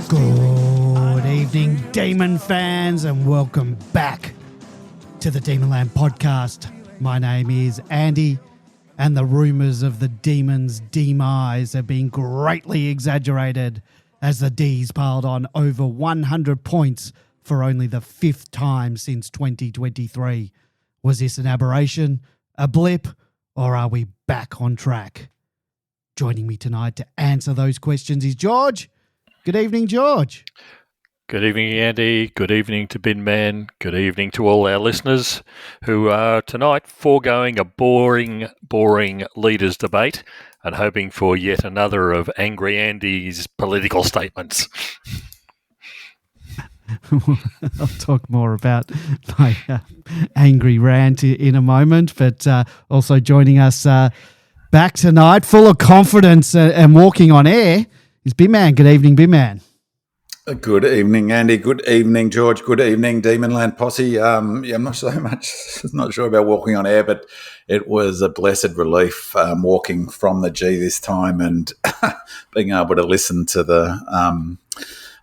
Good evening, Demon fans, and welcome back to the Demonland podcast. My name is Andy, and the rumours of the Demons' demise have been greatly exaggerated as the D's piled on over 100 points for only the fifth time since 2023. Was this an aberration, a blip, or are we back on track? Joining me tonight to answer those questions is George. Good evening, George. Good evening, Andy. Good evening to Bin Man. Good evening to all our listeners who are tonight foregoing a boring leaders debate and hoping for yet another of Angry Andy's political statements. I'll talk more about my angry rant in a moment, but also joining us back tonight, full of confidence and walking on air, is Bin Man. Good evening, Bin Man. Good evening, Andy. Good evening, George. Good evening, Demonland posse. I'm not sure about walking on air, but it was a blessed relief walking from the G this time and being able to listen to the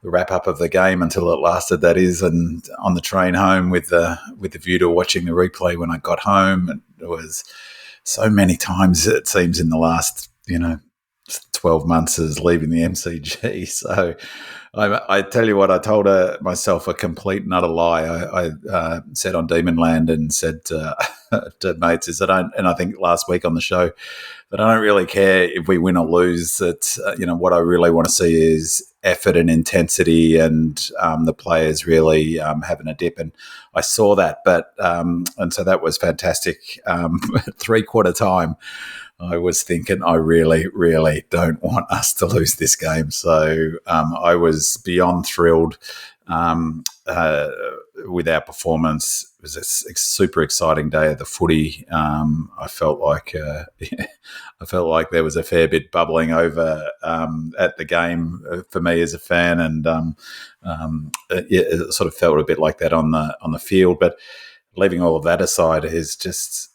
wrap up of the game until it lasted. That is, and on the train home with the view to watching the replay when I got home. And it was so many times it seems in the last 12 months as leaving the MCG. So I tell you what, I told myself a complete and utter lie. I said on Demonland and said to mates is that I think last week on the show that I don't really care if we win or lose. That what I really want to see is effort and intensity and the players really having a dip. And I saw that, and so that was fantastic. 3/4 time, I was thinking I really, really don't want us to lose this game. So I was beyond thrilled with our performance. It was a super exciting day of the footy. I felt like there was a fair bit bubbling over at the game for me as a fan, and it sort of felt a bit like that on the field. But leaving all of that aside is just,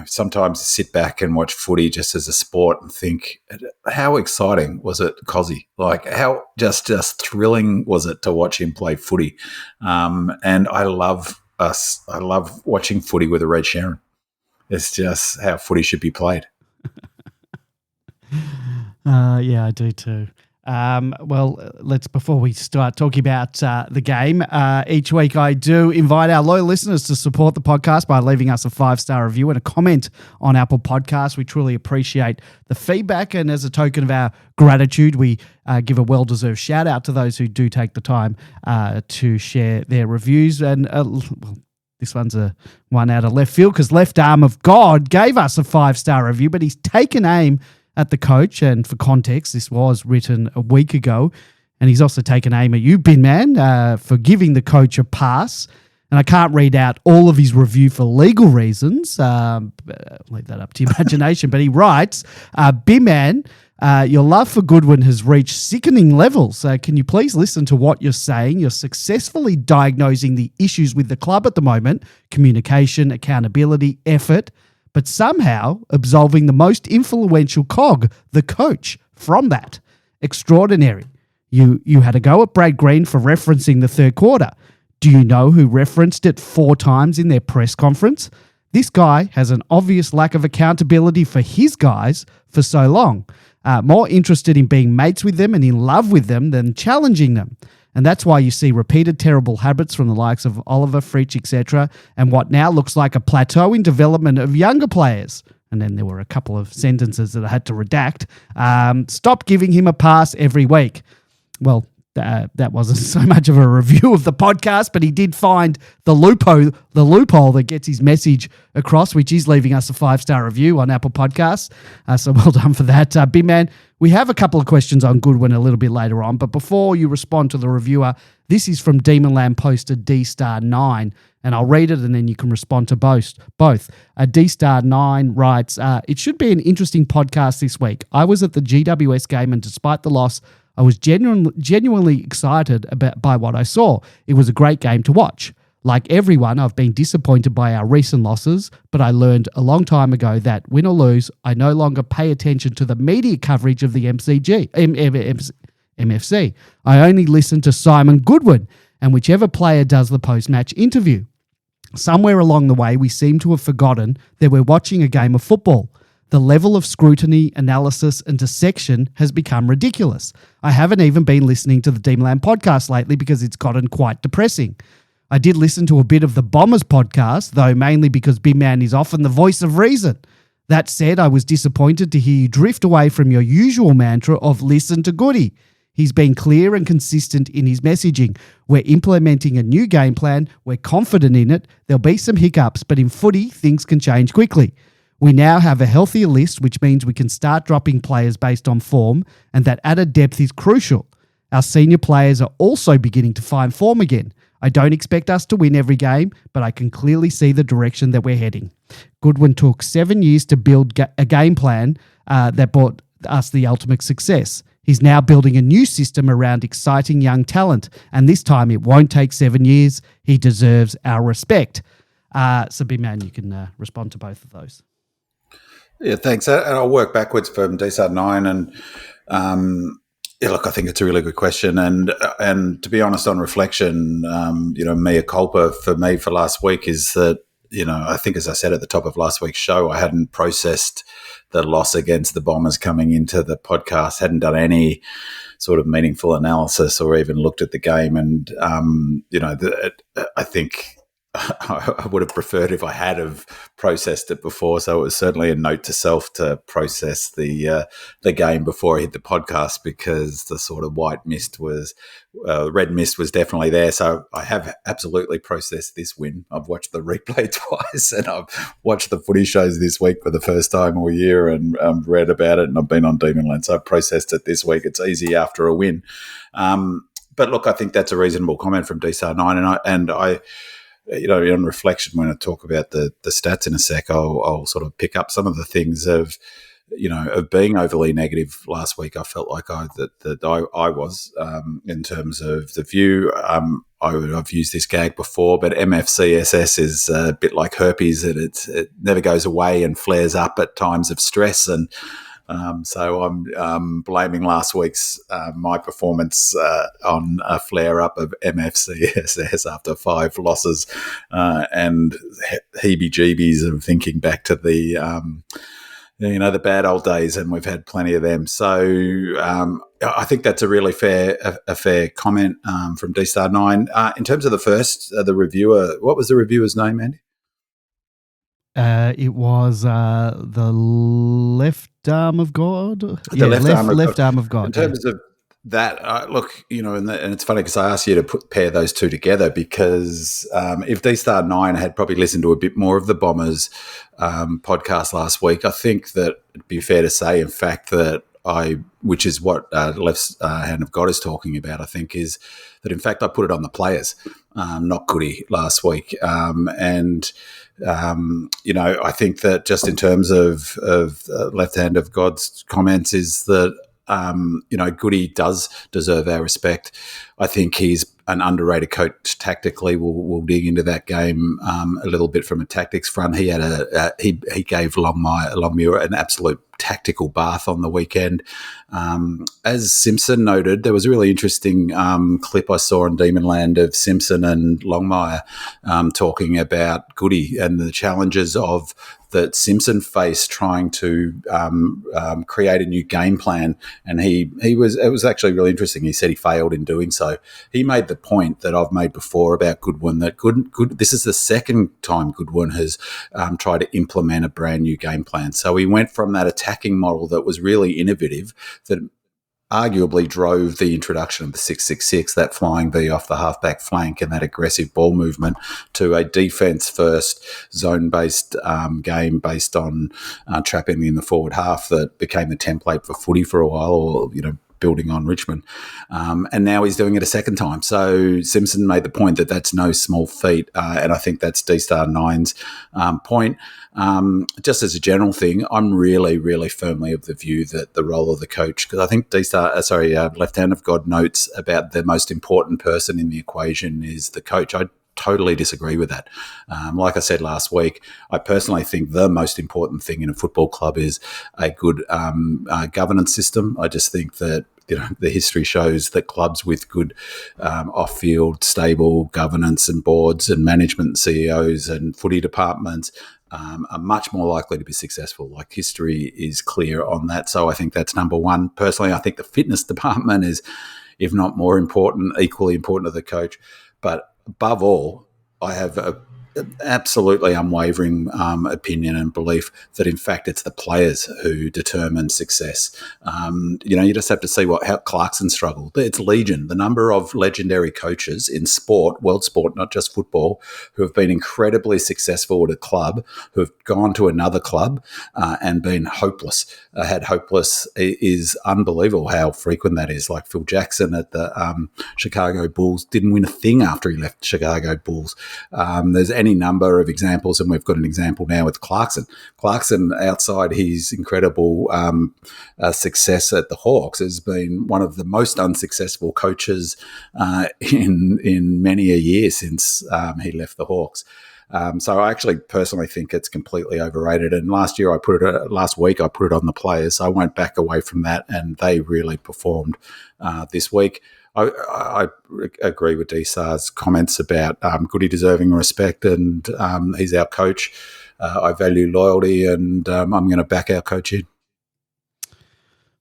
sometimes sit back and watch footy just as a sport and think, how exciting was it, Kozzy? Like, how just thrilling was it to watch him play footy? And I love watching footy with a red Sharon. It's just how footy should be played. Yeah, I do too. Before we start talking about the game, each week I do invite our loyal listeners to support the podcast by leaving us a 5-star review and a comment on Apple Podcasts. We truly appreciate the feedback, and as a token of our gratitude, we give a well-deserved shout-out to those who do take the time to share their reviews. And this one's a one out of left field because Left Arm of God gave us a 5-star review, but he's taken aim at the coach, and for context, this was written a week ago, and he's also taken aim at you, Bin Man, for giving the coach a pass. And I can't read out all of his review for legal reasons. Leave that up to your imagination. But he writes, Bin Man, your love for Goodwin has reached sickening levels. Can you please listen to what you're saying? You're successfully diagnosing the issues with the club at the moment: communication, accountability, effort, but somehow absolving the most influential cog, the coach, from that. Extraordinary. You had a go at Brad Green for referencing the third quarter. Do you know who referenced it 4 times in their press conference? This guy has an obvious lack of accountability for his guys for so long. More interested in being mates with them and in love with them than challenging them. And that's why you see repeated terrible habits from the likes of Oliver, Fritsch, etc., and what now looks like a plateau in development of younger players. And then there were a couple of sentences that I had to redact. Stop giving him a pass every week. Well, that wasn't so much of a review of the podcast, but he did find the loophole that gets his message across, which is leaving us a 5-star review on Apple Podcasts. So well done for that. Bin Man, we have a couple of questions on Goodwin a little bit later on, but before you respond to the reviewer, this is from Demonland poster D-Star9, and I'll read it and then you can respond to both. D-Star9 writes, it should be an interesting podcast this week. I was at the GWS game, and despite the loss, I was genuinely excited by what I saw. It was a great game to watch. Like everyone, I've been disappointed by our recent losses, but I learned a long time ago that win or lose, I no longer pay attention to the media coverage of the MFC. I only listen to Simon Goodwin and whichever player does the post-match interview. Somewhere along the way, we seem to have forgotten that we're watching a game of football. The level of scrutiny, analysis, and dissection has become ridiculous. I haven't even been listening to the Demonland podcast lately because it's gotten quite depressing. I did listen to a bit of the Bombers podcast, though mainly because Big Man is often the voice of reason. That said, I was disappointed to hear you drift away from your usual mantra of listen to Goody. He's been clear and consistent in his messaging. We're implementing a new game plan. We're confident in it. There'll be some hiccups, but in footy, things can change quickly. We now have a healthier list, which means we can start dropping players based on form, and that added depth is crucial. Our senior players are also beginning to find form again. I don't expect us to win every game, but I can clearly see the direction that we're heading. Goodwin took 7 years to build a game plan that brought us the ultimate success. He's now building a new system around exciting young talent, and this time it won't take 7 years. He deserves our respect. So, Big Man, you can respond to both of those. Yeah, thanks. And I'll work backwards from DSAT 9. And look, I think it's a really good question. And to be honest, on reflection, mea culpa for me for last week is that, I think as I said at the top of last week's show, I hadn't processed the loss against the Bombers coming into the podcast, hadn't done any sort of meaningful analysis or even looked at the game. And, I think I would have preferred if I had have processed it before. So it was certainly a note to self to process the game before I hit the podcast, because the sort of red mist was definitely there. So I have absolutely processed this win. I've watched the replay twice, and I've watched the footy shows this week for the first time all year, and read about it, and I've been on Demonland. So I've processed it this week. It's easy after a win. But look, I think that's a reasonable comment from DSAR9, and I on reflection, when I talk about the stats in a sec, I'll sort of pick up some of the things of being overly negative last week. I felt like I was in terms of the view. I've used this gag before, but MFCSS is a bit like herpes. It never goes away and flares up at times of stress. And so I'm blaming last week's my performance on a flare-up of MFCSS after 5 losses and heebie-jeebies of thinking back to the bad old days, and we've had plenty of them. So I think that's a really fair comment from DStar9. In terms of the first, the reviewer, what was the reviewer's name, Andy? It was the left arm of God. Left arm of God. In terms of that, look, and it's funny because I asked you to pair those two together, because if DStar9 had probably listened to a bit more of the Bombers podcast last week, I think that it'd be fair to say, in fact, that which is what Left Hand of God is talking about, I think, is that, in fact, I put it on the players, not Goody, last week. I think that just in terms of Left Hand of God's comments is that, Goody does deserve our respect. I think he's an underrated coach tactically. We'll dig into that game a little bit from a tactics front. He had he gave Longmuir an absolute tactical bath on the weekend. As Simpson noted, there was a really interesting clip I saw on Demonland of Simpson and Longmire talking about Goody and the challenges that Simpson faced trying to create a new game plan, and it was actually really interesting. He said he failed in doing so. He made the point that I've made before about Goodwin, that this is the second time Goodwin has tried to implement a brand new game plan. So he went from that attacking model that was really innovative, that arguably drove the introduction of the 6-6-6, that flying V off the halfback flank and that aggressive ball movement, to a defence-first, zone-based game based on trapping in the forward half that became the template for footy for a while, or, building on Richmond. And now he's doing it a second time. So Simpson made the point that that's no small feat, and I think that's D-Star9's point. Just as a general thing, I'm really, really firmly of the view that the role of the coach, because I think Left Hand of God notes about the most important person in the equation is the coach. I totally disagree with that. Like I said last week, I personally think the most important thing in a football club is a good governance system. I just think that the history shows that clubs with good off-field, stable governance and boards and management CEOs and footy departments are much more likely to be successful. Like, history is clear on that. So I think that's number one. Personally, I think the fitness department is, if not more important, equally important to the coach. But above all, I have an absolutely unwavering opinion and belief that, in fact, it's the players who determine success. You just have to see how Clarkson struggled. It's legion. The number of legendary coaches in sport, world sport, not just football, who have been incredibly successful at a club, who have gone to another club and been hopeless. Hopeless is unbelievable how frequent that is. Like Phil Jackson at the Chicago Bulls didn't win a thing after he left Chicago Bulls. There's any number of examples, and we've got an example now with Clarkson. Clarkson, outside his incredible success at the Hawks, has been one of the most unsuccessful coaches in many a year since he left the Hawks. So I actually personally think it's completely overrated. And last week I put it on the players. So I won't back away from that, and they really performed this week. I agree with DSA's comments about Goody deserving respect, and he's our coach. I value loyalty, and I'm going to back our coach in.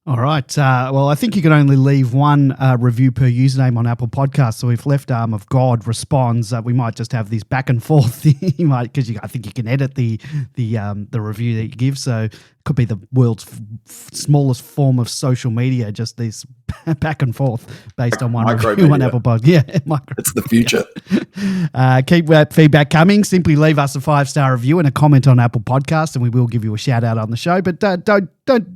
All right. Well, I think you can only leave one review per username on Apple Podcasts. So if Left Arm of God responds, we might just have this back and forth thing, because I think you can edit the review that you give. So it could be the world's smallest form of social media, just this back and forth based on one review on Apple Podcasts. Yeah, it's the future. Keep that feedback coming. Simply leave us a 5-star review and a comment on Apple Podcasts, and we will give you a shout out on the show. But don't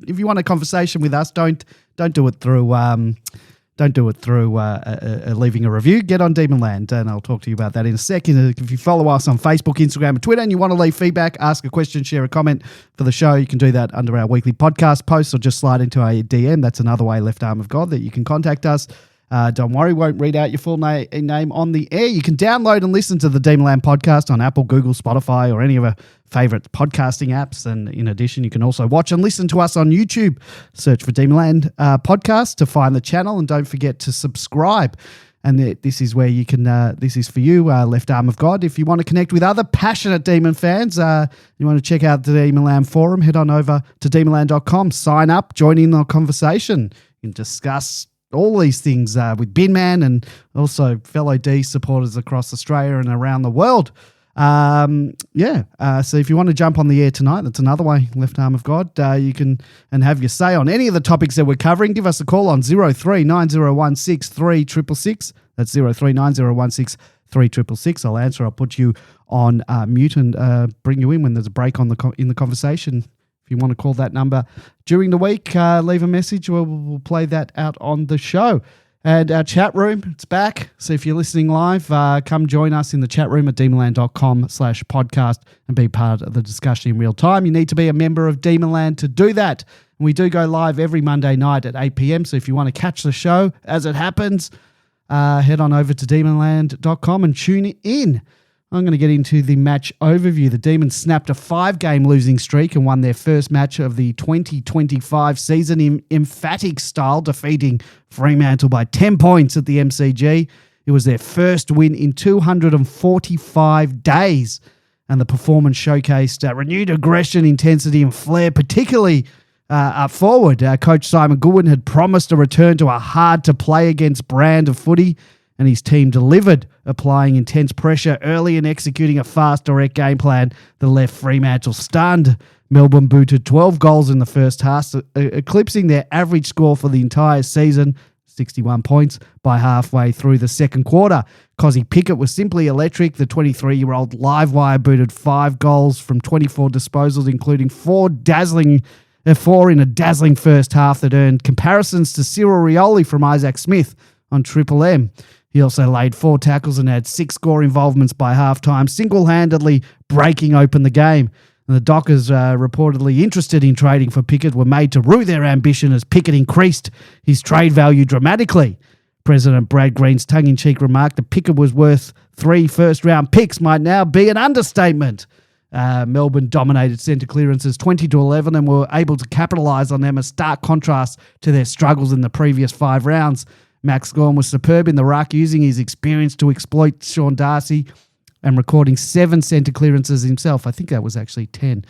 if you want a conversation with us, don't do it through leaving a review. Get on Demonland, and I'll talk to you about that in a second. If you follow us on Facebook, Instagram, and Twitter, and you want to leave feedback, ask a question, share a comment for the show, you can do that under our weekly podcast posts, or just slide into our DM. That's another way, Left Arm of God, that you can contact us. Don't worry, won't read out your full name on the air. You can download and listen to the Demonland podcast on Apple, Google, Spotify, or any of our favorite podcasting apps. And in addition, you can also watch and listen to us on YouTube. Search for Demonland podcast to find the channel, and don't forget to subscribe. And this is where you can, this is for you, Left Arm of God. If you want to connect with other passionate Demon fans, you want to check out the Demonland forum, head on over to demonland.com, sign up, join in the conversation. You can discuss all these things with Binman and also fellow D supporters across Australia and around the world. So if you want to jump on the air tonight, that's another way, Left Arm of God. You can and have your say on any of the topics that we're covering. Give us a call on 039016 3666. That's 039016 3666. I'll answer. I'll put you on mute and bring you in when there's a break in the conversation. If you want to call that number during the week, leave a message. We'll play that out on the show. And our chat room, it's back. So if you're listening live, come join us in the chat room at demonland.com/podcast and be part of the discussion in real time. You need to be a member of Demonland to do that. And we do go live every Monday night at 8 p.m. So if you want to catch the show as it happens, head on over to demonland.com and tune in. I'm going to get into the match overview. The Demons snapped a 5-game losing streak and won their first match of the 2025 season in emphatic style, defeating Fremantle by 10 points at the MCG. It was their first win in 245 days, and the performance showcased renewed aggression, intensity, and flair, particularly up forward. Coach Simon Goodwin had promised a return to a hard-to-play-against brand of footy, and his team delivered, applying intense pressure early and executing a fast, direct game plan that left Fremantle stunned. Melbourne booted 12 goals in the first half, eclipsing their average score for the entire season, 61 points, by halfway through the second quarter. Kozzy Pickett was simply electric. The 23-year-old livewire booted 5 goals from 24 disposals, including 4 in a dazzling first half that earned comparisons to Cyril Rioli from Isaac Smith on Triple M. He also laid 4 tackles and had 6 score involvements by halftime, single-handedly breaking open the game. And the Dockers, reportedly interested in trading for Pickett, were made to rue their ambition as Pickett increased his trade value dramatically. President Brad Green's tongue-in-cheek remark that Pickett was worth 3 first-round picks might now be an understatement. Melbourne dominated centre clearances 20-11 and were able to capitalise on them, a stark contrast to their struggles in the previous 5 rounds. Max Gawn was superb in the ruck, using his experience to exploit Sean Darcy and recording 7 centre clearances himself. I think that was actually 10.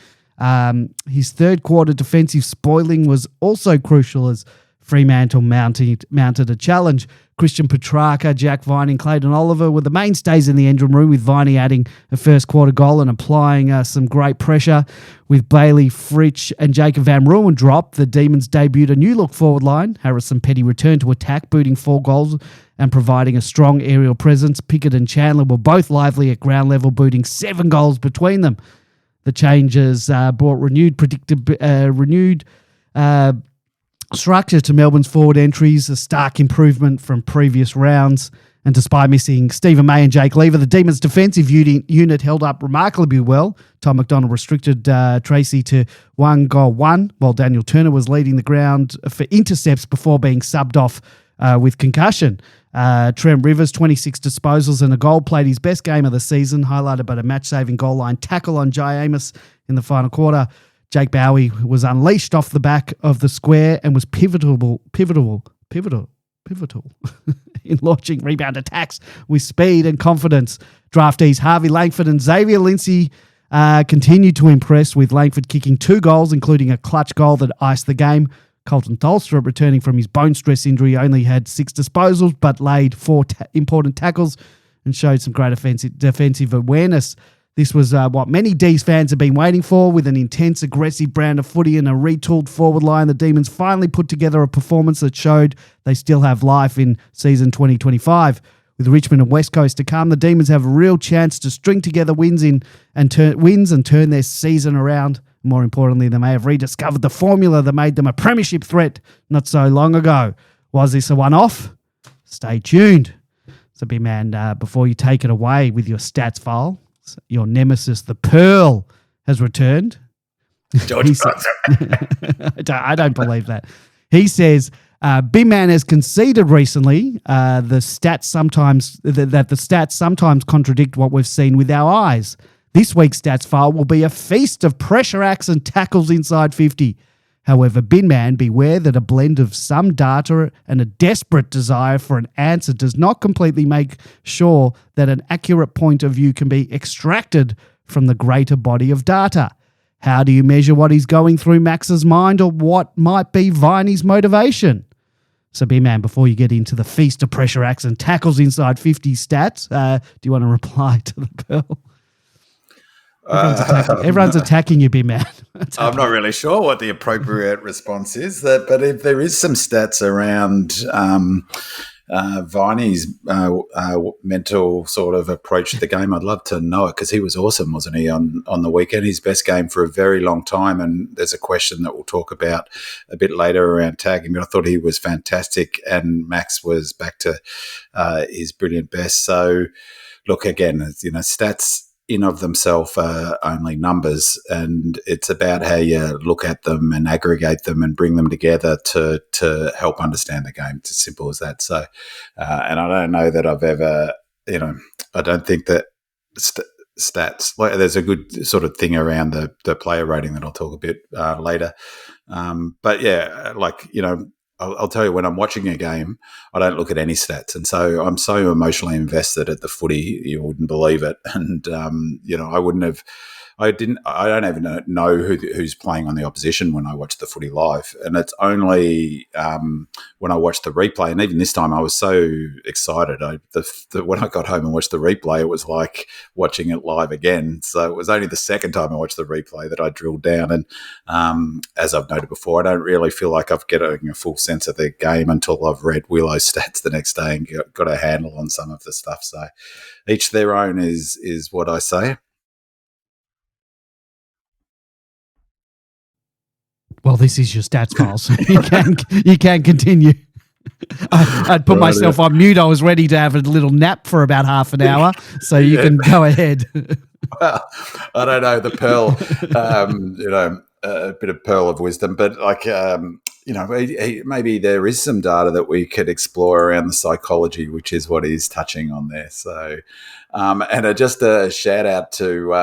His third quarter defensive spoiling was also crucial as Fremantle mounted a challenge. Christian Petrarca, Jack Viney and Clayton Oliver were the mainstays in the engine room, with Viney adding a first quarter goal and applying some great pressure. With Bailey Fritsch and Jacob Van Ruin drop, the Demons debuted a new look forward line. Harrison Petty returned to attack, booting 4 goals and providing a strong aerial presence. Pickett and Chandler were both lively at ground level, booting 7 goals between them. The changes brought renewed structure to Melbourne's forward entries, a stark improvement from previous rounds. And despite missing Stephen May and Jake Lever, the Demons' defensive unit held up remarkably well. Tom McDonald restricted Tracy to 1 goal 1, while Daniel Turner was leading the ground for intercepts before being subbed off with concussion. Trent Rivers, 26 disposals and a goal, played his best game of the season, highlighted by a match-saving goal line tackle on Jai Amos in the final quarter. Jake Bowie was unleashed off the back of the square and was pivotal in launching rebound attacks with speed and confidence. Draftees Harvey Langford and Xavier Lindsay continued to impress, with Langford kicking 2 goals, including a clutch goal that iced the game. Colton Tholstrup, returning from his bone stress injury, only had 6 disposals but laid 4 important tackles and showed some great defensive awareness. This was what many D's fans have been waiting for. With an intense, aggressive brand of footy and a retooled forward line, the Demons finally put together a performance that showed they still have life in season 2025. With Richmond and West Coast to come, the Demons have a real chance to string together wins and turn their season around. More importantly, they may have rediscovered the formula that made them a premiership threat not so long ago. Was this a one-off? Stay tuned. So, big man, before you take it away with your stats file, your nemesis, the Pearl, has returned. George, I don't believe that. He says, Big Man has conceded recently the stats sometimes contradict what we've seen with our eyes. This week's stats file will be a feast of pressure acts and tackles inside 50. However, Bin Man, beware that a blend of some data and a desperate desire for an answer does not completely make sure that an accurate point of view can be extracted from the greater body of data. How do you measure what is going through Max's mind, or what might be Viney's motivation? So, Bin Man, before you get into the feast of pressure acts and tackles inside 50 stats, do you want to reply to the Pearl? Everyone's attacking you, Bin Man. I'm not really sure what the appropriate response is, but if there is some stats around Viney's mental sort of approach to the game, I'd love to know it, because he was awesome, wasn't he, on the weekend? His best game for a very long time, and there's a question that we'll talk about a bit later around tagging, but I thought he was fantastic, and Max was back to his brilliant best. So, look, again, stats in of themselves are only numbers, and it's about how you look at them and aggregate them and bring them together to help understand the game. It's as simple as that. So, and I don't know that I've ever, I don't think that stats, like, there's a good sort of thing around the player rating that I'll talk a bit later. But yeah, I'll tell you, when I'm watching a game, I don't look at any stats. And so I'm so emotionally invested at the footy, you wouldn't believe it. And, I don't even know who's playing on the opposition when I watch the footy live. And it's only when I watch the replay, and even this time I was so excited. When I got home and watched the replay, it was like watching it live again. So it was only the second time I watched the replay that I drilled down. And as I've noted before, I don't really feel like I've getting a full sense of the game until I've read Willow's stats the next day and got a handle on some of the stuff. So each their own is what I say. Well, this is your stats file, so you can continue. I'd put myself on mute. I was ready to have a little nap for about half an hour, so you can go ahead. Well, I don't know, the Pearl, a bit of pearl of wisdom, but maybe there is some data that we could explore around the psychology, which is what he's touching on there. So, and just a shout out to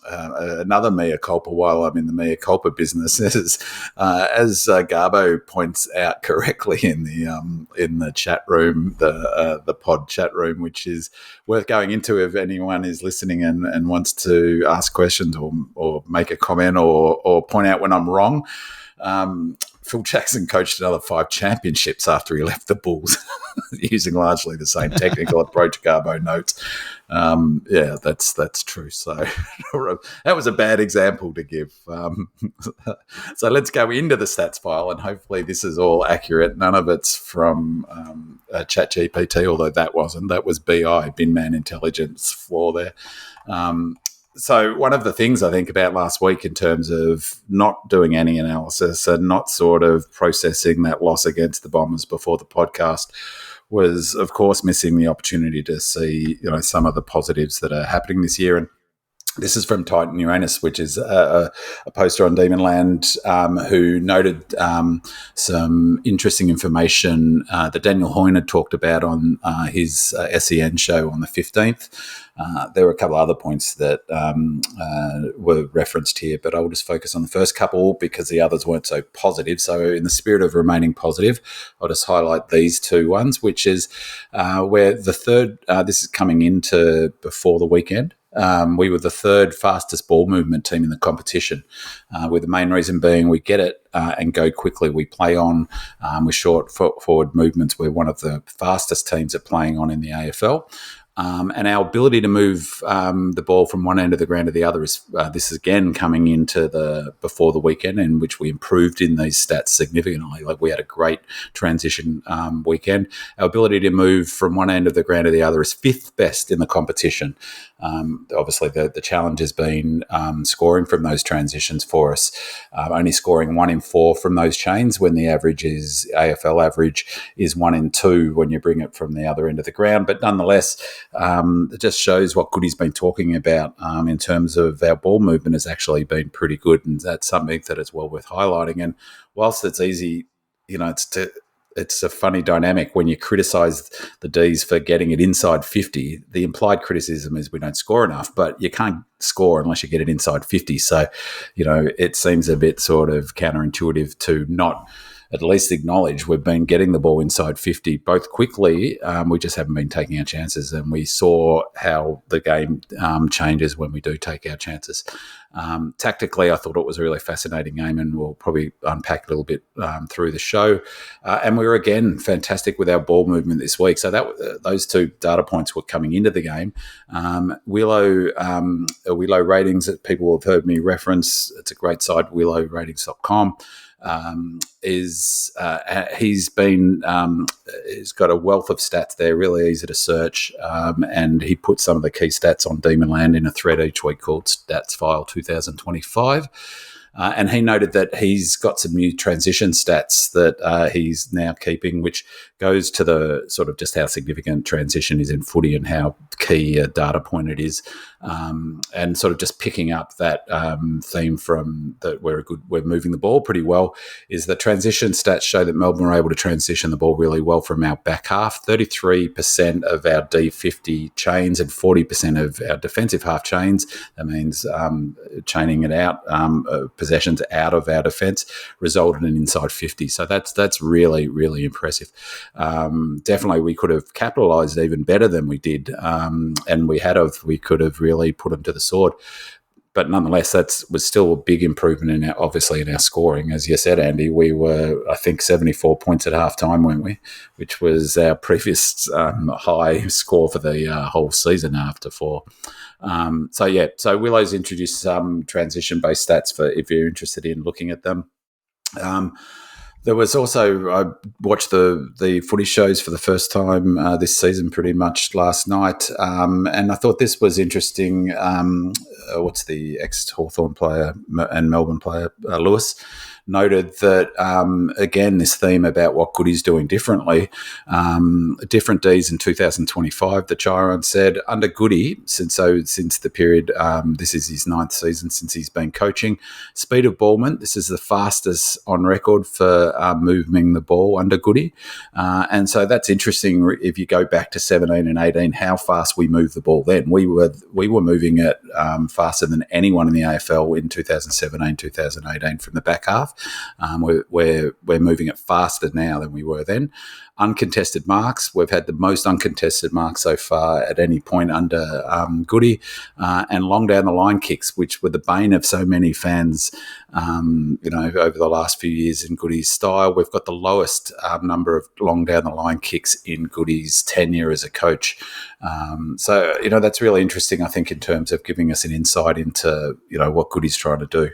another mea culpa while I'm in the mea culpa business is, as Garbo points out correctly in the chat room, the pod chat room, which is worth going into if anyone is listening and wants to ask questions or make a comment or point out when I'm wrong. Phil Jackson coached another 5 championships after he left the Bulls, using largely the same technical approach. Garbo notes. That's true. So that was a bad example to give. So let's go into the stats file, and hopefully this is all accurate. None of it's from ChatGPT, although that wasn't. That was BI, bin man intelligence flaw there. So one of the things I think about last week in terms of not doing any analysis and not sort of processing that loss against the Bombers before the podcast was, of course, missing the opportunity to see, some of the positives that are happening this year. And this is from Titan Uranus, which is a poster on Demonland, who noted some interesting information that Daniel Hoyne had talked about on his SEN show on the 15th. There were a couple of other points that were referenced here, but I'll just focus on the first couple because the others weren't so positive. So in the spirit of remaining positive, I'll just highlight these 2 ones, which is where the third, this is coming into before the weekend. We were the 3rd fastest ball movement team in the competition, with the main reason being we get it and go quickly. We play on with short forward movements. We're one of the fastest teams at playing on in the AFL. And our ability to move the ball from one end of the ground to the other is this is again coming into the before the weekend, in which we improved in these stats significantly. Like we had a great transition weekend. Our ability to move from one end of the ground to the other is 5th best in the competition. Obviously, the challenge has been scoring from those transitions for us. Only scoring 1 in 4 from those chains, when the average is AFL average is 1 in 2 when you bring it from the other end of the ground. But nonetheless, it just shows what Goody's been talking about in terms of our ball movement has actually been pretty good, and that's something that is well worth highlighting. And whilst it's easy, it's a funny dynamic when you criticise the Ds for getting it inside 50. The implied criticism is we don't score enough, but you can't score unless you get it inside 50. So, it seems a bit sort of counterintuitive to not at least acknowledge we've been getting the ball inside 50 both quickly. We just haven't been taking our chances, and we saw how the game changes when we do take our chances. Tactically, I thought it was a really fascinating game, and we'll probably unpack a little bit through the show. And we were, again, fantastic with our ball movement this week. So those 2 data points were coming into the game. Willow ratings that people have heard me reference, it's a great site, willowratings.com. He's got a wealth of stats there, really easy to search, and he put some of the key stats on Demonland in a thread each week called Stats File 2025. And he noted that he's got some new transition stats that he's now keeping, which goes to the sort of just how significant transition is in footy and how key a data point it is. And sort of just picking up that theme from that we're moving the ball pretty well, is the transition stats show that Melbourne were able to transition the ball really well from our back half. 33% of our D50 chains and 40% of our defensive half chains. That means chaining it out, possessions out of our defence, resulted in inside 50. So that's really, really impressive. Definitely we could have capitalised even better than we did, and we could have really put them to the sword. But nonetheless, that was still a big improvement in our scoring. As you said, Andy, we were, I think, 74 points at halftime, weren't we? Which was our previous high score for the whole season after 4. So Willow's introduced some transition-based stats for if you're interested in looking at them. There was also, I watched the footy shows for the first time this season pretty much last night, and I thought this was interesting. What's the ex-Hawthorn player and Melbourne player, Lewis, noted that, again, this theme about what Goody's doing differently, different Ds in 2025, the Chiron said, under Goody, since the period, this is his 9th season since he's been coaching, speed of ballment, this is the fastest on record for moving the ball under Goody. And so that's interesting if you go back to 17 and 18, how fast we moved the ball then. We were moving it faster than anyone in the AFL in 2017, 2018 from the back half. We're moving it faster now than we were then. Uncontested marks, we've had the most uncontested marks so far at any point under Goody, and long down the line kicks, which were the bane of so many fans, over the last few years in Goody's style. We've got the lowest number of long down the line kicks in Goody's tenure as a coach. So that's really interesting, I think, in terms of giving us an insight into what Goody's trying to do.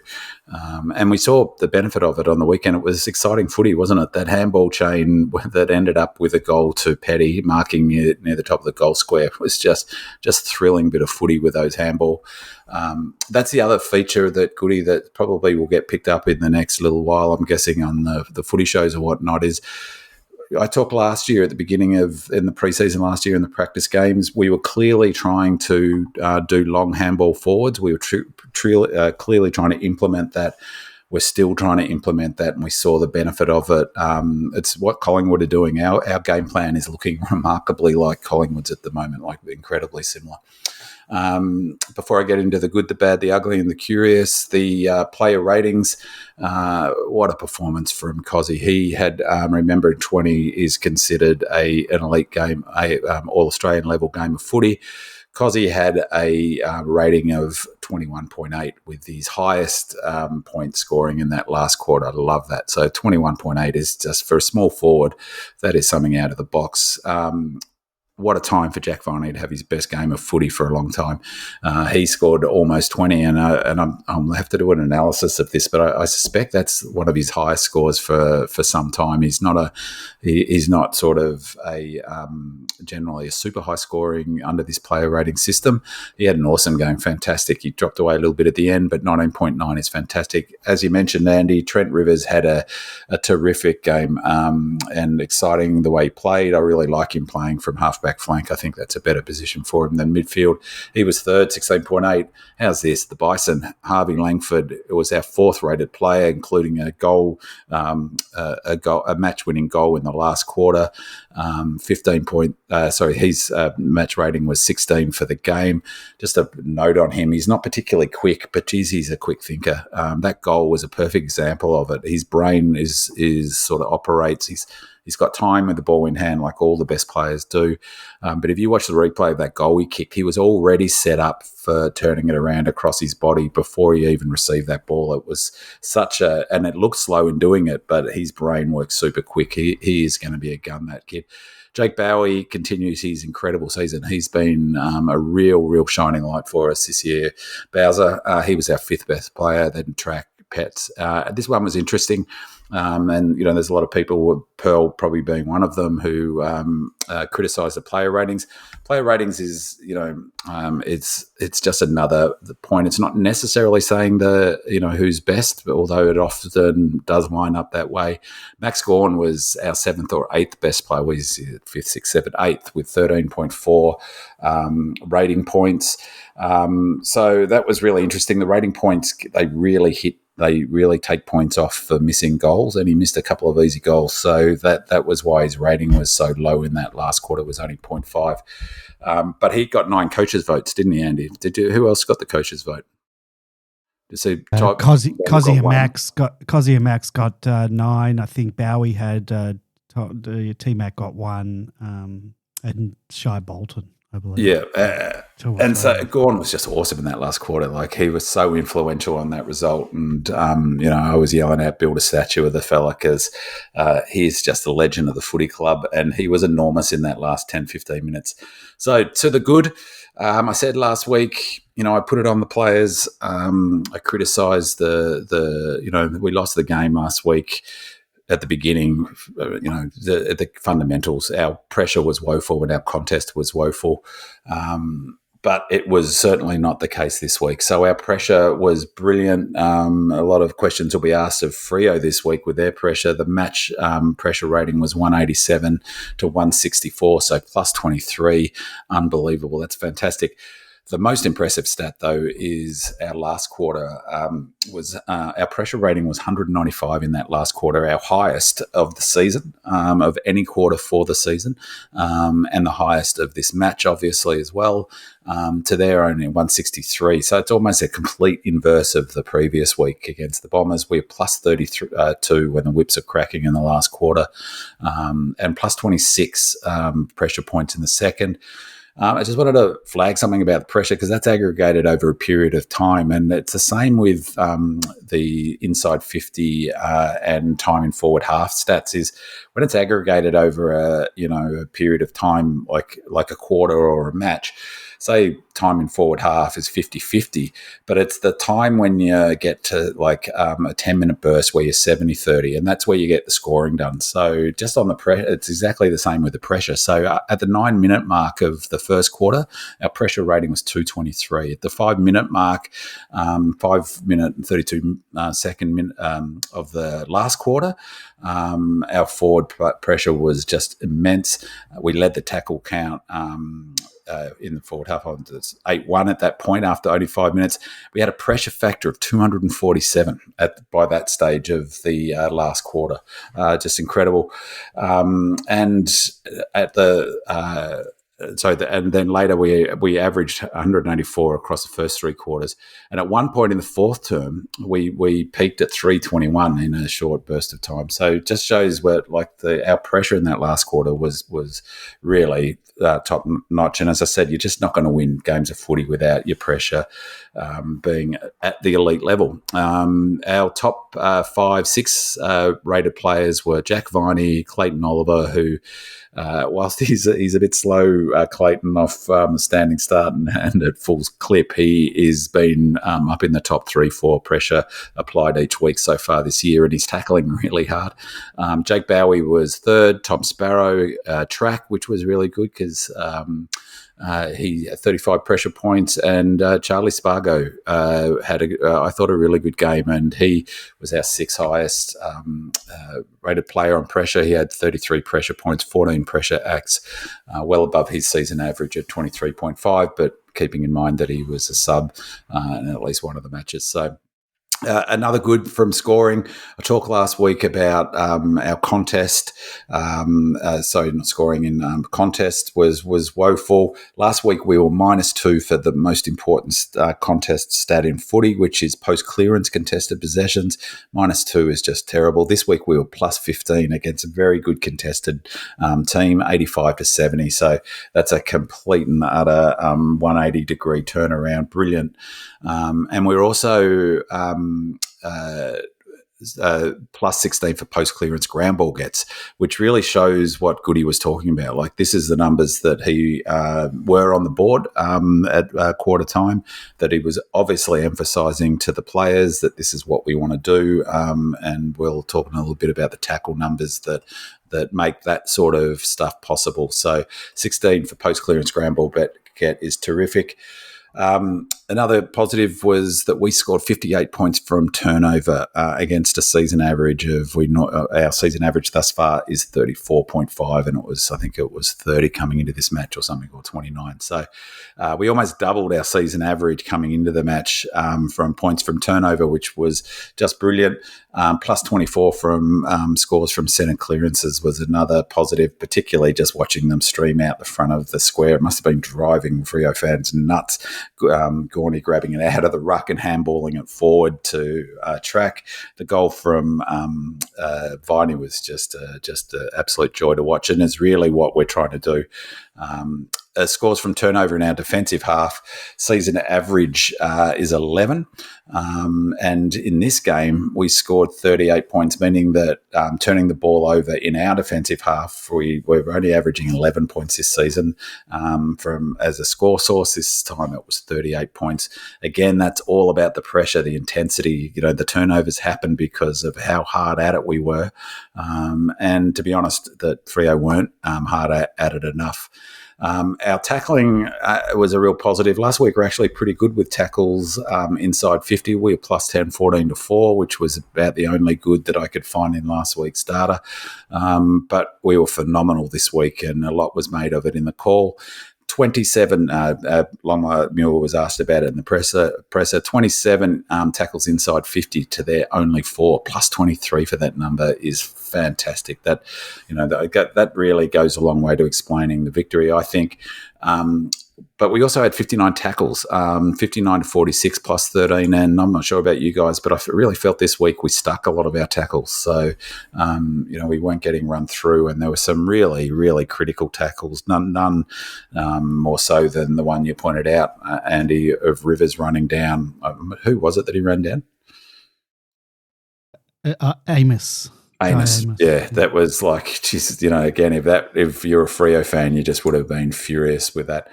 And we saw the benefit of it on the weekend. It was exciting footy, wasn't it? That handball chain that ended up with a goal to Petty, marking near the top of the goal square, was just thrilling bit of footy with those handball. That's the other feature that Goody that probably will get picked up in the next little while, I'm guessing, on the footy shows or whatnot, is I talked last year at the beginning in the preseason last year in the practice games, we were clearly trying to do long handball forwards. We were clearly trying to implement that. We're still trying to implement that, and we saw the benefit of it. It's what Collingwood are doing. Our game plan is looking remarkably like Collingwood's at the moment, like incredibly similar. Before I get into the good, the bad, the ugly, and the curious, the player ratings, what a performance from Kozzy. He had, remember, 20 is considered an elite game, all-Australian level game of footy. Kozzy had a rating of 21.8 with his highest point scoring in that last quarter. I love that. So 21.8 is just, for a small forward, that is something out of the box. What a time for Jack Viney to have his best game of footy for a long time. He scored almost 20, and I'll have to do an analysis of this, but I suspect that's one of his highest scores for some time. He's not sort of generally a super high scoring under this player rating system. He had an awesome game, fantastic. He dropped away a little bit at the end, but 19.9 is fantastic. As you mentioned, Andy, Trent Rivers had a terrific game and exciting the way he played. I really like him playing from halfback flank. I think that's a better position for him than midfield. He was third, 16.8. How's this? The Bison, Harvey Langford, was our fourth rated player, including a match-winning goal in the last quarter. His match rating was 16 for the game. Just a note on him, he's not particularly quick, but geez, he's a quick thinker. That goal was a perfect example of it. His brain is sort of operates. He's got time with the ball in hand like all the best players do. But if you watch the replay of that goal he kicked, he was already set up for turning it around across his body before he even received that ball. It was and it looked slow in doing it, but his brain works super quick. He is going to be a gun, that kid. Jake Bowie continues his incredible season. He's been a real shining light for us this year. Bowser, he was our fifth best player, then track Pets. This one was interesting. And there's a lot of people, Pearl probably being one of them, who criticise the player ratings. Player ratings is, it's just another point. It's not necessarily saying who's best, although it often does line up that way. Max Gawn was our seventh or eighth best player. He's fifth, sixth, seventh, eighth with 13.4 rating points. So that was really interesting. The rating points, they really take points off for missing goals, and he missed a couple of easy goals. So that was why his rating was so low in that last quarter, was only 0.5. But he got 9 coaches' votes, didn't he, Andy? Who else got the coaches' vote? Kozzy and Max got 9. I think Bowie had T-Mac got 1, and Shai Bolton, I believe. Yeah, and so Gawn was just awesome in that last quarter. Like, he was so influential on that result. And, I was yelling out, build a statue of the fella, because he's just a legend of the footy club, and he was enormous in that last 10, 15 minutes. So to the good, I said last week, I put it on the players. I criticised we lost the game last week. At the beginning, the fundamentals, our pressure was woeful and our contest was woeful. but it was certainly not the case this week. So our pressure was brilliant. A lot of questions will be asked of Freo this week with their pressure. The match pressure rating was 187 to 164, so plus 23. Unbelievable. That's fantastic. The most impressive stat, though, is our last quarter was our pressure rating was 195 in that last quarter, our highest of the season, of any quarter for the season, and the highest of this match, obviously, as well, to their only 163. So it's almost a complete inverse of the previous week against the Bombers. We're plus 32 when the whips are cracking in the last quarter, and plus 26 pressure points in the second. I just wanted to flag something about the pressure because that's aggregated over a period of time, and it's the same with the inside 50 and time in forward half stats. Is when it's aggregated over a period of time, like a quarter or a match. Say time in forward half is 50-50, but it's the time when you get to like a 10-minute burst where you're 70-30, and that's where you get the scoring done. So just on the pressure, it's exactly the same with the pressure. So at the 9-minute mark of the first quarter, our pressure rating was 223. At the 5-minute mark, 5-minute and 32 second minute of the last quarter, our forward pressure was just immense. We led the tackle count in the forward half. It's 8-1 at that point after only 5 minutes. We had a pressure factor of 247 by that stage of the last quarter. Just incredible. And at the and then later we averaged 184 across the first three quarters, and at one point in the fourth term we peaked at 321 in a short burst of time. So it just shows where our pressure in that last quarter was really top notch. And as I said, you're just not going to win games of footy without your pressure being at the elite level. Our top 5-6 rated players were Jack Viney, Clayton Oliver, who whilst he's a bit slow, Clayton, off the standing start and at full clip, he is been up in the top 3-4 pressure applied each week so far this year, and he's tackling really hard. Jake Bowie was third, Tom Sparrow track, which was really good because he had 35 pressure points, and Charlie Spargo had, I thought, a really good game, and he was our sixth highest rated player on pressure. He had 33 pressure points, 14 pressure acts, well above his season average of 23.5, but keeping in mind that he was a sub in at least one of the matches. So another good from scoring. I talked last week about our contest. Not scoring in contest was woeful. Last week we were -2 for the most important contest stat in footy, which is post-clearance contested possessions. -2 is just terrible. This week we were +15 against a very good contested team, 85 to 70. So that's a complete and utter 180-degree turnaround. Brilliant. And we're also +16 for post-clearance ground ball gets, which really shows what Goody was talking about. Like, this is the numbers that he were on the board at quarter time, that he was obviously emphasising to the players that this is what we want to do, and we'll talk a little bit about the tackle numbers that make that sort of stuff possible. So 16 for post-clearance ground ball get is terrific. Another positive was that we scored 58 points from turnover against a season average of our season average thus far is 34.5, and I think it was 30 coming into this match or something, or 29. So we almost doubled our season average coming into the match from points from turnover, which was just brilliant. Plus 24 from scores from centre clearances was another positive, particularly just watching them stream out the front of the square. It must have been driving Freo fans nuts. Gawn grabbing it out of the ruck and handballing it forward to track. The goal from Viney was just an absolute joy to watch, and is really what we're trying to do. Scores from turnover in our defensive half, season average is 11. And in this game, we scored 38 points, meaning that turning the ball over in our defensive half, we're only averaging 11 points this season. As a score source, this time it was 38 points. Again, that's all about the pressure, the intensity. The turnovers happened because of how hard at it we were. And to be honest, that Freo weren't hard at it enough. Our tackling was a real positive. Last week, we're actually pretty good with tackles inside 50. We were plus 10, 14 to 4, which was about the only good that I could find in last week's data. But we were phenomenal this week, and a lot was made of it in the call. 27, Longmire Muir was asked about it in the presser 27 tackles inside 50 to their only 4, plus 23 for that number is fantastic. That that really goes a long way to explaining the victory, I think. But we also had 59 tackles, 59 to 46 plus 13. And I'm not sure about you guys, but I really felt this week we stuck a lot of our tackles. So, we weren't getting run through, and there were some really, really critical tackles, none more so than the one you pointed out, Andy, of Rivers running down. Who was it that he ran down? Amos. Yeah, that was like, just, again, if you're a Freo fan, you just would have been furious with that.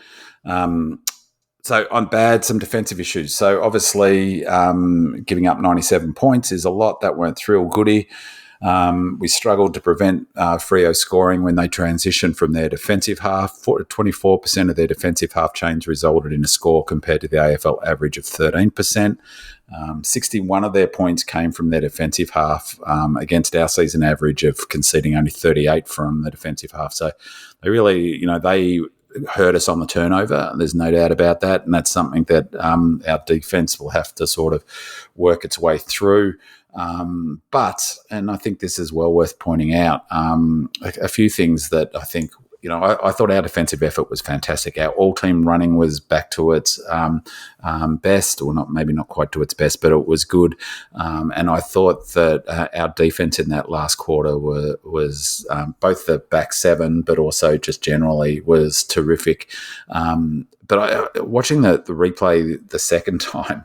So on bad, some defensive issues. So obviously, giving up 97 points is a lot. That weren't thrill goody. We struggled to prevent Freo scoring when they transitioned from their defensive half. 24% of their defensive half chains resulted in a score compared to the AFL average of 13%. 61 of their points came from their defensive half against our season average of conceding only 38 from the defensive half. So they really, they hurt us on the turnover. There's no doubt about that. And that's something that our defence will have to sort of work its way through. But I think this is well worth pointing out, a few things that I think, I thought our defensive effort was fantastic. Our all-team running was back to its best, or maybe not quite to its best, but it was good. And I thought that our defense in that last quarter was both the back seven, but also just generally was terrific. But watching the replay the second time,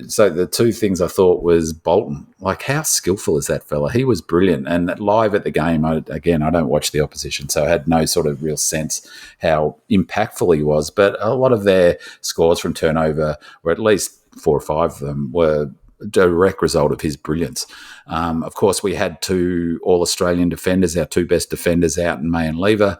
so the two things I thought was Bolton. Like, how skillful is that fella? He was brilliant. And live at the game, I don't watch the opposition, so I had no sort of real sense how impactful he was. But a lot of their scores from turnover, or at least 4 or 5 of them, were a direct result of his brilliance. Of course, we had 2 All-Australian defenders, our 2 best defenders out in May and Lever,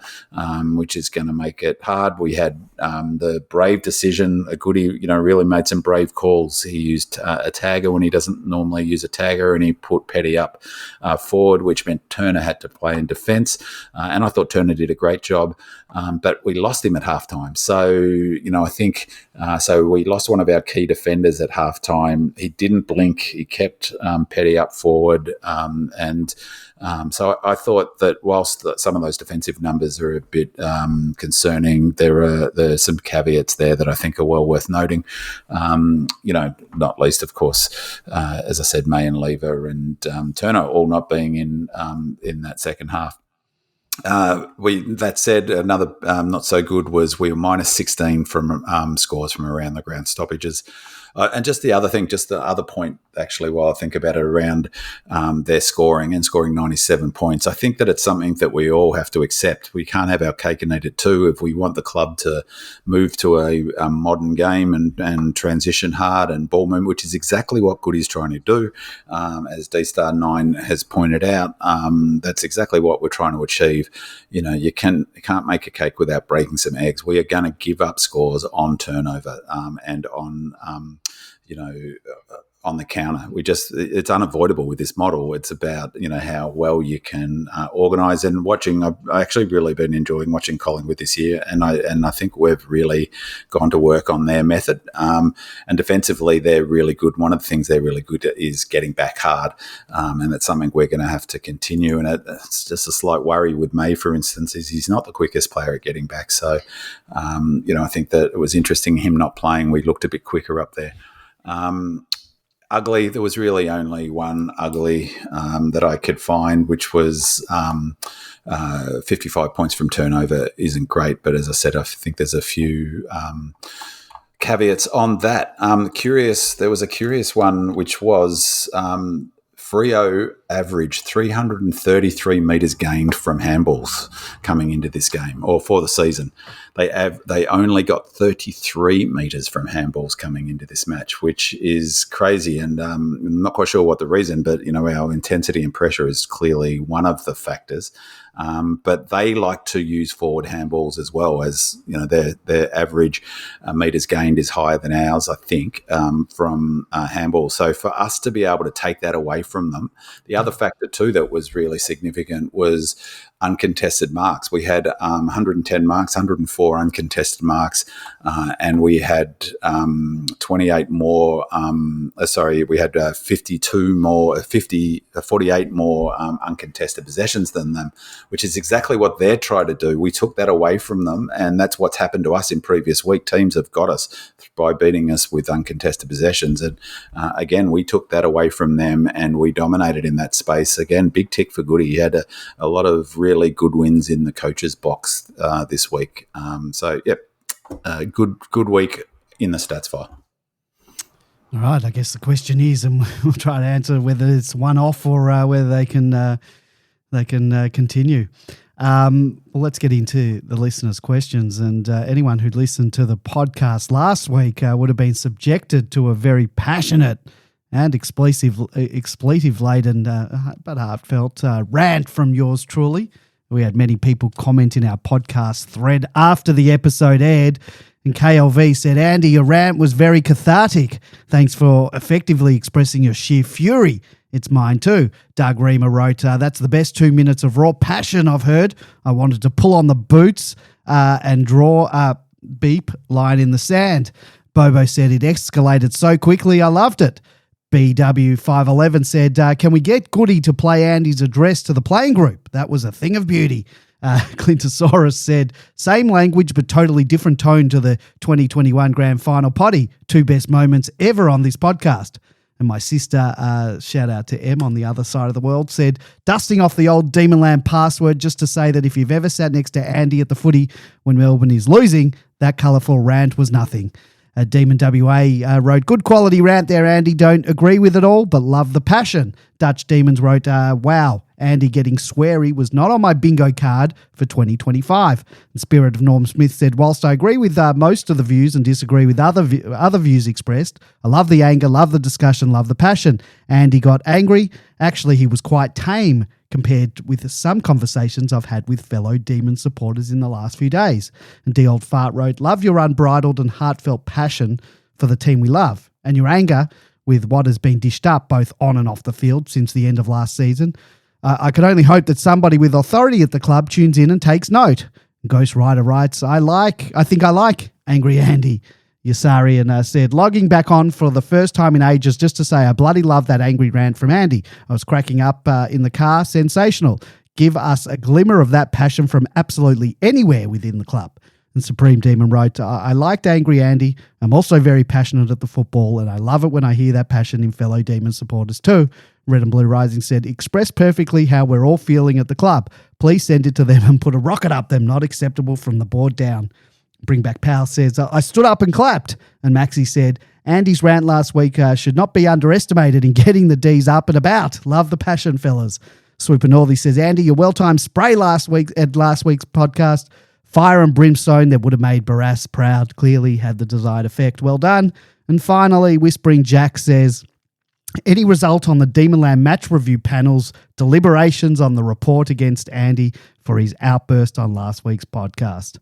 which is going to make it hard. We had the brave decision. A goodie, really made some brave calls. He used a tagger when he doesn't normally use a tagger, and he put Petty up forward, which meant Turner had to play in defence. And I thought Turner did a great job, but we lost him at halftime. So, I think so we lost one of our key defenders at halftime. He didn't blink. He kept Petty up forward, so I thought that whilst some of those defensive numbers are a bit concerning, there's some caveats there that I think are well worth noting. Not least, of course, as I said, May and Lever and Turner all not being in that second half. That said, another not so good was we were minus 16 from scores from around the ground stoppages. And just the other point, actually, while I think about it, around their scoring 97 points, I think that it's something that we all have to accept. We can't have our cake and eat it too. If we want the club to move to a modern game and transition hard and ball movement, which is exactly what Goody's trying to do, as D-Star 9 has pointed out, that's exactly what we're trying to achieve. You can't make a cake without breaking some eggs. We are going to give up scores on turnover and on the counter. It's unavoidable with this model. It's about, how well you can organise. And watching, I've actually really been enjoying watching Collingwood this year, and I think we've really gone to work on their method. And defensively, they're really good. One of the things they're really good at is getting back hard, and that's something we're going to have to continue. And it's just a slight worry with May, for instance, is he's not the quickest player at getting back. So, I think that it was interesting him not playing. We looked a bit quicker up there. Ugly, there was really only one ugly that I could find, which was 55 points from turnover isn't great, but as I said, I think there's a few caveats on that. There was a curious one, which was Freo averaged 333 metres gained from handballs coming into this game, or for the season. They only got 33 metres from handballs coming into this match, which is crazy. And I'm not quite sure what the reason, but our intensity and pressure is clearly one of the factors. But they like to use forward handballs as well, as their average metres gained is higher than ours, I think, from handball. So for us to be able to take that away from them, the other factor too that was really significant was uncontested marks. We had 110 marks, 104 uncontested marks, and we had 28 more. We had 48 more uncontested possessions than them, which is exactly what they're trying to do. We took that away from them, and that's what's happened to us in previous week. Teams have got us by beating us with uncontested possessions, and again, we took that away from them, and we dominated in that space. Again, big tick for Goody. He had a lot of really good wins in the coach's box this week. Good week in the stats file. All right, I guess the question is, and we'll try to answer whether it's one-off or whether they can continue. Well, let's get into the listeners' questions. And anyone who listened to the podcast last week would have been subjected to a very passionate and expletive-laden but heartfelt rant from yours truly. We had many people comment in our podcast thread after the episode aired, and KLV said, Andy, your rant was very cathartic. Thanks for effectively expressing your sheer fury. It's mine too. Doug Reamer wrote, that's the best 2 minutes of raw passion I've heard. I wanted to pull on the boots and draw a beep line in the sand. Bobo said, it escalated so quickly, I loved it. BW511 said, can we get Goody to play Andy's address to the playing group? That was a thing of beauty. Clintosaurus said, same language but totally different tone to the 2021 Grand Final potty. 2 best moments ever on this podcast. And my sister, shout out to Em on the other side of the world, said, dusting off the old Demonland password just to say that if you've ever sat next to Andy at the footy when Melbourne is losing, that colourful rant was nothing. Demon WA wrote, good quality rant there, Andy. Don't agree with it all, but love the passion. Dutch Demons wrote, wow, Andy getting sweary was not on my bingo card for 2025. The Spirit of Norm Smith said, whilst I agree with most of the views and disagree with other views expressed, I love the anger, love the discussion, love the passion. Andy got angry. Actually, he was quite tame compared with some conversations I've had with fellow Demon supporters in the last few days. And D. Old Fart wrote, love your unbridled and heartfelt passion for the team we love, and your anger with what has been dished up both on and off the field since the end of last season. I can only hope that somebody with authority at the club tunes in and takes note. Ghost Rider writes, I think I like Angry Andy. Yasarian said, logging back on for the first time in ages just to say I bloody love that angry rant from Andy. I was cracking up in the car. Sensational. Give us a glimmer of that passion from absolutely anywhere within the club. And Supreme Demon wrote, I liked Angry Andy. I'm also very passionate at the football, and I love it when I hear that passion in fellow Demon supporters too. Red and Blue Rising said, express perfectly how we're all feeling at the club. Please send it to them and put a rocket up them. Not acceptable from the board down. Bring Back Pal says, I stood up and clapped. And Maxie said, Andy's rant last week should not be underestimated in getting the D's up and about. Love the passion, fellas. Swooper Northey says, Andy, your well-timed spray last week's podcast, fire and brimstone that would have made Barras proud, clearly had the desired effect. Well done. And finally, Whispering Jack says, any result on the Demonland match review panel's deliberations on the report against Andy for his outburst on last week's podcast?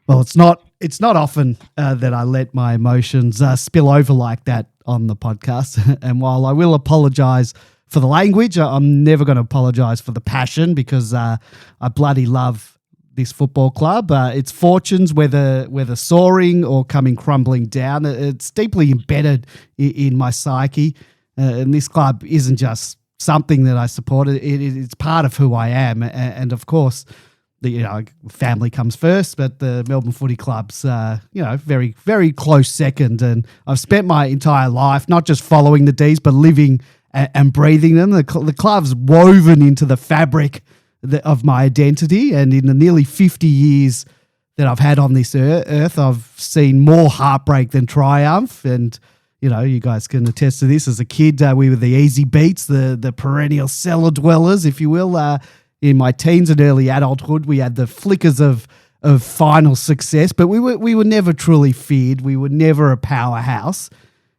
Well, it's not often that I let my emotions spill over like that on the podcast. And while I will apologise for the language, I'm never going to apologise for the passion, because I bloody love this football club. Its fortunes, whether soaring or coming crumbling down, it's deeply embedded in my psyche. And this club isn't just something that I support. It's part of who I am. And of course, family comes first, but the Melbourne Footy Club's, very, very close second. And I've spent my entire life not just following the D's, but living and breathing them. The club's woven into the fabric of my identity. And in the nearly 50 years that I've had on this earth, I've seen more heartbreak than triumph. And, you guys can attest to this. As a kid, we were the easy beats, the perennial cellar dwellers, if you will. In my teens and early adulthood, we had the flickers of final success, but we were never truly feared. We were never a powerhouse.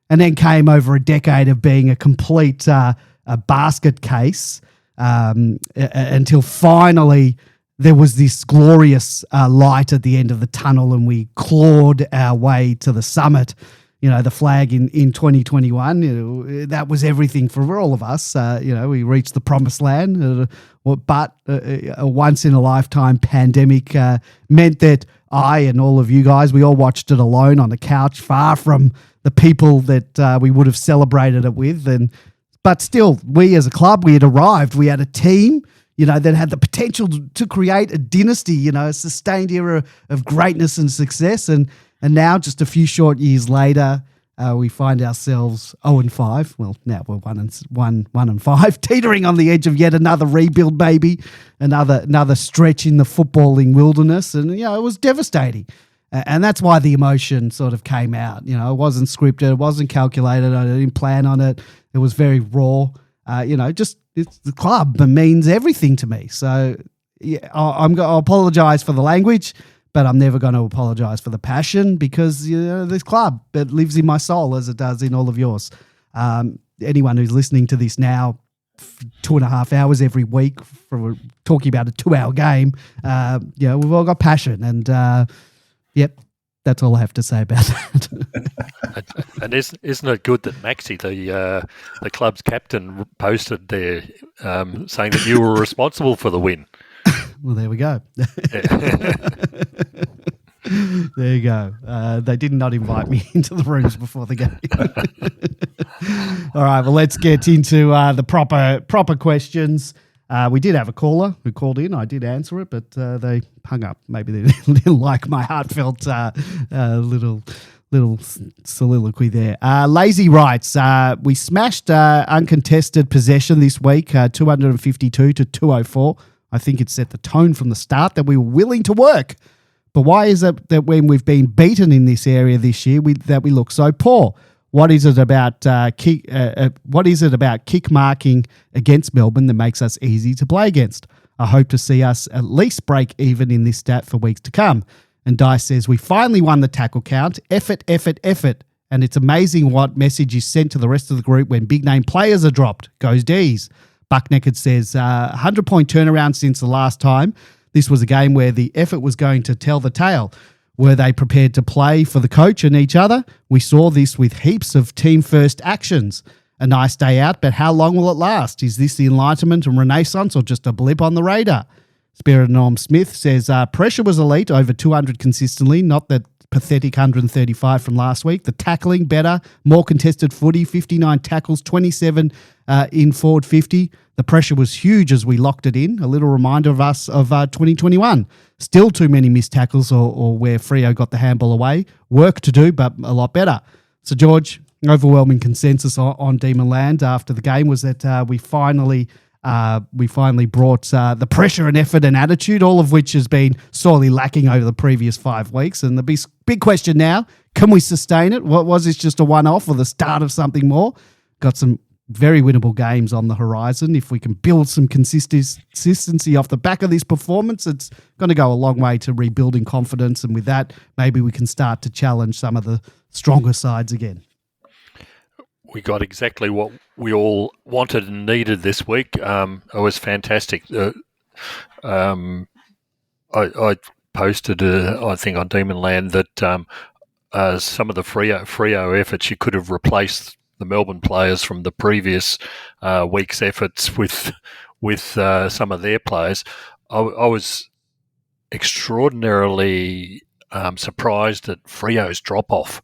And then came over a decade of being a complete a basket case until finally there was this glorious light at the end of the tunnel, and we clawed our way to the summit. The flag in 2021, that was everything for all of us. We reached the promised land, but a once-in-a-lifetime pandemic meant that I and all of you guys, we all watched it alone on the couch, far from the people that we would have celebrated it with. But still, we as a club, we had arrived. We had a team, that had the potential to create a dynasty, a sustained era of greatness and success. And now, just a few short years later, we find ourselves 0-5. Well, now we're 1-5, teetering on the edge of yet another rebuild, maybe another stretch in the footballing wilderness. And it was devastating, and that's why the emotion sort of came out. It wasn't scripted, it wasn't calculated. I didn't plan on it. It was very raw. It's the club that means everything to me. So yeah, I'll apologise for the language, but I'm never going to apologise for the passion, because this club, it lives in my soul as it does in all of yours. Anyone who's listening to this now, 2.5 hours every week for talking about a 2-hour game, we've all got passion, and yep. That's all I have to say about that. And isn't it good that Maxi, the club's captain, posted there saying that you were responsible for the win? Well, there we go. There you go. They did not invite me into the rooms before the game. All right, well, let's get into the proper questions. We did have a caller who called in. I did answer it, but they hung up. Maybe they didn't like my heartfelt little soliloquy there. Lazy writes, we smashed uncontested possession this week, 252 to 204. I think it set the tone from the start that we were willing to work. But why is it that when we've been beaten in this area this year, that we look so poor? What is it about kick marking against Melbourne that makes us easy to play against? I hope to see us at least break even in this stat for weeks to come. And Dice says, we finally won the tackle count. Effort. And it's amazing what message is sent to the rest of the group when big name players are dropped. Goes D's. Buckneked says, 100-point turnaround since the last time. This was a game where the effort was going to tell the tale. Were they prepared to play for the coach and each other? We saw this with heaps of team-first actions. A nice day out, but how long will it last? Is this the enlightenment and renaissance, or just a blip on the radar? Spirit Norm Smith says, pressure was elite, over 200 consistently, not that pathetic 135 from last week. The tackling, better, more contested footy, 59 tackles, 27 in forward 50. The pressure was huge as we locked it in. A little reminder of us of 2021. Still too many missed tackles or where Freo got the handball away. Work to do, but a lot better. So, George, overwhelming consensus on Demon Land after the game was that we finally brought the pressure and effort and attitude, all of which has been sorely lacking over the previous 5 weeks. And the big question now, can we sustain it? What was this, just a one-off or the start of something more? Got some very winnable games on the horizon. If we can build some consistency off the back of this performance, it's going to go a long way to rebuilding confidence. And with that, maybe we can start to challenge some of the stronger sides again. We got exactly what we all wanted and needed this week. It was fantastic. I posted, I think, on Demon Land that some of the Freo efforts, you could have replaced the Melbourne players from the previous week's efforts with some of their players. I was extraordinarily surprised at Freo's drop-off.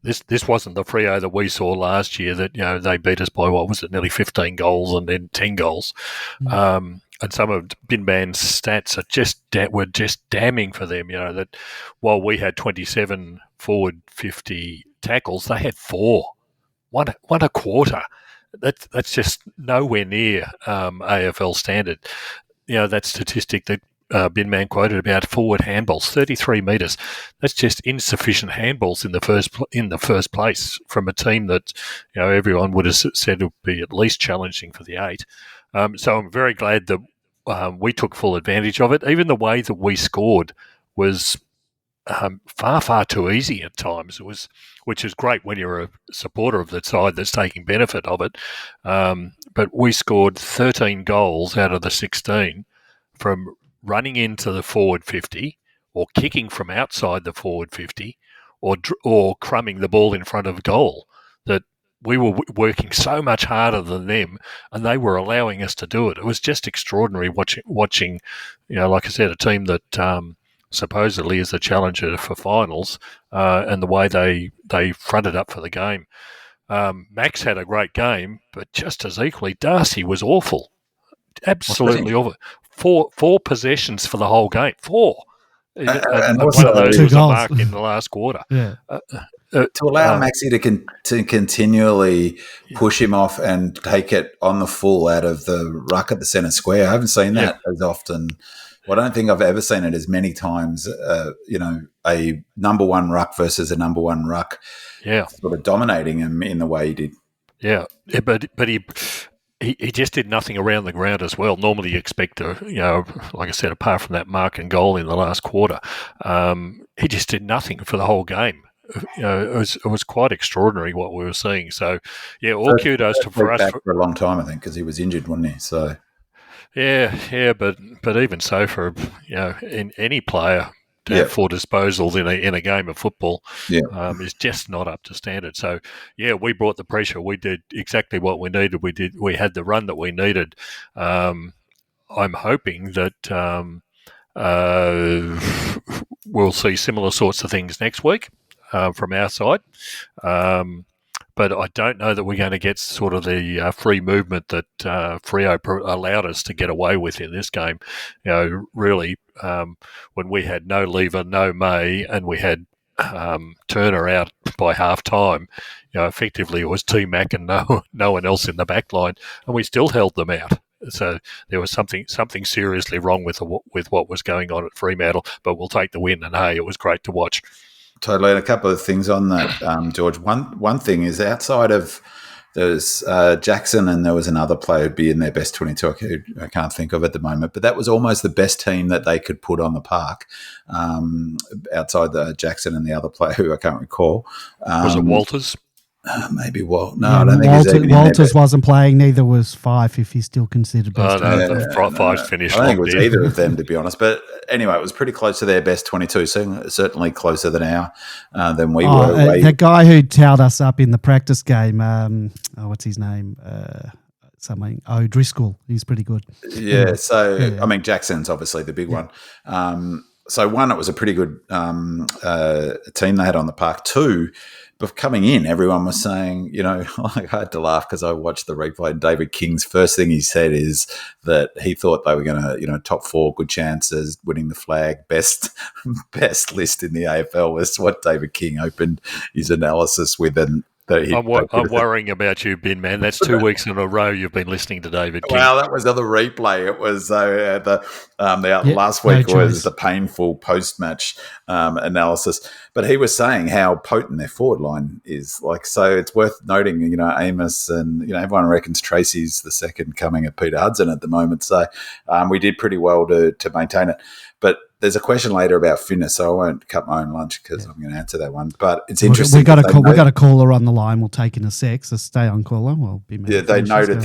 This wasn't the Freo that we saw last year that, they beat us by, nearly 15 goals and then 10 goals. And some of Bin Man's stats were just damning for them, that while we had 27 forward 50 tackles, they had 4. One a quarter. That's just nowhere near AFL standard. That statistic that Bin Man quoted about forward handballs, 33 metres. That's just insufficient handballs in the first place from a team that everyone would have said would be at least challenging for the 8. So I'm very glad that we took full advantage of it. Even the way that we scored was far too easy at times. Which is great when you're a supporter of the side that's taking benefit of it. But we scored 13 goals out of the 16 from running into the forward 50 or kicking from outside the forward 50 or crumbing the ball in front of goal, that we were working so much harder than them, and they were allowing us to do it. It was just extraordinary watching, like I said, a team that supposedly is the challenger for finals, and the way they fronted up for the game. Max had a great game, but just as equally, Darcy was awful. Absolutely awful. Four possessions for the whole game. Four. And one of those was a mark in the last quarter. Yeah. To allow Maxi to continually push him off and take it on the full out of the ruck at the centre square. I haven't seen that as often. Well, I don't think I've ever seen it as many times, a number one ruck versus a number one ruck sort of dominating him in the way he did. Yeah, but he just did nothing around the ground as well. Normally you expect like I said, apart from that mark and goal in the last quarter, he just did nothing for the whole game. It was quite extraordinary what we were seeing. So, all kudos for us. Back for a long time, I think, because he was injured, wasn't he? So, but even so, for in any player to have 4 disposals in a game of football, is just not up to standard. So, we brought the pressure. We did exactly what we needed. We had the run that we needed. I'm hoping that we'll see similar sorts of things next week. From our side, but I don't know that we're going to get sort of the free movement that Freo allowed us to get away with in this game. Really, when we had no Lever, no May, and we had Turner out by half time, effectively it was T-Mac and no one else in the back line, and we still held them out. So there was something seriously wrong with what was going on at Fremantle, but we'll take the win, and hey, it was great to watch. Totally. And a couple of things on that, George. One thing is outside of there's Jackson and there was another player who'd be in their best 22. I can't think of at the moment, but that was almost the best team that they could put on the park outside the Jackson and the other player who I can't recall. Was it Walters? Maybe No, I don't think Walters wasn't playing. Neither was Fife, if he's still considered best. Five's finished. I think it was either of them, to be honest. But anyway, it was pretty close to their best 22. So certainly closer than than we were. The guy who towed us up in the practice game. What's his name? Driscoll. He's pretty good. Yeah. So I mean, Jackson's obviously the big one. So one, it was a pretty good team they had on the park. Two, but coming in, everyone was saying, I had to laugh because I watched the replay, and David King's first thing he said is that he thought they were going to, top 4, good chances, winning the flag, best list in the AFL was what David King opened his analysis with. And I'm worrying about you, Ben, man. That's 2 weeks in a row you've been listening to David King. Well, that was on the replay. It was last week was the painful post-match analysis. But he was saying how potent their forward line is. So it's worth noting, Amos and, everyone reckons Tracy's the second coming of Peter Hudson at the moment. So we did pretty well to maintain it. But there's a question later about fitness, so I won't cut my own lunch because I'm going to answer that one. But it's interesting. We got a caller on the line. We'll take in a sec, so stay on, caller. We'll be they noted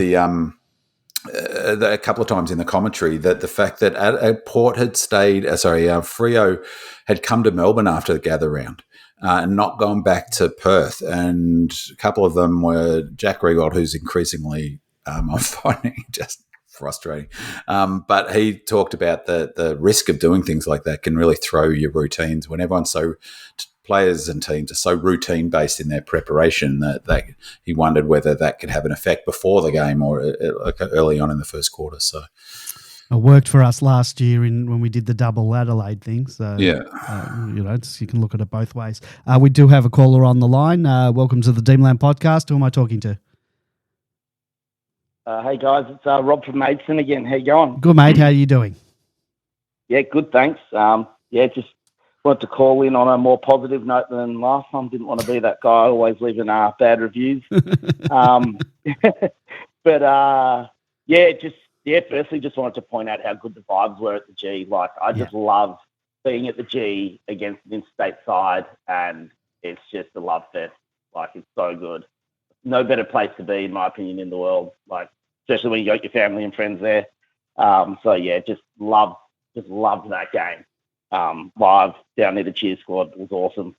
a couple of times in the commentary that the fact that Port had Freo had come to Melbourne after the gather round and not gone back to Perth. And a couple of them were Jack Rigold, who's increasingly I'm finding just frustrating. But he talked about the risk of doing things like that can really throw your routines when everyone's players and teams are so routine based in their preparation that he wondered whether that could have an effect before the game or early on in the first quarter. So it worked for us last year when we did the double Adelaide thing. So you can look at it both ways. We do have a caller on the line. Welcome to the Dreamland podcast. Who am I talking to? Hey guys, it's Rob from Maidstone again. How you going? Good, mate. How are you doing? Yeah, good, thanks. Just wanted to call in on a more positive note than last time. Didn't want to be that guy always leaving bad reviews. Firstly, just wanted to point out how good the vibes were at the G. I just love being at the G against an interstate side, and it's just a love fest. It's so good. No better place to be, in my opinion, in the world. Especially when you got your family and friends there. So yeah, just loved that game. Live down near the cheer squad was awesome.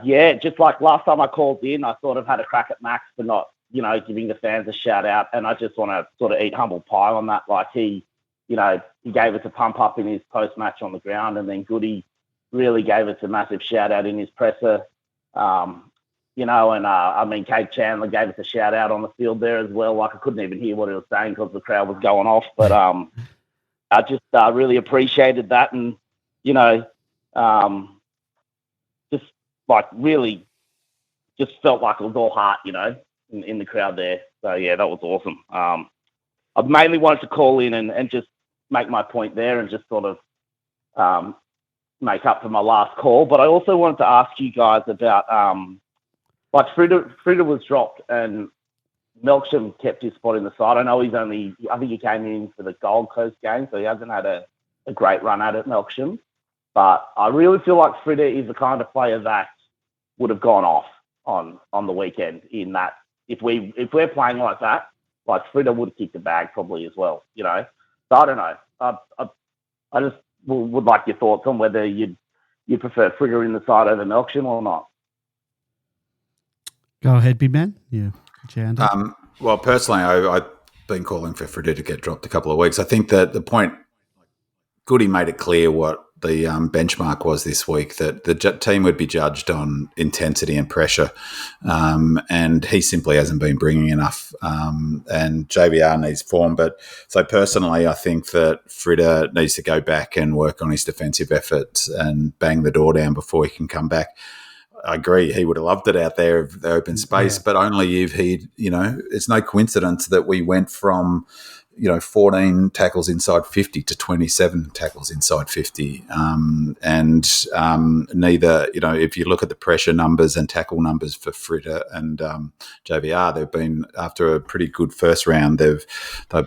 Yeah, just like last time I called in, I sort of had a crack at Max for not, giving the fans a shout out, and I just want to sort of eat humble pie on that. Like he gave us a pump up in his post match on the ground, and then Goody really gave us a massive shout out in his presser. Kate Chandler gave us a shout out on the field there as well. Like I couldn't even hear what he was saying because the crowd was going off, but I just really appreciated that, and just like really just felt like it was all heart, in the crowd there. So yeah, that was awesome. I mainly wanted to call in and just make my point there and just sort of make up for my last call. But I also wanted to ask you guys about like Frida was dropped and Melksham kept his spot in the side. I know I think he came in for the Gold Coast game, so he hasn't had a great run at it, Melksham. But I really feel like Frida is the kind of player that would have gone off on the weekend, in that if we're playing like that, like Frida would have kicked the bag probably as well, So I don't know. I just would like your thoughts on whether you prefer Frida in the side over Melksham or not. Go ahead, big man. Yeah. Well, personally, I've been calling for Frida to get dropped a couple of weeks. I think that the point, Goody made it clear what the benchmark was this week, that the team would be judged on intensity and pressure, and he simply hasn't been bringing enough, and JVR needs form. But so personally, I think that Frida needs to go back and work on his defensive efforts and bang the door down before he can come back. I agree. He would have loved it out there, the open space, but only if it's no coincidence that we went from, 14 tackles inside 50 to 27 tackles inside 50. Neither, if you look at the pressure numbers and tackle numbers for Frida and JVR, they've been, after a pretty good first round, they've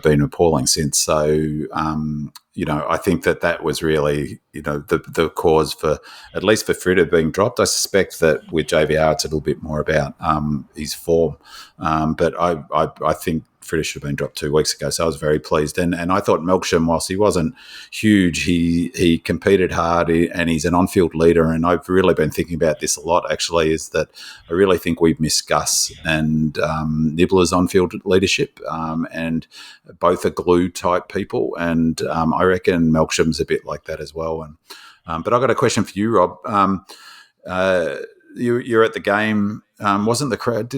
been appalling since. So, I think that was really, the cause for, at least for Frida being dropped. I suspect that with JVR, it's a little bit more about his form. But I think Frida should have been dropped 2 weeks ago, so I was very pleased. And I thought Melksham, whilst he wasn't huge, he competed hard, and he's an on-field leader. And I've really been thinking about this a lot, actually, is that I really think we've missed Gus and Nibbler's on-field leadership, and both are glue-type people. And I reckon Melksham's a bit like that as well. And but I've got a question for you, Rob. You're at the game. Wasn't the crowd?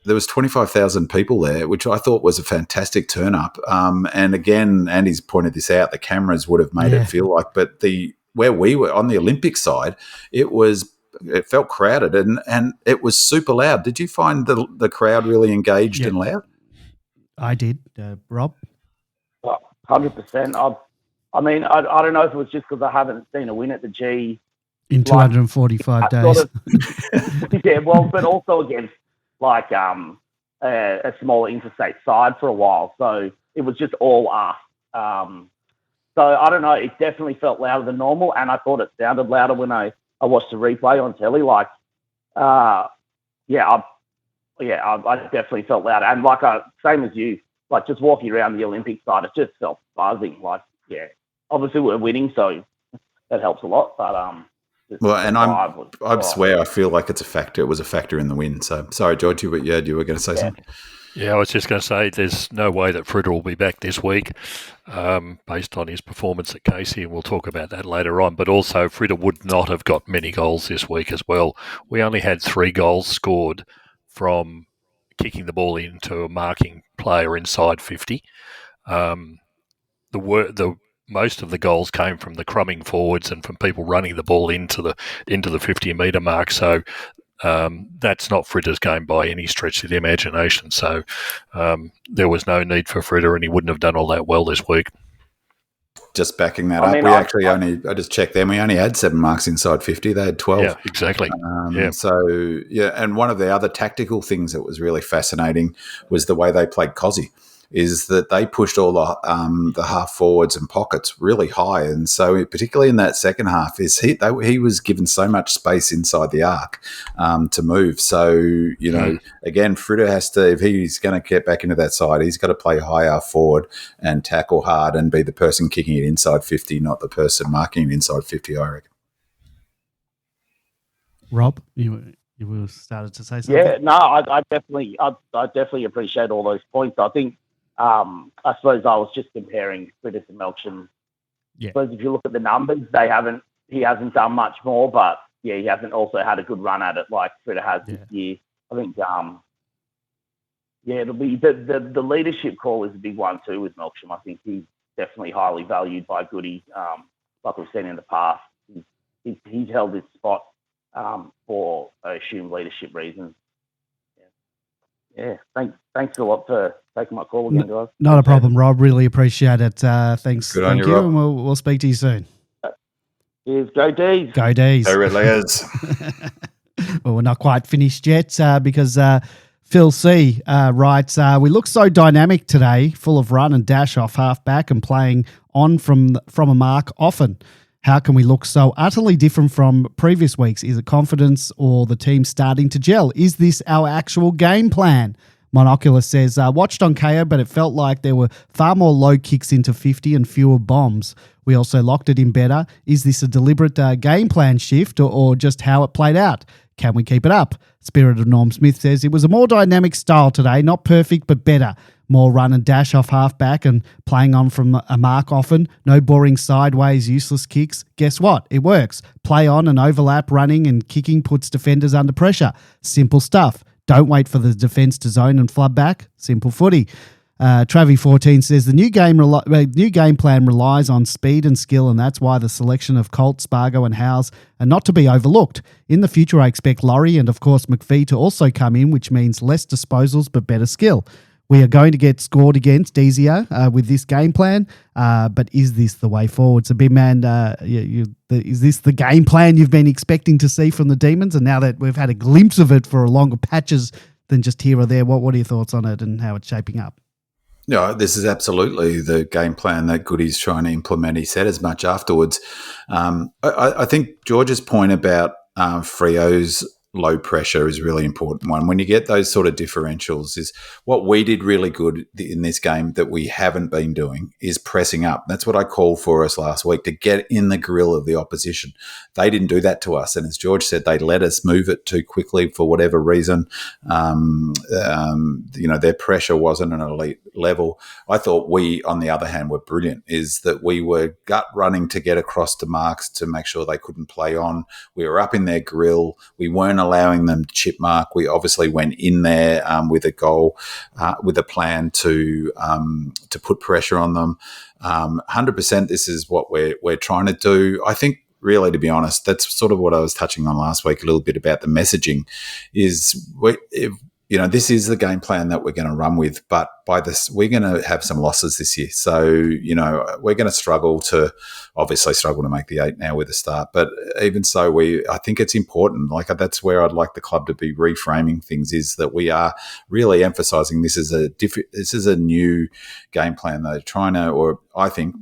There was 25,000 people there, which I thought was a fantastic turn up. And again, Andy's pointed this out, the cameras would have made it feel like, but where we were on the Olympic side, it felt crowded and it was super loud. Did you find the crowd really engaged and loud? I did. Rob? Well, 100%. I mean, I don't know if it was just because I haven't seen a win at the G in 245 days. Sort of, yeah, well, but also against like a smaller interstate side for a while. So it was just all us. So I don't know. It definitely felt louder than normal, and I thought it sounded louder when I watched the replay on telly. Like, I definitely felt louder. And like, same as you, like just walking around the Olympic side, it just felt buzzing. Like, yeah, obviously we're winning, so that helps a lot. But well, and I swear I feel like it's a factor. It was a factor in the win. So sorry, George, you were going to say something. Yeah, I was just going to say there's no way that Frida will be back this week based on his performance at Casey, and we'll talk about that later on. But also, Frida would not have got many goals this week as well. We only had 3 goals scored from kicking the ball into a marking player inside 50. Most of the goals came from the crumbing forwards and from people running the ball into the 50-metre mark. So that's not Frida's game by any stretch of the imagination. So there was no need for Frida, and he wouldn't have done all that well this week. Just backing that up, I just checked them. We only had 7 marks inside 50. They had 12. Yeah, exactly. So, yeah, and one of the other tactical things that was really fascinating was the way they played Kozzy. is that they pushed all the half forwards and pockets really high, and so particularly in that second half, he was given so much space inside the arc to move. So again, Fritter has to, if he's going to get back into that side, he's got to play high half forward and tackle hard and be the person kicking it inside 50, not the person marking it inside 50. I reckon. Rob, you started to say something. Yeah, no, I definitely appreciate all those points. I think, I suppose I was just comparing Fritter to Melksham. Yeah. I suppose if you look at the numbers, he hasn't done much more, but he hasn't also had a good run at it like Fritter has this year. I think, it'll be the leadership call is a big one too with Melksham. I think he's definitely highly valued by Goody, like we've seen in the past. He's held his spot for, I assume, leadership reasons. Yeah. Thanks a lot for taking my call again, guys. Not a problem, Rob. Really appreciate it. Thanks. Good on Thank you, you, Rob. and we'll speak to you soon. Cheers. Go D's. Go D's. Go Red Layers. Well, we're not quite finished yet because Phil C. writes, we look so dynamic today, full of run and dash off half back and playing on from a mark often. How can we look so utterly different from previous weeks? Is it confidence or the team starting to gel? Is this our actual game plan? Monoculus says, watched on KO, but it felt like there were far more low kicks into 50 and fewer bombs. We also locked it in better. Is this a deliberate game plan shift or just how it played out? Can we keep it up? Spirit of Norm Smith says, it was a more dynamic style today, not perfect, but better. More run and dash off half back and playing on from a mark often. No boring sideways, useless kicks. Guess what? It works. Play on and overlap, running and kicking puts defenders under pressure. Simple stuff. Don't wait for the defence to zone and flood back. Simple footy. Travi14 says the new game plan relies on speed and skill, and that's why the selection of Colt, Spargo and Howes are not to be overlooked. In the future, I expect Laurie and, of course, McPhee to also come in, which means less disposals but better skill. We are going to get scored against Dezio with this game plan, but is this the way forward? So, big man, is this the game plan you've been expecting to see from the Demons? And now that we've had a glimpse of it for longer patches than just here or there, what are your thoughts on it and how it's shaping up? Yeah, this is absolutely the game plan that Goody's trying to implement. He said as much afterwards. I think George's point about Frio's low pressure is a really important one. When you get those sort of differentials, is what we did really good in this game that we haven't been doing is pressing up. That's what I called for us last week, to get in the grill of the opposition. They didn't do that to us. And as George said, they let us move it too quickly for whatever reason. Their pressure wasn't an elite level. I thought we, on the other hand, were brilliant, is that we were gut running to get across to marks to make sure they couldn't play on. We were up in their grill. We weren't allowing them to chip mark. We obviously went in there with a goal, with a plan to put pressure on them. 100%. This is what we're trying to do. I think, really, to be honest, that's sort of what I was touching on last week a little bit about the messaging. Is this is the game plan that we're going to run with, but by this, we're going to have some losses this year. So, we're going to struggle to make the 8 now with a start. But even so, I think it's important. Like, that's where I'd like the club to be reframing things, is that we are really emphasising this is a new game plan. They're trying to, or I think,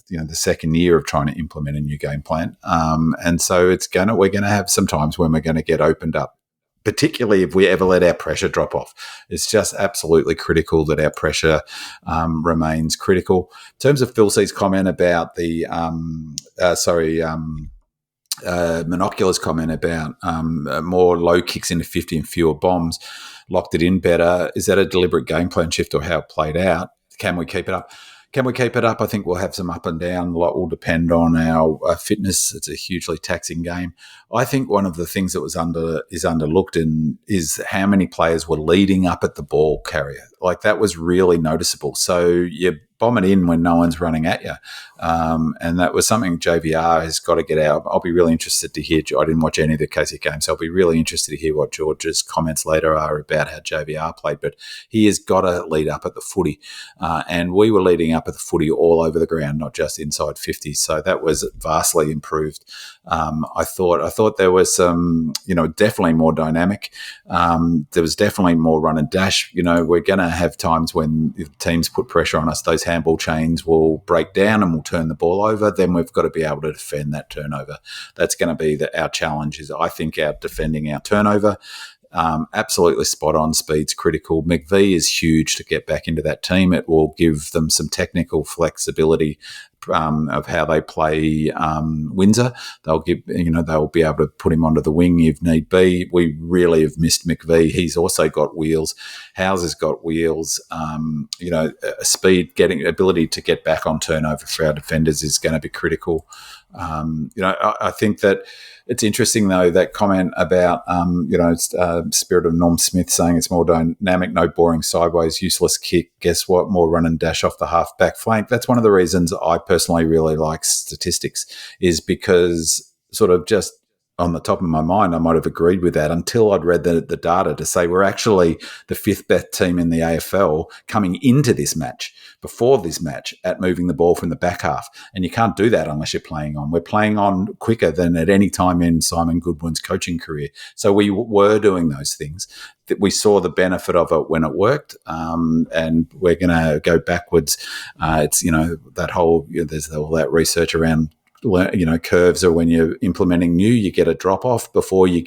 the second year of trying to implement a new game plan. And so we're going to have some times when we're going to get opened up, particularly if we ever let our pressure drop off. It's just absolutely critical that our pressure remains critical. In terms of Phil C's comment about the Monoculus comment about more low kicks into 50 and fewer bombs, locked it in better. Is that a deliberate game plan shift or how it played out? Can we keep it up? I think we'll have some up and down. A lot will depend on our fitness. It's a hugely taxing game. I think one of the things that is underlooked is how many players were leading up at the ball carrier. Like, that was really noticeable. So your bomb it in when no one's running at you. And that was something JVR has got to get out. I'll be really interested to hear. I didn't watch any of the Kozzy games, so I'll be really interested to hear what George's comments later are about how JVR played. But he has got to lead up at the footy. And we were leading up at the footy all over the ground, not just inside 50. So that was vastly improved. I thought there was some, definitely more dynamic. There was definitely more run and dash. We're going to have times when if teams put pressure on us, those handball chains will break down and we'll turn the ball over. Then we've got to be able to defend that turnover. That's going to be our challenge is, I think, defending our turnover. Absolutely spot on. Speed's critical. McVie is huge to get back into that team. It will give them some technical flexibility of how they play Windsor. They'll be able to put him onto the wing if need be. We really have missed McVie. He's also got wheels. Howes has got wheels. Speed, ability to get back on turnover for our defenders is going to be critical. I think that it's interesting, though, that comment about, spirit of Norm Smith saying it's more dynamic, no boring sideways, useless kick. Guess what? More run and dash off the half-back flank. That's one of the reasons I personally really like statistics is because sort of just on the top of my mind, I might have agreed with that until I'd read the data to say we're actually the fifth best team in the AFL coming into this match, before this match, at moving the ball from the back half. And you can't do that unless you're playing on. We're playing on quicker than at any time in Simon Goodwin's coaching career. So we were doing those things. We saw the benefit of it when it worked, and we're going to go backwards. It's, that whole, there's all that research around curves are when you're implementing new, you get a drop off before you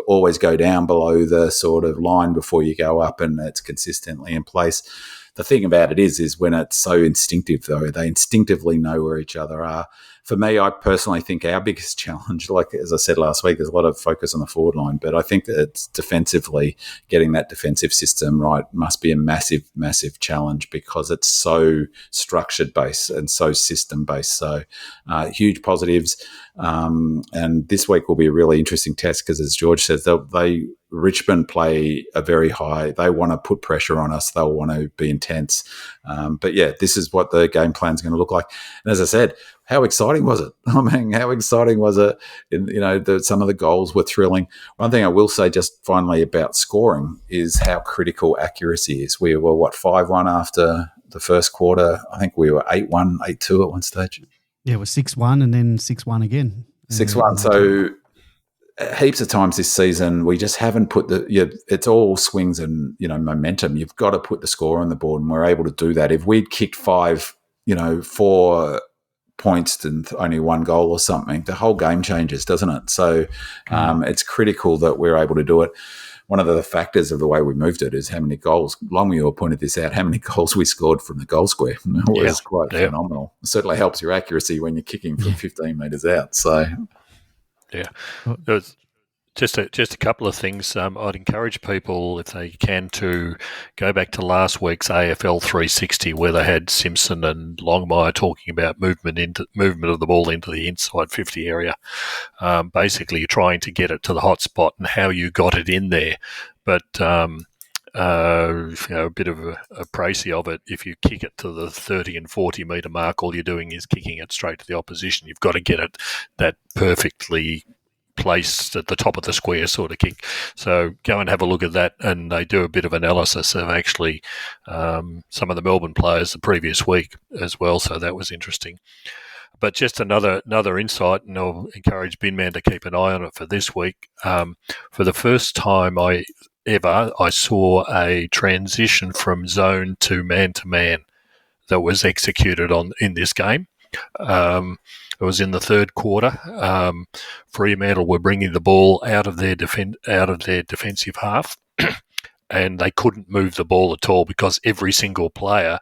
always go down below the sort of line before you go up, and it's consistently in place. The thing about it is when it's so instinctive, though, they instinctively know where each other are. For me, I personally think our biggest challenge, like as I said last week, there's a lot of focus on the forward line, but I think that it's defensively, getting that defensive system right must be a massive, massive challenge because it's so structured-based and so system-based. So huge positives. And this week will be a really interesting test because, as George says, Richmond play a very high. They want to put pressure on us. They'll want to be intense. But yeah, this is what the game plan is going to look like. And as I said, how exciting was it? I mean, how exciting was it? Some of the goals were thrilling. One thing I will say just finally about scoring is how critical accuracy is. We were, 5-1 after the first quarter? I think we were 8-1, 8-2 at one stage. Yeah, it was 6-1 and then 6-1 again. 6-1. So heaps of times this season, we just haven't put it's all swings and, momentum. You've got to put the score on the board, and we're able to do that. If we'd kicked 4 points and only one goal or something, the whole game changes, doesn't it? So it's critical that we're able to do it. One of the factors of the way we moved it is how many goals, Longmuir pointed this out, how many goals we scored from the goal square. It was quite phenomenal. It certainly helps your accuracy when you're kicking from 15 metres out. So, yeah. Just a couple of things. I'd encourage people, if they can, to go back to last week's AFL 360, where they had Simpson and Longmire talking about movement of the ball into the inside 50 area. Basically, trying to get it to the hot spot and how you got it in there. But a bit of a précis of it. If you kick it to the 30 and 40 metre mark, all you're doing is kicking it straight to the opposition. You've got to get it that perfectly placed at the top of the square sort of kick. So go and have a look at that, and they do a bit of analysis of actually some of the Melbourne players the previous week as well, so that was interesting. But just another insight, and I'll encourage Binman to keep an eye on it for this week. For the first time I saw a transition from zone to man that was executed in this game. It was in the third quarter. Fremantle were bringing the ball out of their defensive half, and they couldn't move the ball at all because every single Melbourne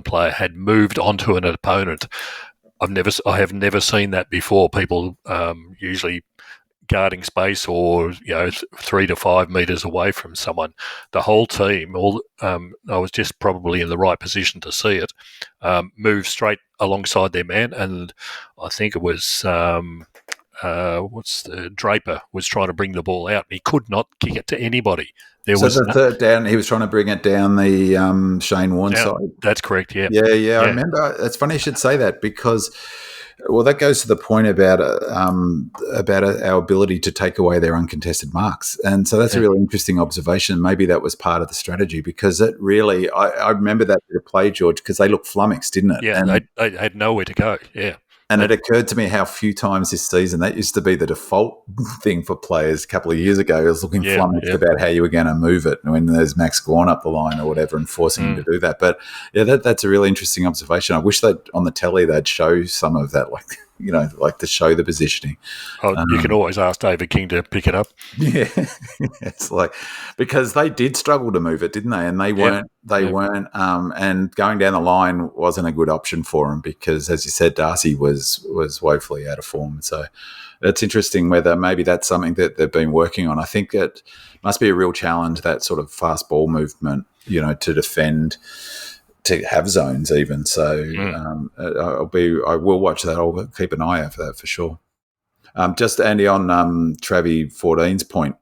player had moved onto an opponent. I have never seen that before. People usually guarding space or 3 to 5 metres away from someone. The whole team, I was just probably in the right position to see it, moved straight alongside their man, and I think it was Draper was trying to bring the ball out, and he could not kick it to anybody. Third down, he was trying to bring it down the Shane Warne side. That's correct, yeah. Yeah. I remember. It's funny you should say that because, well, that goes to the point about our ability to take away their uncontested marks. And so that's a really interesting observation. Maybe that was part of the strategy because it really, I remember that bit of play, George, because they looked flummoxed, didn't it? Yeah, and they had nowhere to go, yeah. And it occurred to me how few times this season, that used to be the default thing for players a couple of years ago. It was looking flummoxed about how you were going to move it when there's Max Gawn up the line or whatever and forcing him to do that. But, yeah, that's a really interesting observation. I wish that on the telly they'd show some of that, like to show the positioning. You can always ask David King to pick it up. Yeah, it's like because they did struggle to move it, didn't they? And they weren't. And going down the line wasn't a good option for them because, as you said, Darcy was woefully out of form. So it's interesting whether maybe that's something that they've been working on. I think it must be a real challenge, that sort of fast ball movement, to defend, to have zones even. So I will watch that. I'll keep an eye out for that for sure. Just Andy on Travi 14's point.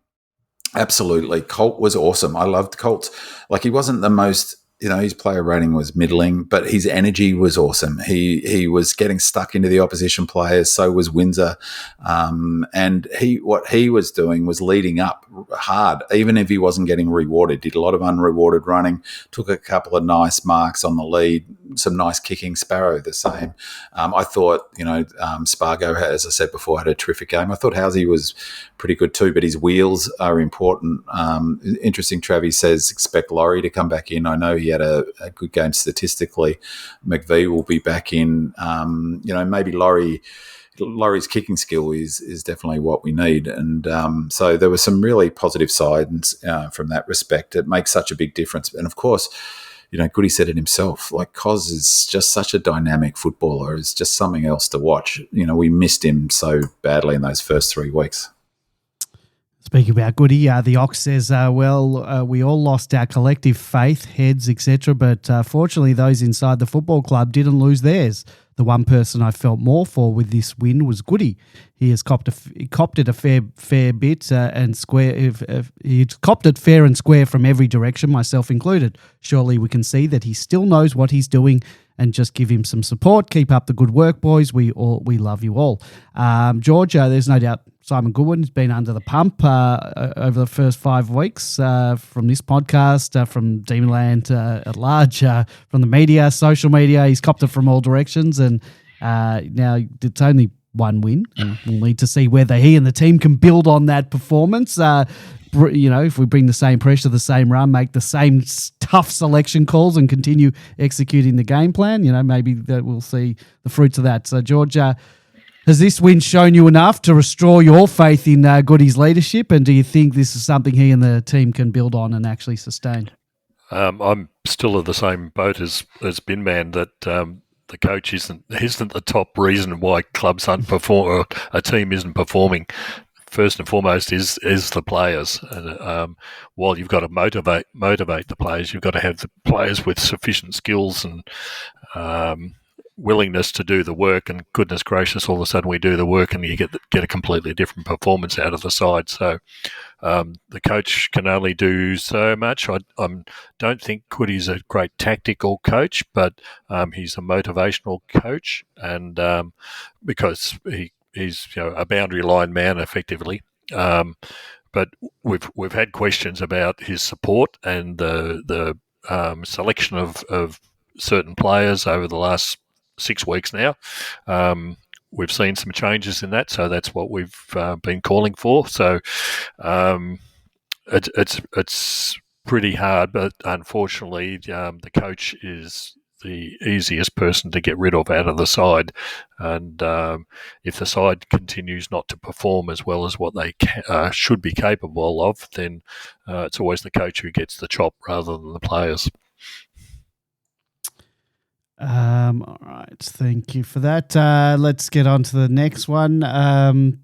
Absolutely. Colt was awesome. I loved Colt. Like, he wasn't the most, his player rating was middling, but his energy was awesome. He was getting stuck into the opposition players. So was Windsor. And what he was doing was leading up hard, even if he wasn't getting rewarded. Did a lot of unrewarded running, took a couple of nice marks on the lead, some nice kicking. Sparrow the same. I thought, Spargo, as I said before, had a terrific game. I thought Housey was pretty good too, but his wheels are important. Interesting, Travis says expect Laurie to come back in. I know he had a good game statistically. McVie will be back in. Maybe Laurie's kicking skill is definitely what we need. And so there were some really positive sides from that respect. It makes such a big difference. And of course, Goody said it himself, like Koz is just such a dynamic footballer. It's just something else to watch. We missed him so badly in those first 3 weeks. Speaking about Goody, the Ox says, we all lost our collective faith, heads, etc., but fortunately those inside the football club didn't lose theirs. The one person I felt more for with this win was Goody. He has copped it a fair bit and square. He's copped it fair and square from every direction, myself included. Surely we can see that he still knows what he's doing, and just give him some support. Keep up the good work, boys. We love you all. George, there's no doubt Simon Goodwin's been under the pump over the first 5 weeks from this podcast, from Demonland at large, from the media, social media. He's copped it from all directions, and now it's only one win, and we'll need to see whether he and the team can build on that performance. If we bring the same pressure, the same run, make the same tough selection calls and continue executing the game plan, maybe that we'll see the fruits of that. So, George, has this win shown you enough to restore your faith in Goody's leadership? And do you think this is something he and the team can build on and actually sustain? I'm still in the same boat as Bin Man, that the coach isn't the top reason why clubs aren't perform, or a team isn't performing. First and foremost is the players. And while you've got to motivate the players, you've got to have the players with sufficient skills and willingness to do the work. And goodness gracious, all of a sudden we do the work and you get a completely different performance out of the side. So the coach can only do so much. I don't think Goody's a great tactical coach, but he's a motivational coach, and because he's a boundary line man effectively. But we've had questions about his support and the selection of certain players over the last 6 weeks now. We've seen some changes in that, so that's what we've been calling for. So it's pretty hard, but unfortunately the coach is the easiest person to get rid of out of the side, and if the side continues not to perform as well as what they should be capable of, then it's always the coach who gets the chop rather than the players. All right, thank you for that. Let's get on to the next one.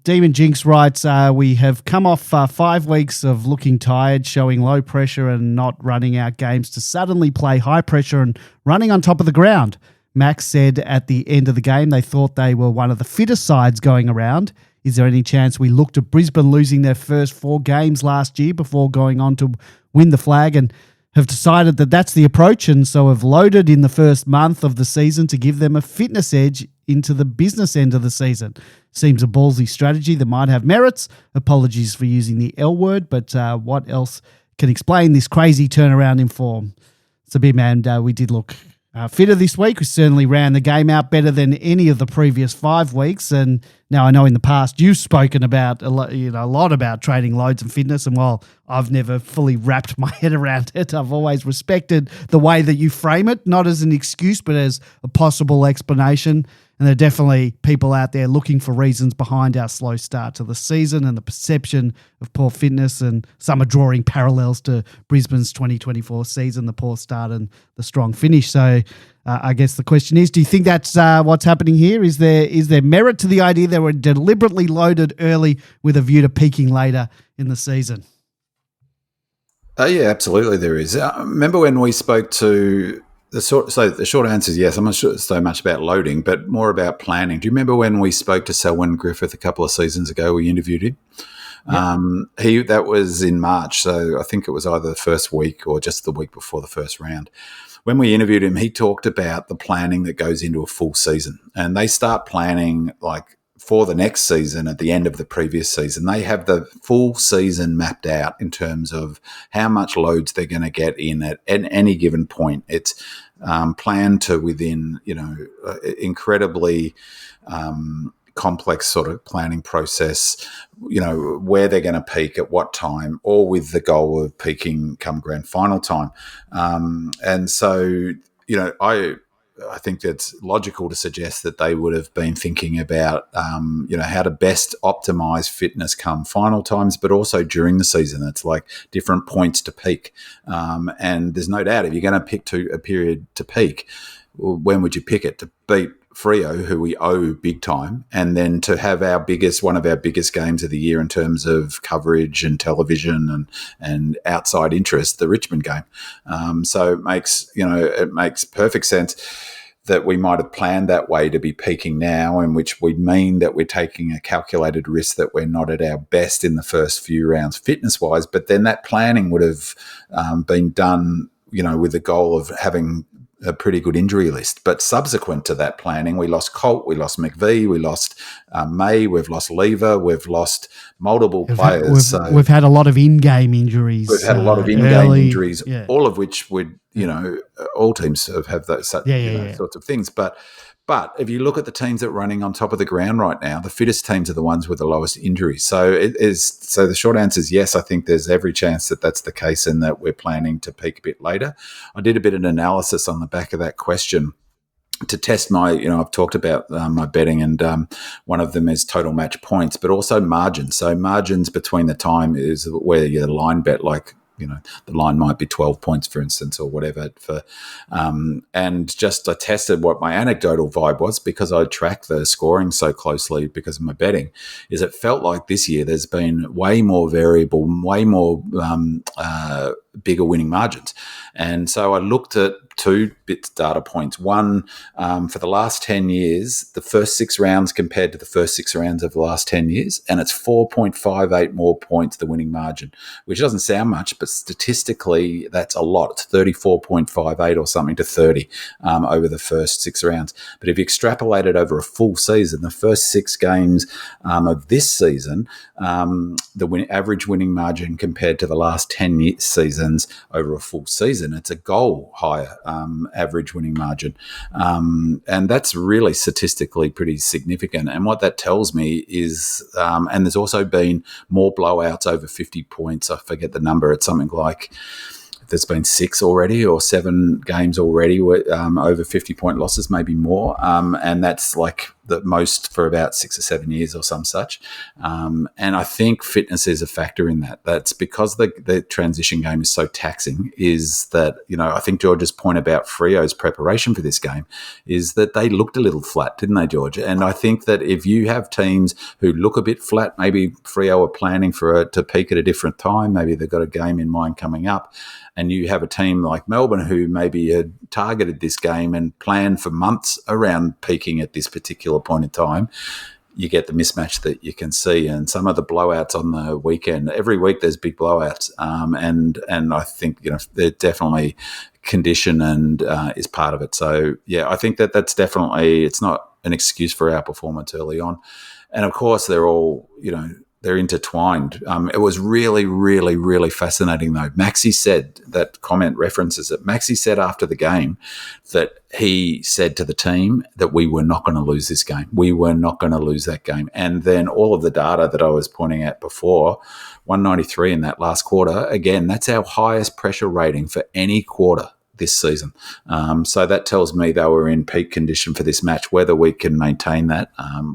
Demon Jinx writes, we have come off 5 weeks of looking tired, showing low pressure and not running out games, to suddenly play high pressure and running on top of the ground. Max said at the end of the game they thought they were one of the fittest sides going around. Is there any chance we looked at Brisbane losing their first 4 games last year before going on to win the flag and have decided that that's the approach, and so have loaded in the first month of the season to give them a fitness edge into the business end of the season? Seems a ballsy strategy that might have merits. Apologies for using the L word, but what else can explain this crazy turnaround in form? So, big man, we did look fitter this week. We certainly ran the game out better than any of the previous 5 weeks. And now I know in the past you've spoken about a lot about training loads and fitness. And while I've never fully wrapped my head around it, I've always respected the way that you frame it, not as an excuse, but as a possible explanation. And there are definitely people out there looking for reasons behind our slow start to the season and the perception of poor fitness, and some are drawing parallels to Brisbane's 2024 season, the poor start and the strong finish. So I guess the question is, do you think that's what's happening here? Is there merit to the idea that we're deliberately loaded early with a view to peaking later in the season? Yeah, absolutely there is. Remember when we spoke to... So the short answer is yes. I'm not sure so much about loading, but more about planning. Do you remember when we spoke to Selwyn Griffith a couple of seasons ago? We interviewed him. Yep. That was in March, so I think it was either the first week or just the week before the first round. When we interviewed him, he talked about the planning that goes into a full season, and they start planning like for the next season at the end of the previous season. They have the full season mapped out in terms of how much loads they're going to get in at any given point. It's planned to within, incredibly complex sort of planning process, where they're going to peak at what time, all with the goal of peaking come grand final time. And so, I think that's logical to suggest that they would have been thinking about, how to best optimize fitness come final times, but also during the season. It's like different points to peak. And there's no doubt if you're going to pick to a period to peak, well, when would you pick it? To beat Freo, who we owe big time, and then to have one of our biggest games of the year in terms of coverage and television and outside interest, the Richmond game. So it makes perfect sense that we might have planned that way to be peaking now, in which we mean that we're taking a calculated risk that we're not at our best in the first few rounds fitness-wise, but then that planning would have been done, with the goal of having a pretty good injury list. But subsequent to that planning, we lost Colt, we lost McVie, we lost May, we've lost Lever, we've lost multiple players. We've had a lot of in-game injuries. We've had a lot of in-game injuries, all of which would, all teams have those sorts of things. But if you look at the teams that are running on top of the ground right now, the fittest teams are the ones with the lowest injuries. So the short answer is yes, I think there's every chance that that's the case and that we're planning to peak a bit later. I did a bit of analysis on the back of that question to test my, I've talked about my betting, and one of them is total match points, but also margins. So margins between the time is where you line bet, like, the line might be 12 points, for instance, or whatever. And just I tested what my anecdotal vibe was, because I tracked the scoring so closely because of my betting, is it felt like this year there's been way more variable, way more bigger winning margins. And so I looked at 2 data points. One, for the last 10 years, the first 6 rounds compared to the first 6 rounds of the last 10 years, and it's 4.58 more points the winning margin, which doesn't sound much, but statistically that's a lot. It's 34.58 or something to 30 over the first 6 rounds. But if you extrapolate it over a full season, the first 6 games of this season, the average winning margin compared to the last 10 seasons over a full season, it's a goal higher average winning margin. And that's really statistically pretty significant. And what that tells me is, and there's also been more blowouts over 50 points. I forget the number. It's something like, there's been 6 already or 7 games already over 50-point losses, maybe more. And that's like the most for about 6 or 7 years or some such. And I think fitness is a factor in that. That's because the transition game is so taxing, is that, I think George's point about Freo's preparation for this game is that they looked a little flat, didn't they, George? And I think that if you have teams who look a bit flat, maybe Freo are planning for it to peak at a different time, maybe they've got a game in mind coming up, and you have a team like Melbourne who maybe had targeted this game and planned for months around peaking at this particular point in time, you get the mismatch that you can see. And some of the blowouts on the weekend, every week there's big blowouts, and I think they're definitely condition and is part of it. So yeah, I think that's definitely, it's not an excuse for our performance early on. And of course, they're all, they're intertwined. It was really, really, really fascinating, though. Maxi said, that comment references it. Maxi said after the game that he said to the team that we were not going to lose this game. We were not going to lose that game. And then all of the data that I was pointing at before, 193 in that last quarter, again, that's our highest pressure rating for any quarter this season. So that tells me they were in peak condition for this match. Whether we can maintain that,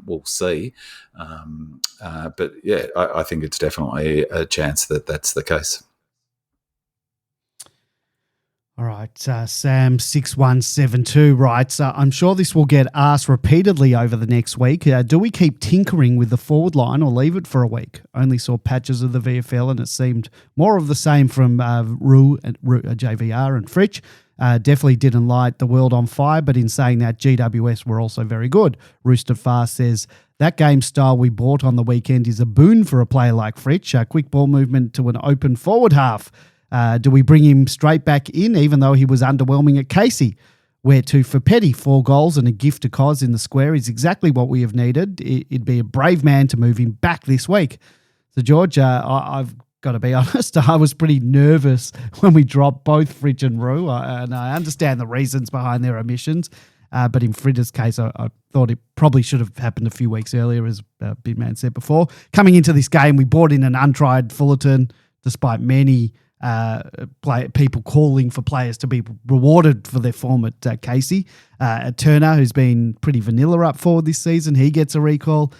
we'll see. But yeah, I think it's definitely a chance that that's the case. All right, Sam6172 writes, I'm sure this will get asked repeatedly over the next week. Do we keep tinkering with the forward line or leave it for a week? Only saw patches of the VFL and it seemed more of the same from JVR and Fritsch. Definitely didn't light the world on fire, but in saying that, GWS were also very good. Rooster Fast says, that game style we bought on the weekend is a boon for a player like Fritsch. A quick ball movement to an open forward half. Do we bring him straight back in, even though he was underwhelming at Casey? Where to for Petty, 4 goals and a gift to Koz in the square is exactly what we have needed. It'd be a brave man to move him back this week. So, George, I've got to be honest, I was pretty nervous when we dropped both Fritsch and Roo, and I understand the reasons behind their omissions. But in Fritsch's case, I thought it probably should have happened a few weeks earlier, as Big Man said before. Coming into this game, we brought in an untried Fullerton, despite many people calling for players to be rewarded for their form at Casey. Turner, who's been pretty vanilla up forward this season, he gets a recall.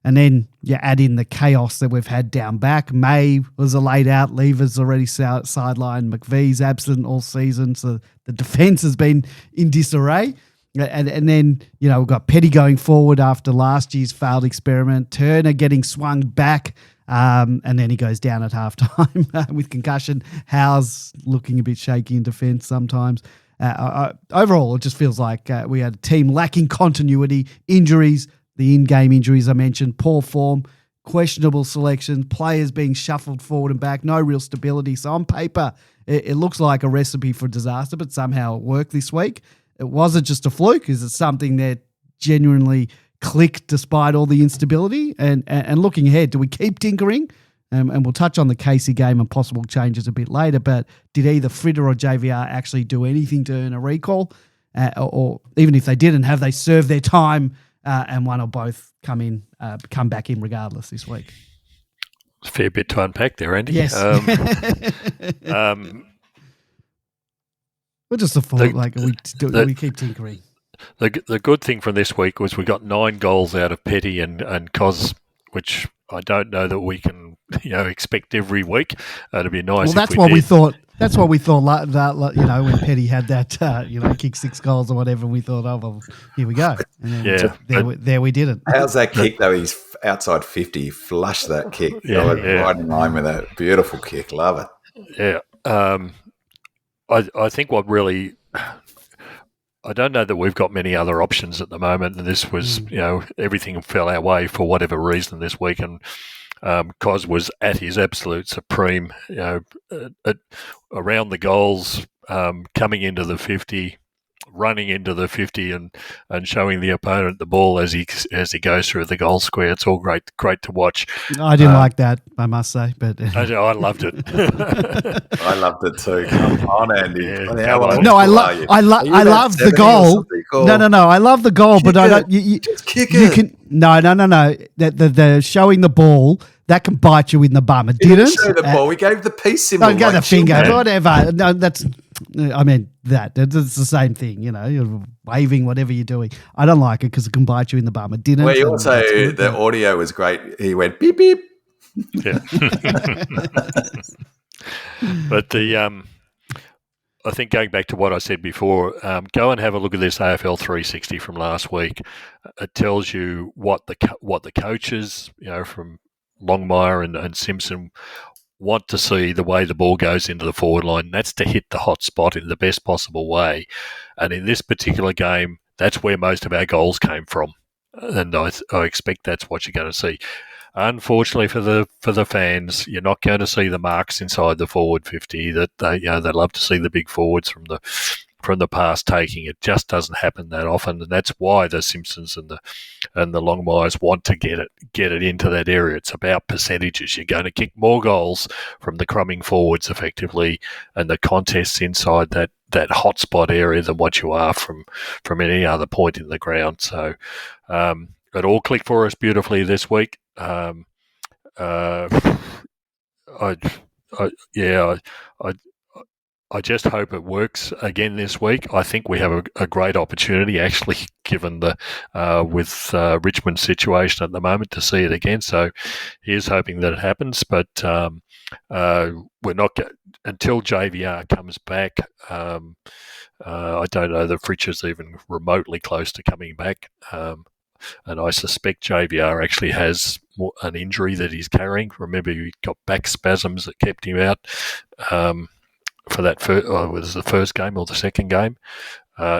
And then you add in the chaos that we've had down back. May was a laid out, Lever's already sidelined, McVee's absent all season, so the defence has been in disarray. And then, we've got Petty going forward after last year's failed experiment, Turner getting swung back, and then he goes down at halftime with concussion. Howe's looking a bit shaky in defence sometimes. Overall, it just feels like we had a team lacking continuity, injuries, the in-game injuries I mentioned, poor form, questionable selection, players being shuffled forward and back, no real stability. So on paper, it looks like a recipe for disaster, but somehow it worked this week. It wasn't just a fluke. Is it something that genuinely clicked despite all the instability? And looking ahead, do we keep tinkering? And we'll touch on the Casey game and possible changes a bit later, but did either Fritter or JVR actually do anything to earn a recall? Or even if they didn't, have they served their time and one or both come back in regardless this week? It's a fair bit to unpack there, Andy. Yes. We're just a thought, we keep tinkering. The good thing from this week was we got 9 goals out of Petty and Koz, which I don't know that we can expect every week. It'd be nice. Well, that's what we thought. That's what we thought. When Petty had that, kick 6 goals or whatever, and we thought, oh well, here we go. And then there we didn't. How's that kick though? He's outside 50. He flushed that kick. Right in line with that beautiful kick. Love it. Yeah. I think what really, I don't know that we've got many other options at the moment, and this was, everything fell our way for whatever reason this week, and Koz was at his absolute supreme, around the goals, coming into the 50, running into the 50 and showing the opponent the ball as he goes through the goal square. It's all great to watch. I didn't like that, I must say, but I loved it. I loved it too. Come on, Andy. I love the goal. No. I love the goal, but I don't. Just kick it. No. The showing the ball. That can bite you in the bum. It didn't. Show the ball. We gave the peace symbol. Don't go the finger. Whatever. No, that's. I mean that. It's the same thing. You're waving, whatever you're doing. I don't like it because it can bite you in the bum. It didn't. Well, you also the audio was great. He went beep beep. Yeah. But I think going back to what I said before, go and have a look at this AFL 360 from last week. It tells you what the coaches, from Longmire and Simpson want to see the way the ball goes into the forward line. That's to hit the hot spot in the best possible way. And in this particular game, that's where most of our goals came from. and I expect that's what you're going to see. Unfortunately for the fans, you're not going to see the marks inside the forward 50 that they love to see the big forwards from the past taking. It just doesn't happen that often, and that's why the Simpsons and the Longmires want to get it into that area. It's about percentages. You're going to kick more goals from the crumbing forwards effectively, and the contests inside that hotspot area than what you are from any other point in the ground. So it all clicked for us beautifully this week. I just hope it works again this week. I think we have a great opportunity, actually, given the with Richmond's situation at the moment, to see it again. So here's hoping that it happens. But we're not until JVR comes back. I don't know that Fritsch is even remotely close to coming back. And I suspect JVR actually has an injury that he's carrying. Remember, he got back spasms that kept him out for that was the first game or the second game.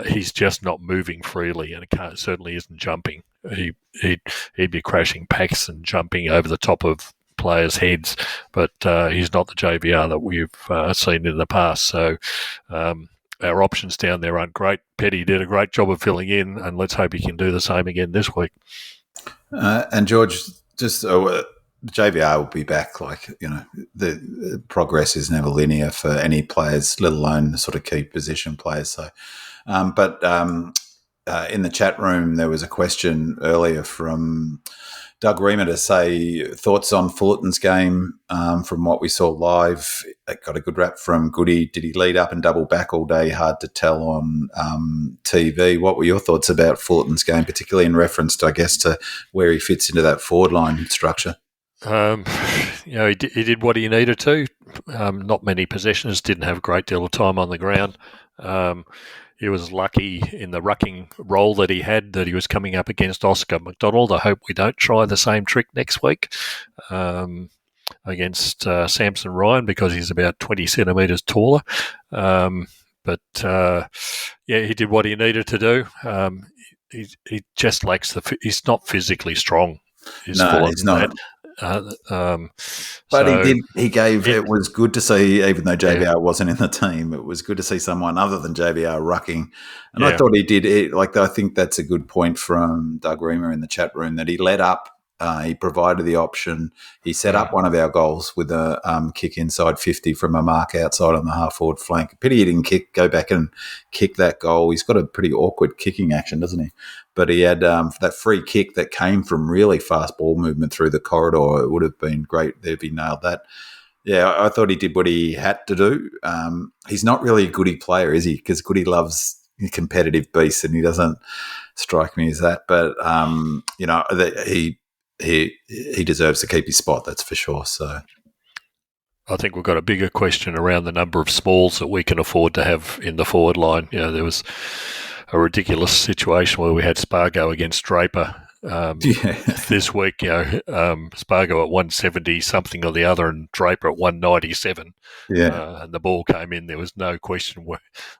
He's just not moving freely, and it certainly isn't jumping. He'd be crashing packs and jumping over the top of players' heads, but he's not the JVR that we've seen in the past. So our options down there aren't great. Petty did a great job of filling in, and let's hope he can do the same again this week. And George, just JVR will be back. Like, the progress is never linear for any players, let alone sort of key position players. So, but in the chat room, there was a question earlier from Doug Reamer to say thoughts on Fullerton's game from what we saw live. It got a good rap from Goody. Did he lead up and double back all day? Hard to tell on TV. What were your thoughts about Fullerton's game, particularly in reference to, I guess, to where he fits into that forward line structure? He did what he needed to. Not many possessions. Didn't have a great deal of time on the ground. He was lucky in the rucking role that he had, that he was coming up against Oscar McDonald. I hope we don't try the same trick next week against Samson Ryan, because he's about 20 centimetres taller. But he did what he needed to do. He just lacks he's not physically strong. He's not. But he gave. It was good to see, even though JVR wasn't in the team, it was good to see someone other than JVR rucking. And I thought he did it. I think that's a good point from Doug Reamer in the chat room, that he led up. He provided the option. He set up one of our goals with a kick inside 50 from a mark outside on the half-forward flank. Pity he didn't go back and kick that goal. He's got a pretty awkward kicking action, doesn't he? But he had that free kick that came from really fast ball movement through the corridor. It would have been great if he nailed that. Yeah, I thought he did what he had to do. He's not really a Goody player, is he? Because Goody loves competitive beasts, and he doesn't strike me as that. But, he deserves to keep his spot, that's for sure. So I think we've got a bigger question around the number of smalls that we can afford to have in the forward line. There was a ridiculous situation where we had Spargo against Draper this week. Spargo at 170 something or the other, and Draper at 197. And the ball came in. There was no question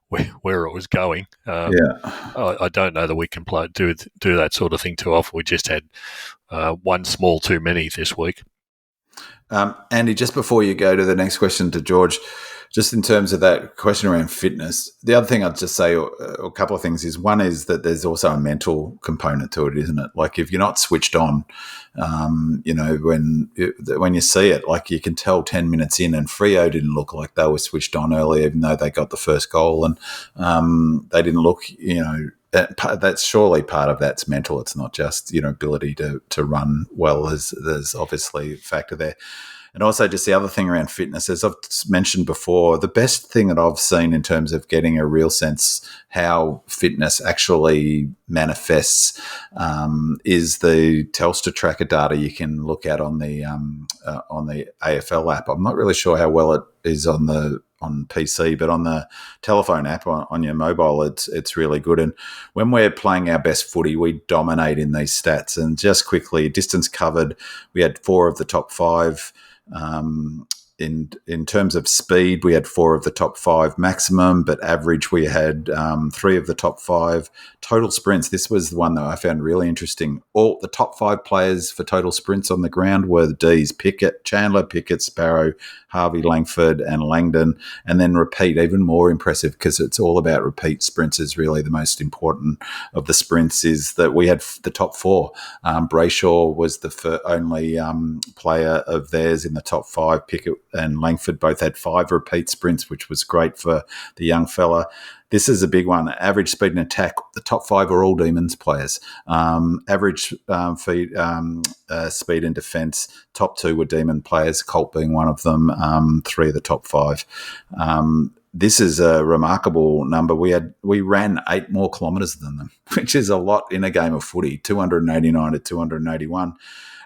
where it was going. I don't know that we can do that sort of thing too often. We just had one small too many this week. Andy, just before you go to the next question to George, just in terms of that question around fitness, the other thing I'd just say, a couple of things, is one is that there's also a mental component to it, isn't it? Like, if you're not switched on, when you see it, like, you can tell 10 minutes in, and Freo didn't look like they were switched on early, even though they got the first goal, and they didn't look, that's surely part of that's mental. It's not just, ability to run well. There's obviously a factor there. And also just the other thing around fitness, as I've mentioned before, the best thing that I've seen in terms of getting a real sense how fitness actually manifests is the Telstra tracker data you can look at on the AFL app. I'm not really sure how well it is on PC, but on the telephone app on your mobile, it's really good. And when we're playing our best footy, we dominate in these stats. And just quickly, distance covered, we had 4 of the top 5. in terms of speed, we had 4 of the top 5 maximum, but average we had 3 of the top 5. Total sprints, this was the one that I found really interesting. All the top 5 players for total sprints on the ground were the D's: Pickett, Chandler, Pickett, Sparrow, Harvey, Langford, and Langdon. And then repeat, even more impressive, because it's all about repeat sprints is really the most important of the sprints, is that we had the top 4. Brayshaw was the only player of theirs in the top 5. Pickett and Langford both had 5 repeat sprints, which was great for the young fella. This is a big one. Average speed and attack, the top 5 are all Demons players. Average speed and defence, top 2 were Demon players, Colt being one of them, 3 of the top 5. This is a remarkable number. We ran 8 more kilometres than them, which is a lot in a game of footy, 289 to 281.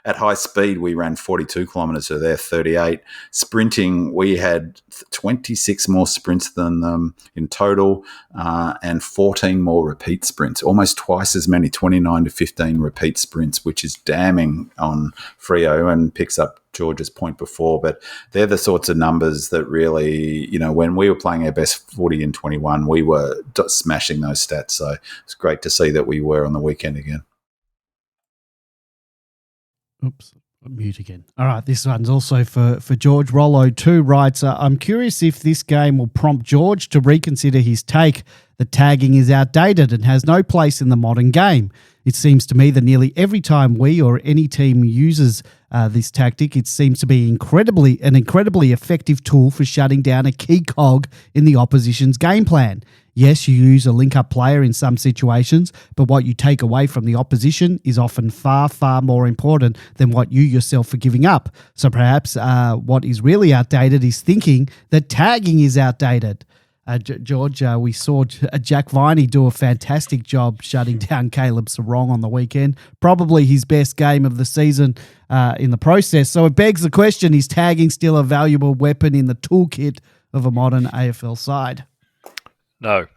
At high speed, we ran 42 kilometres, so they're 38. Sprinting, we had 26 more sprints than them in total, and 14 more repeat sprints, almost twice as many, 29 to 15 repeat sprints, which is damning on Freo and picks up George's point before. But they're the sorts of numbers that really, when we were playing our best footy in 21, we were smashing those stats. So it's great to see that we were on the weekend again. Oops, mute again. All right, this one's also for George. Rollo 2 writes, I'm curious if this game will prompt George to reconsider his take that tagging is outdated and has no place in the modern game. It seems to me that nearly every time we or any team uses this tactic, it seems to be an incredibly effective tool for shutting down a key cog in the opposition's game plan. Yes, you use a link-up player in some situations, but what you take away from the opposition is often far, far more important than what you yourself are giving up. So perhaps what is really outdated is thinking that tagging is outdated. George, we saw Jack Viney do a fantastic job shutting down Caleb Sarong on the weekend. Probably his best game of the season in the process. So it begs the question, is tagging still a valuable weapon in the toolkit of a modern AFL side? No.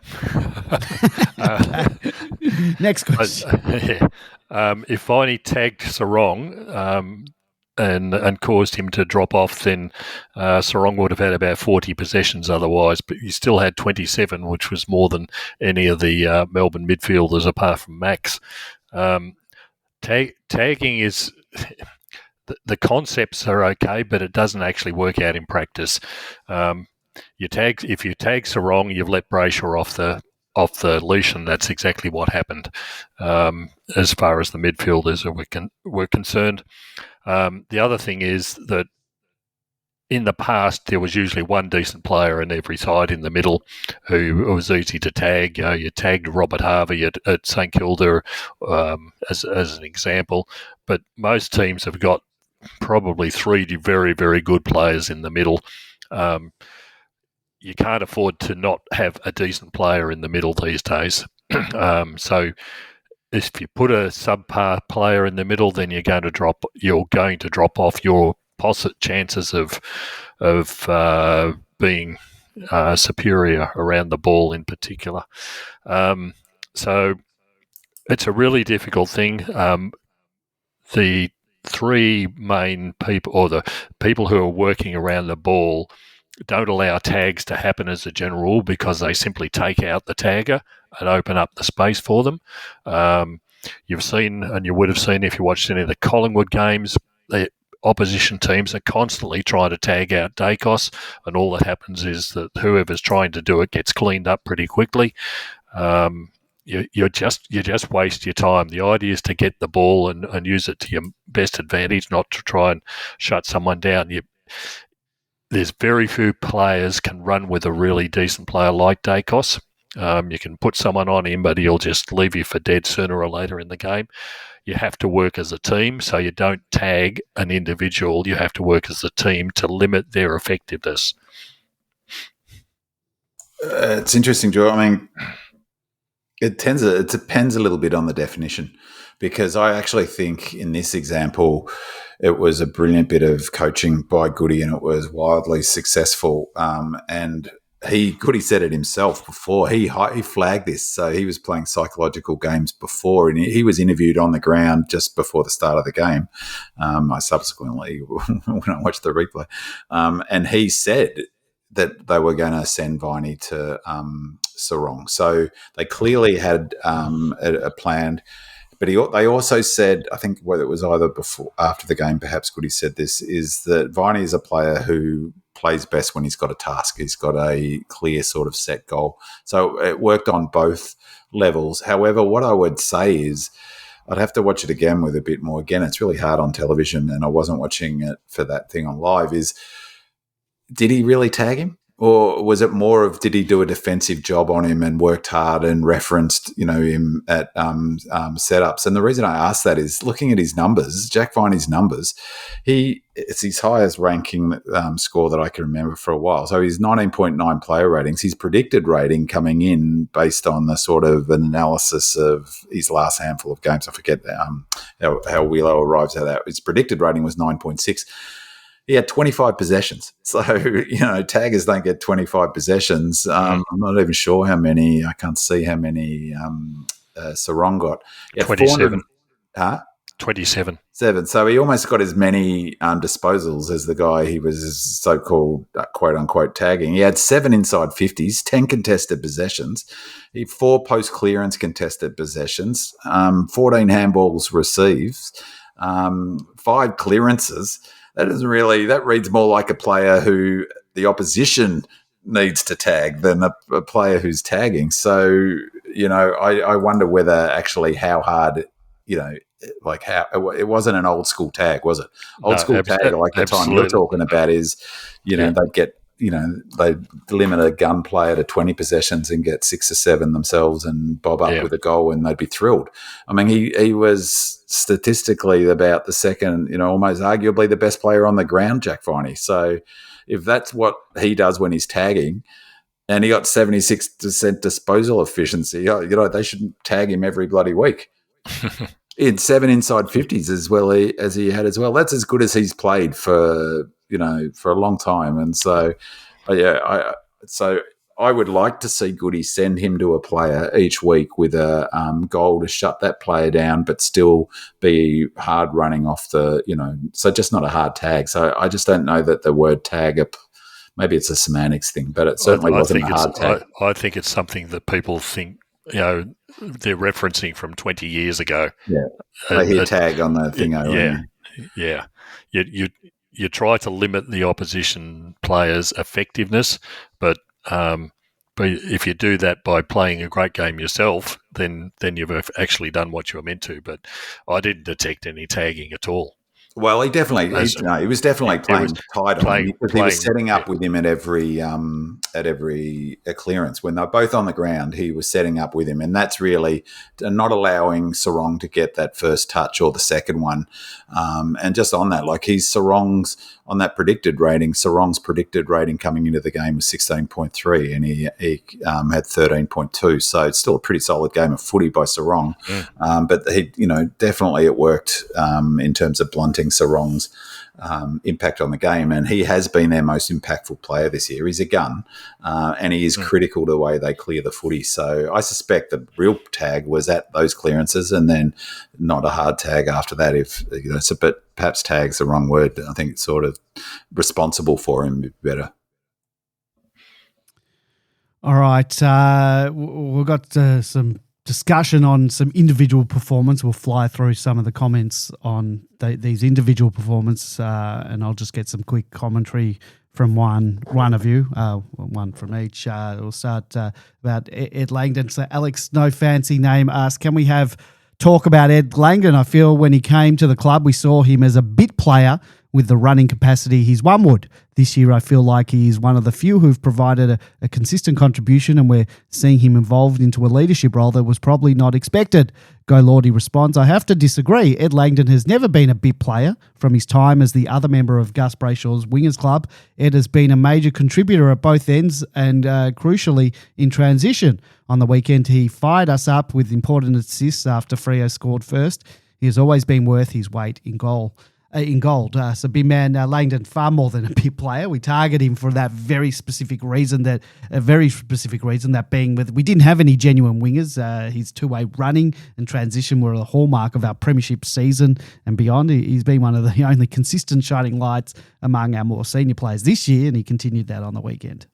Next question. If Viney tagged Sarong and caused him to drop off, then Sarong would have had about 40 possessions otherwise, but he still had 27, which was more than any of the Melbourne midfielders apart from Max. Tagging is... The concepts are okay, but it doesn't actually work out in practice. If you tag Sarong, you've let Brayshaw off the leash, and that's exactly what happened as far as the midfielders were concerned. The other thing is that in the past, there was usually one decent player in every side in the middle who was easy to tag. You tagged Robert Harvey at St Kilda as an example, but most teams have got probably 3 very, very good players in the middle. You can't afford to not have a decent player in the middle these days. So if you put a subpar player in the middle, then you're going to drop off your chances of being superior around the ball in particular. So it's a really difficult thing. The 3 main people, or the people who are working around the ball, don't allow tags to happen as a general rule because they simply take out the tagger and open up the space for them. You've seen, and you would have seen if you watched any of the Collingwood games, the opposition teams are constantly trying to tag out Dacos, and all that happens is that whoever's trying to do it gets cleaned up pretty quickly. You just waste your time. The idea is to get the ball and use it to your best advantage, not to try and shut someone down. There's very few players can run with a really decent player like Dacos. You can put someone on him, but he'll just leave you for dead sooner or later in the game. You have to work as a team, so you don't tag an individual. You have to work as a team to limit their effectiveness. It's interesting, Joe. I mean, it depends a little bit on the definition, because I actually think in this example, it was a brilliant bit of coaching by Goody, and it was wildly successful. And Goody said it himself before. He flagged this, so he was playing psychological games before, and he was interviewed on the ground just before the start of the game. I subsequently, when I watched the replay, and he said that they were going to send Viney to Sarong. So they clearly had a plan. But they also said, I think whether it was either before after the game, perhaps Goody said this, is that Viney is a player who plays best when he's got a task. He's got a clear sort of set goal. So it worked on both levels. However, what I would say is I'd have to watch it again with a bit more. Again, it's really hard on television, and I wasn't watching it for that thing on live, is did he really tag him? Or was it more of did he do a defensive job on him and worked hard and referenced, him at setups? And the reason I ask that is looking at his numbers, Jack Viney's numbers, it's his highest ranking score that I can remember for a while. So he's 19.9 player ratings. His predicted rating coming in based on the sort of analysis of his last handful of games. I forget how Wheelo arrives at that. His predicted rating was 9.6. He had 25 possessions. So, taggers don't get 25 possessions. I'm not even sure how many. I can't see how many Sarong got. 27. 27. So he almost got as many disposals as the guy he was so-called quote-unquote tagging. He had 7 inside 50s, 10 contested possessions, 4 post-clearance contested possessions, 14 handballs received, 5 clearances. That reads more like a player who the opposition needs to tag than a player who's tagging. So, I wonder whether actually how hard, how it wasn't an old school tag, was it? Old school tag, like the time you're talking about is, they'd get, they limit a gun player to 20 possessions and get 6 or 7 themselves and bob up with a goal and they'd be thrilled. I mean, he was statistically about the second, almost arguably the best player on the ground, Jack Viney. So if that's what he does when he's tagging and he got 76% disposal efficiency, they shouldn't tag him every bloody week. In 7 inside 50s as well as he had as well. That's as good as he's played for a long time. And so, I would like to see Goody send him to a player each week with a goal to shut that player down, but still be hard running off the, so just not a hard tag. So I just don't know that the word tag, maybe it's a semantics thing, but it certainly wasn't a hard tag. I think it's something that people think, they're referencing from 20 years ago. Yeah, they hear tag on the thing. Yeah. You try to limit the opposition players' effectiveness, but if you do that by playing a great game yourself, then you've actually done what you were meant to. But I didn't detect any tagging at all. Well, he was definitely playing tight on him because he was setting up with him at every clearance. When they're both on the ground, he was setting up with him, and that's really not allowing Sarong to get that first touch or the second one. And just on that, like Sarong's predicted rating coming into the game was 16.3, and he had 13.2. So it's still a pretty solid game of footy by Sarong. But he, definitely it worked in terms of blunting Sarong's impact on the game, and he has been their most impactful player this year. He's a gun, and he is critical to the way they clear the footy. So I suspect the real tag was at those clearances, and then not a hard tag after that. But perhaps tag's the wrong word. I think it's sort of responsible for him better. All right, we've got some discussion on some individual performance. We'll fly through some of the comments on these individual performances, and I'll just get some quick commentary from one of you, one from each. We'll start about Ed Langdon. So Alex, no fancy name, asked, can we have talk about Ed Langdon? I feel when he came to the club, we saw him as a bit player with the running capacity he's one would. This year, I feel like he's one of the few who've provided a consistent contribution, and we're seeing him evolved into a leadership role that was probably not expected. Go Lordy responds, I have to disagree. Ed Langdon has never been a bit player. From his time as the other member of Gus Brayshaw's Wingers Club, Ed has been a major contributor at both ends and crucially in transition. On the weekend, he fired us up with important assists after Freo scored first. He has always been worth his weight in goal. in gold. So big man Langdon, far more than a big player. We target him for that very specific reason, that being we didn't have any genuine wingers. His two-way running and transition were the hallmark of our premiership season and beyond. He's been one of the only consistent shining lights among our more senior players this year, and he continued that on the weekend.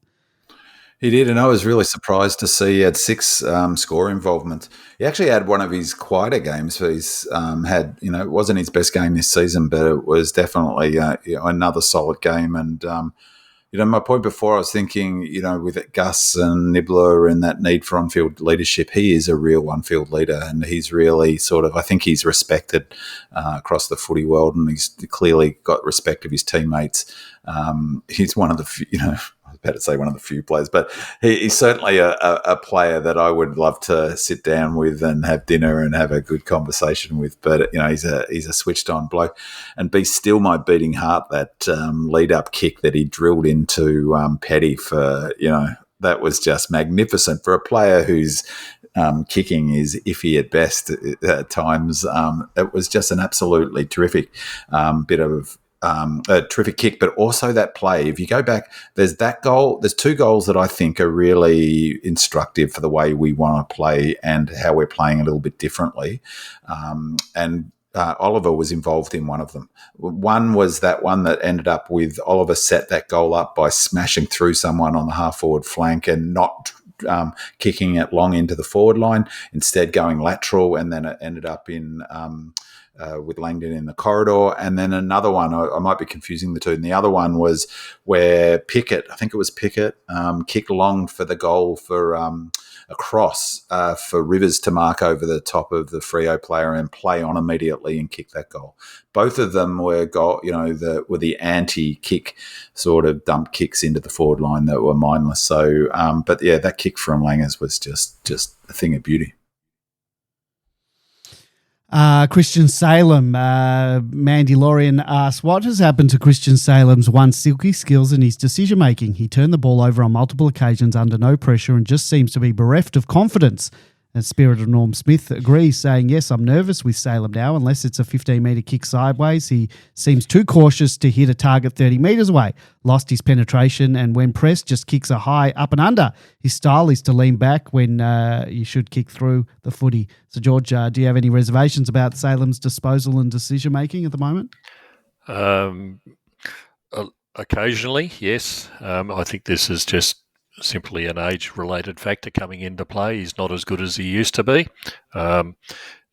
He did, and I was really surprised to see he had 6 score involvement. He actually had one of his quieter games. So he's it wasn't his best game this season, but it was definitely another solid game. And my point before, I was thinking, with Gus and Nibbler and that need for on-field leadership, he is a real on-field leader, and he's really I think he's respected across the footy world, and he's clearly got respect of his teammates. He's one of the I was about to say one of the few players, but he's certainly a player that I would love to sit down with and have dinner and have a good conversation with. But he's a switched on bloke, and be still my beating heart that lead up kick that he drilled into Petty for that was just magnificent for a player who's kicking is iffy at best at times. It was just an absolutely terrific bit of. A terrific kick, but also that play. If you go back, there's that goal. There's 2 goals that I think are really instructive for the way we want to play and how we're playing a little bit differently. And Oliver was involved in one of them. One was that one that ended up with Oliver set that goal up by smashing through someone on the half-forward flank and not kicking it long into the forward line, instead going lateral, and then it ended up in... with Langdon in the corridor. And then another one, I might be confusing the two, and the other one was where Pickett, I think it was Pickett, kicked long for the goal for a cross for Rivers to mark over the top of the Freo player and play on immediately and kick that goal. Both of them were were the anti-kick sort of dump kicks into the forward line that were mindless. So, but yeah, that kick from Langers was just a thing of beauty. Christian Salem, Mandy Lorian asks, what has happened to Christian Salem's once silky skills and his decision-making? He turned the ball over on multiple occasions under no pressure and just seems to be bereft of confidence. And Spirit of Norm Smith agrees, saying, yes, I'm nervous with Salem now, unless it's a 15-metre kick sideways. He seems too cautious to hit a target 30 metres away. Lost his penetration, and when pressed, just kicks a high up and under. His style is to lean back when you should kick through the footy. So, George, do you have any reservations about Salem's disposal and decision-making at the moment? Occasionally, yes. I think this is just simply an age-related factor coming into play. He's not as good as he used to be.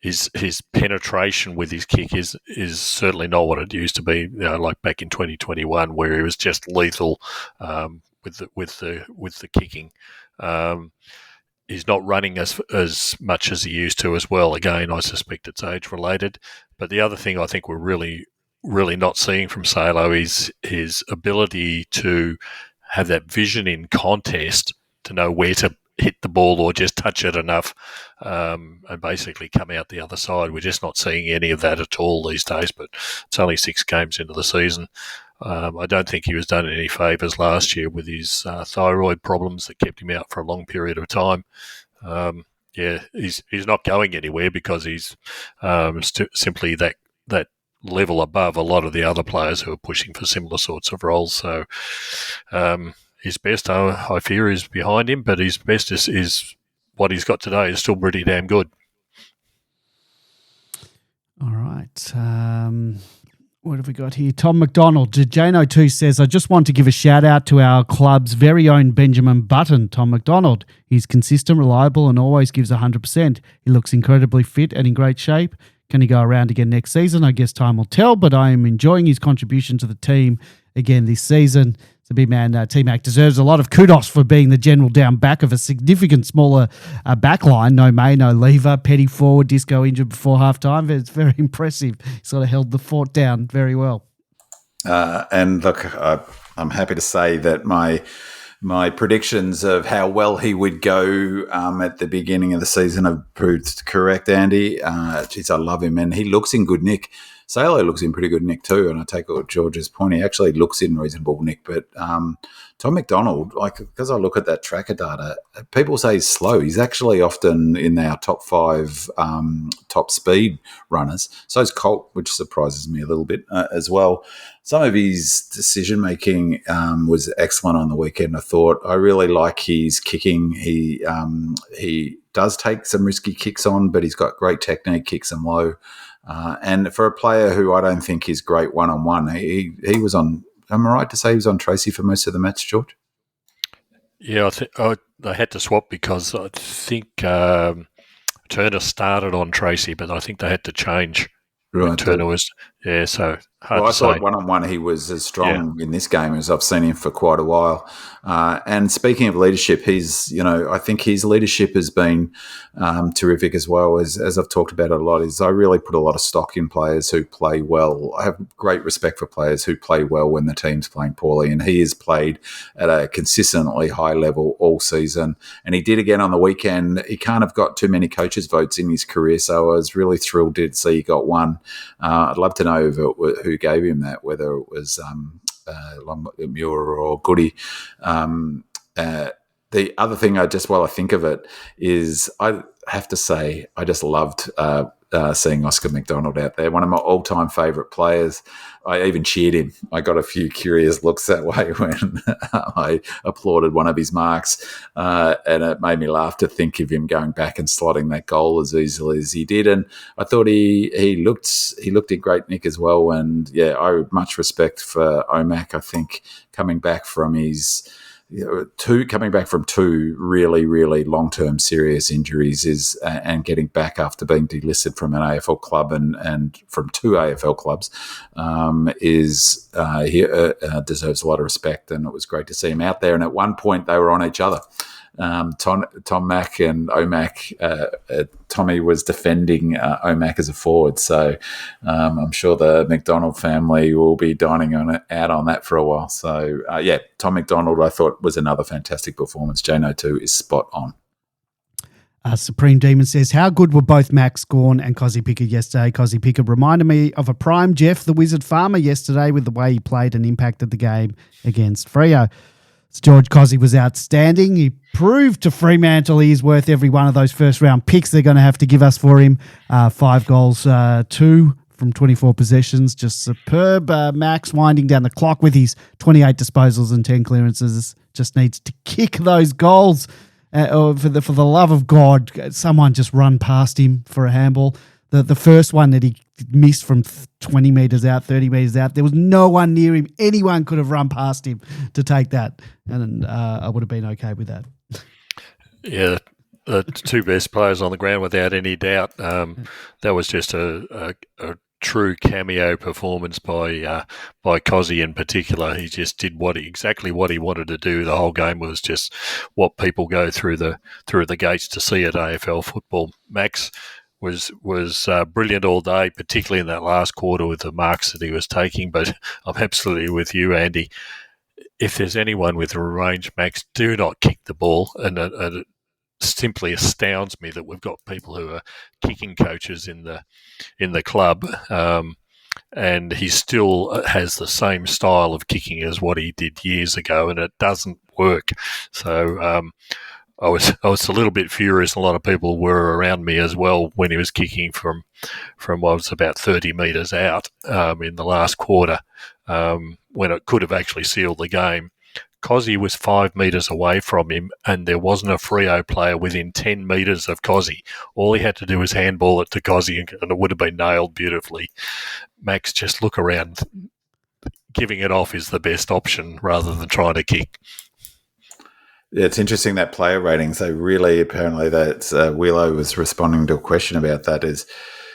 His penetration with his kick is certainly not what it used to be. Like back in 2021, where he was just lethal with the kicking. He's not running as much as he used to as well. Again, I suspect it's age-related. But the other thing I think we're really not seeing from Salo is his ability to have that vision in contest to know where to hit the ball or just touch it enough and basically come out the other side. We're just not seeing any of that at all these days, but it's only 6 games into the season. I don't think he was done any favours last year with his thyroid problems that kept him out for a long period of time. He's not going anywhere because he's simply that level above a lot of the other players who are pushing for similar sorts of roles. So his best, I fear, is behind him, but his best is what he's got today is still pretty damn good. All right. What have we got here? Tom McDonald, Jano2 says, I just want to give a shout out to our club's very own Benjamin Button, Tom McDonald. He's consistent, reliable, and always gives 100%. He looks incredibly fit and in great shape. Can he go around again next season? I guess time will tell, but I am enjoying his contribution to the team again this season. So big man, T-Mac deserves a lot of kudos for being the general down back of a significant smaller back line. No May, no Lever, Petty forward, Disco injured before halftime. It's very impressive. He sort of held the fort down very well. And look, I'm happy to say that my predictions of how well he would go at the beginning of the season have proved correct, Andy. I love him, and he looks in good nick. Salo looks in pretty good nick too, and I take what George's point. He actually looks in reasonable nick, but Tom McDonald, because I look at that tracker data, people say he's slow. He's actually often in our top 5 top speed runners. So is Colt, which surprises me a little bit as well. Some of his decision-making was excellent on the weekend, I thought. I really like his kicking. He does take some risky kicks on, but he's got great technique, kicks them low. And for a player who I don't think is great one-on-one, he was on, am I right to say he was on Tracy for most of the match, George? Yeah, I had to swap because I think Turner started on Tracy, but I think they had to change. Right, Turner was, so hard to say. I thought one-on-one he was as strong in this game as I've seen him for quite a while. And speaking of leadership, I think his leadership has been terrific as well. As I've talked about it a lot, I really put a lot of stock in players who play well. I have great respect for players who play well when the team's playing poorly, and he has played at a consistently high level all season. And he did again on the weekend. He can't have got too many coaches' votes in his career, so I was really thrilled to see he got one. I'd love to know who gave him that, whether it was Muir or Goody. The other thing, while I think of it, is I have to say I just loved seeing Oscar McDonald out there, one of my all-time favourite players. I even cheered him. I got a few curious looks that way when I applauded one of his marks, and it made me laugh to think of him going back and slotting that goal as easily as he did. And I thought he looked in great nick as well. And I have much respect for Omac. I think coming back from two really, really long-term serious injuries and getting back after being delisted from an AFL club and from 2 AFL clubs he deserves a lot of respect, and it was great to see him out there. And at one point they were on each other. Tom Mack and Omac. Tommy was defending Omac as a forward, so I'm sure the McDonald family will be dining out on that for a while. So Tom McDonald I thought was another fantastic performance. J02 is spot on. Supreme Demon says, how good were both Max Gawn and Kozzy Pickett yesterday? Kozzy Pickett reminded me of a prime Jeff the Wizard Farmer yesterday with the way he played and impacted the game against Freo. George Kozzy was outstanding. He proved to Fremantle he's worth every one of those first-round picks they're going to have to give us for him. 5 goals, 2 from 24 possessions. Just superb. Max winding down the clock with his 28 disposals and 10 clearances. Just needs to kick those goals. For the love of God, someone just run past him for a handball. The first one that he missed from 20 metres out, 30 metres out, there was no one near him. Anyone could have run past him to take that, and I would have been okay with that. Yeah, the 2 best players on the ground without any doubt. That was just a true cameo performance by Kozzy in particular. He just did exactly what he wanted to do. The whole game was just what people go through the gates to see at AFL football. Max was brilliant all day, particularly in that last quarter with the marks that he was taking. But I'm absolutely with you, Andy. If there's anyone with a range, Max, do not kick the ball. And it simply astounds me that we've got people who are kicking coaches in the club, and he still has the same style of kicking as what he did years ago, and it doesn't work. So I was a little bit furious. A lot of people were around me as well when he was kicking from what was about 30 metres out in the last quarter, when it could have actually sealed the game. Kozzy was 5 metres away from him, and there wasn't a Freo player within 10 metres of Kozzy. All he had to do was handball it to Kozzy, and it would have been nailed beautifully. Max, just look around. Giving it off is the best option rather than trying to kick. Yeah, it's interesting that player ratings. They really, apparently, that Wheelo was responding to a question about that is,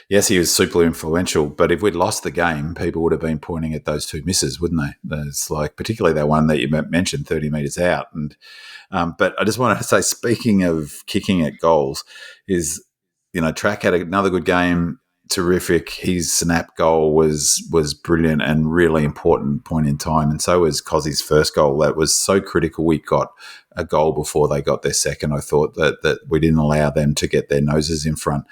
yes, he was super influential, but if we'd lost the game, people would have been pointing at those 2 misses, wouldn't they? There's particularly that one that you mentioned, 30 metres out. And but I just wanted to say, speaking of kicking at goals, is Track had another good game, terrific. His snap goal was brilliant and really important point in time, and so was Kozzy's first goal. That was so critical. We got a goal before they got their second. I thought that we didn't allow them to get their noses in front.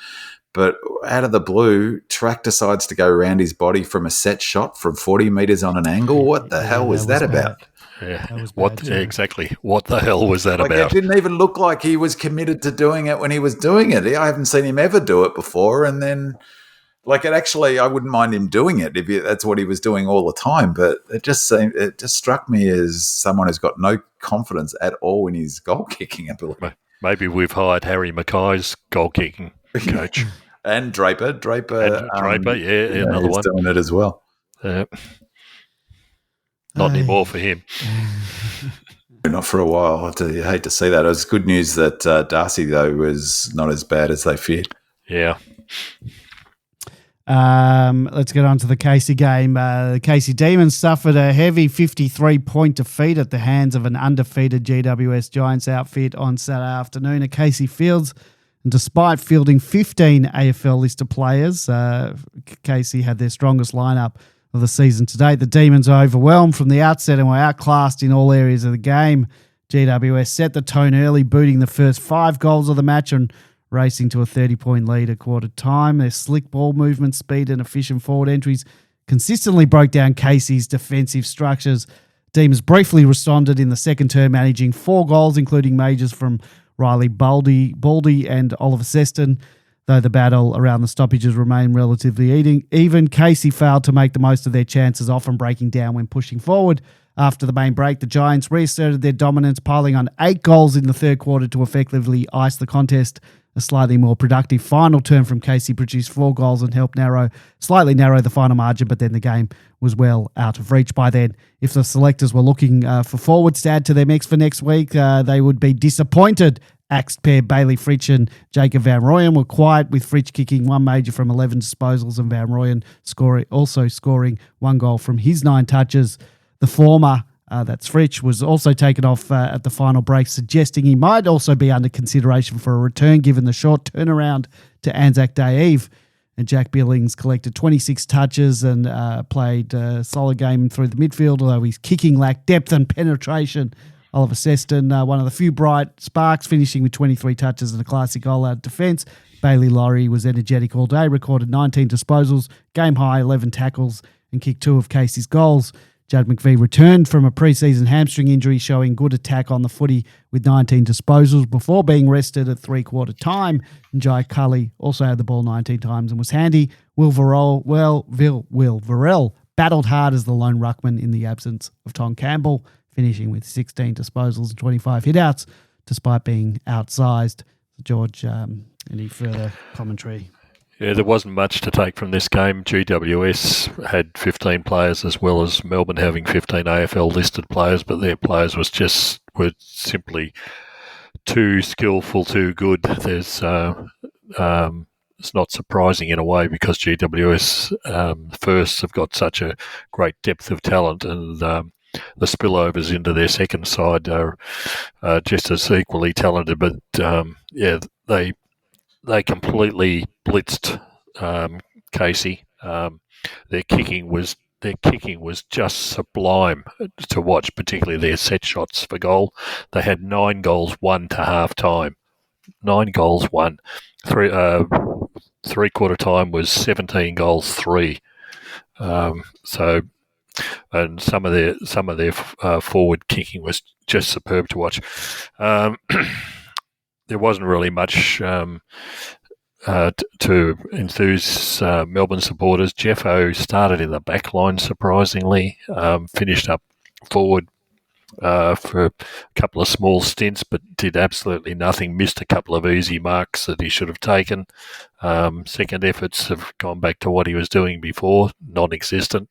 But out of the blue, Track decides to go around his body from a set shot from 40 metres on an angle. What the hell was that about? Yeah, That was bad, exactly. What the hell was that Like, about? it didn't even look like he was committed to doing it when he was doing it. I haven't seen him ever do it before. And then, like, it actually, I wouldn't mind him doing it if that's what he was doing all the time. But it just struck me as someone who's got no confidence at all in his goal kicking ability. Maybe we've hired Harry Mackay's goal kicking coach. And Draper. Another he's one. doing it as well. Not anymore for him. Not for a while. I hate to see that. It was good news that Darcy, though, was not as bad as they feared. Yeah. Let's get on to the Casey game. The Casey Demons suffered a heavy 53-point defeat at the hands of an undefeated GWS Giants outfit on Saturday afternoon at Casey Fields. And despite fielding 15 AFL-listed players, Casey had their strongest lineup of the season to date. The Demons are overwhelmed from the outset and were outclassed in all areas of the game. GWS set the tone early, booting the first 5 goals of the match and racing to a 30-point lead at quarter time. Their slick ball movement, speed and efficient forward entries consistently broke down Casey's defensive structures. Demons briefly responded in the second term, managing 4 goals, including majors from Riley Baldy and Oliver Seston. Though the battle around the stoppages remained relatively even, Casey failed to make the most of their chances, often breaking down when pushing forward. After the main break, the Giants reasserted their dominance, piling on 8 goals in the third quarter to effectively ice the contest. A slightly more productive final term from Casey produced 4 goals and helped slightly narrow the final margin, but then the game was well out of reach by then. If the selectors were looking for forwards to add to their mix for next week, they would be disappointed. Axed pair Bailey Fritsch and Jacob Van Rooyen were quiet, with Fritsch kicking 1 major from 11 disposals and Van Rooyen scoring 1 goal from his 9 touches. The former, that's Fritsch, was also taken off at the final break, suggesting he might also be under consideration for a return given the short turnaround to Anzac Day Eve. And Jack Billings collected 26 touches and played a solid game through the midfield, although his kicking lacked depth and penetration. Oliver Seston, one of the few bright sparks, finishing with 23 touches and a classic goal out of defence. Bailey Laurie was energetic all day, recorded 19 disposals, game high 11 tackles, and kicked 2 of Casey's goals. Judd McVie returned from a pre-season hamstring injury, showing good attack on the footy with 19 disposals before being rested at 3-quarter time. And Jai Cully also had the ball 19 times and was handy. Will Varell battled hard as the lone ruckman in the absence of Tom Campbell, finishing with 16 disposals and 25 hitouts, despite being outsized. George, any further commentary? Yeah, there wasn't much to take from this game. GWS had 15 players, as well as Melbourne having 15 AFL listed players, but their players were simply too skillful, too good. It's not surprising in a way, because GWS firsts have got such a great depth of talent, and the spillovers into their second side are just as equally talented. But they completely blitzed Casey. Their kicking was just sublime to watch, particularly their set shots for goal. They had 9 goals won to half time. 9 goals won. 3-quarter time was 17 goals 3. And some of their forward kicking was just superb to watch. There wasn't really much to enthuse Melbourne supporters. Jeffo started in the back line, surprisingly, finished up forward for a couple of small stints, but did absolutely nothing, missed a couple of easy marks that he should have taken. Second efforts have gone back to what he was doing before, non-existent.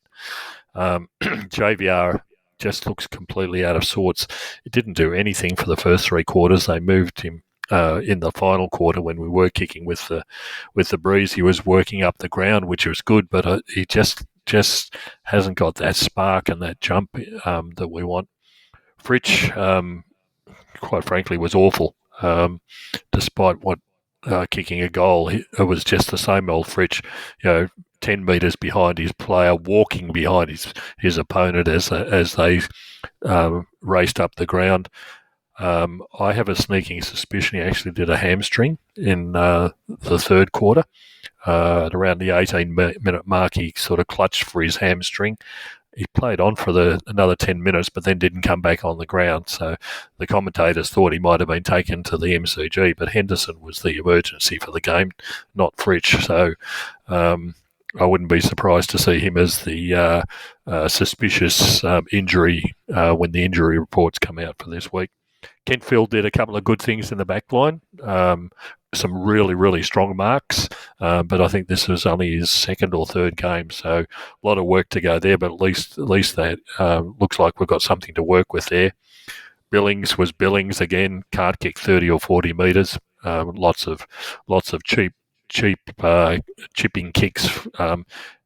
JVR just looks completely out of sorts. It didn't do anything for the first 3 quarters. They moved him in the final quarter when we were kicking with the breeze. He was working up the ground, which was good, but he just hasn't got that spark and that jump that we want. Fritsch, quite frankly, was awful. Despite kicking a goal, it was just the same old Fritsch. 10 metres behind his player, walking behind his opponent as they raced up the ground. I have a sneaking suspicion he actually did a hamstring in the third quarter. At around the 18-minute mark, he sort of clutched for his hamstring. He played on for another 10 minutes, but then didn't come back on the ground. So the commentators thought he might have been taken to the MCG, but Henderson was the emergency for the game, not Fritsch. So I wouldn't be surprised to see him as the suspicious injury when the injury reports come out for this week. Kentfield did a couple of good things in the back line, some really, really strong marks, but I think this was only his second or third game, so a lot of work to go there, but at least that looks like we've got something to work with there. Billings was Billings again, can't kick 30 or 40 metres, lots of cheap chipping kicks.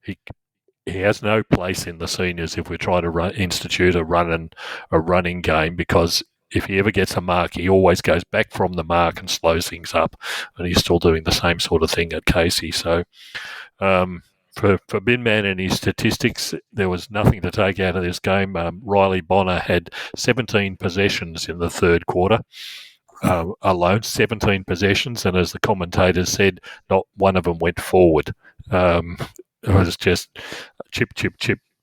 He has no place in the seniors if we're trying to institute a running game, because if he ever gets a mark, he always goes back from the mark and slows things up, and he's still doing the same sort of thing at Casey. So for Binman and his statistics, there was nothing to take out of this game. Riley Bonner had 17 possessions in the third quarter alone, 17 possessions, and as the commentators said, not one of them went forward. It was just chip,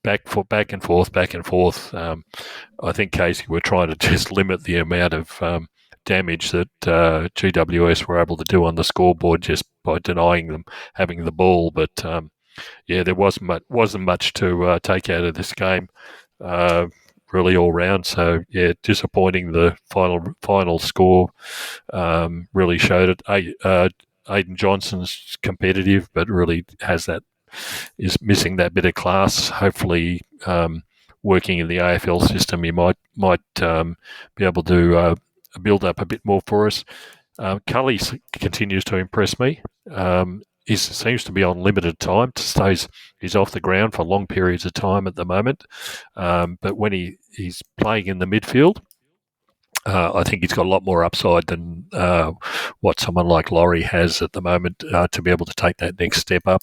back and forth. I think Casey were trying to just limit the amount of damage that GWS were able to do on the scoreboard just by denying them having the ball. But there wasn't much to take out of this game, really all round. So disappointing. The final score really showed it. Aidan Johnson's competitive, but really is missing that bit of class. Hopefully, working in the AFL system, he might be able to build up a bit more for us. Cully continues to impress me. He seems to be on limited time. He's off the ground for long periods of time at the moment. But when he's playing in the midfield, I think he's got a lot more upside than what someone like Laurie has at the moment to be able to take that next step up.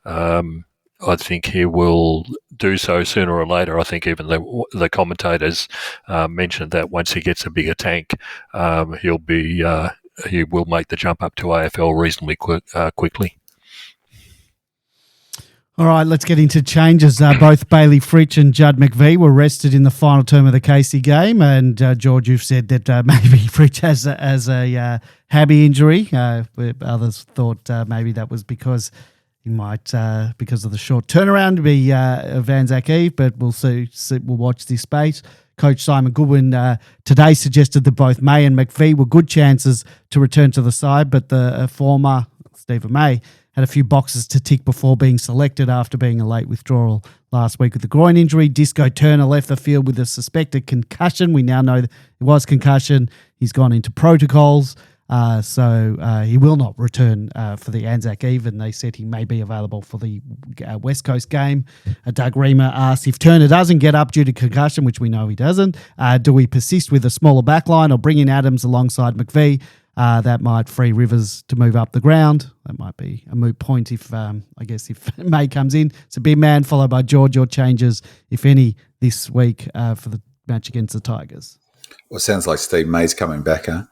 I think he will do so sooner or later. I think even the commentators mentioned that once he gets a bigger tank, he will make the jump up to AFL reasonably quickly. All right, let's get into changes. Both Bailey Fritsch and Judd McVie were rested in the final term of the Casey game, and George, you've said that maybe Fritsch has a hammy injury. Others thought maybe that was because he might, because of the short turnaround, be Anzac Eve, but we'll see. We'll watch this space. Coach Simon Goodwin today suggested that both May and McVie were good chances to return to the side, but the former, Stephen May, had a few boxes to tick before being selected after being a late withdrawal last week with the groin injury. Disco Turner left the field with a suspected concussion. We now know that it was concussion. He's gone into protocols, so he will not return for the Anzac Eve, and they said he may be available for the West Coast game. Doug Reamer asked, if Turner doesn't get up due to concussion, which we know he doesn't, do we persist with a smaller backline or bring in Adams alongside McVie? That might free Rivers to move up the ground. That might be a moot point if May comes in. It's a big man, followed by George. Your changes, if any, this week for the match against the Tigers. Well, it sounds like Steve May's coming back, huh?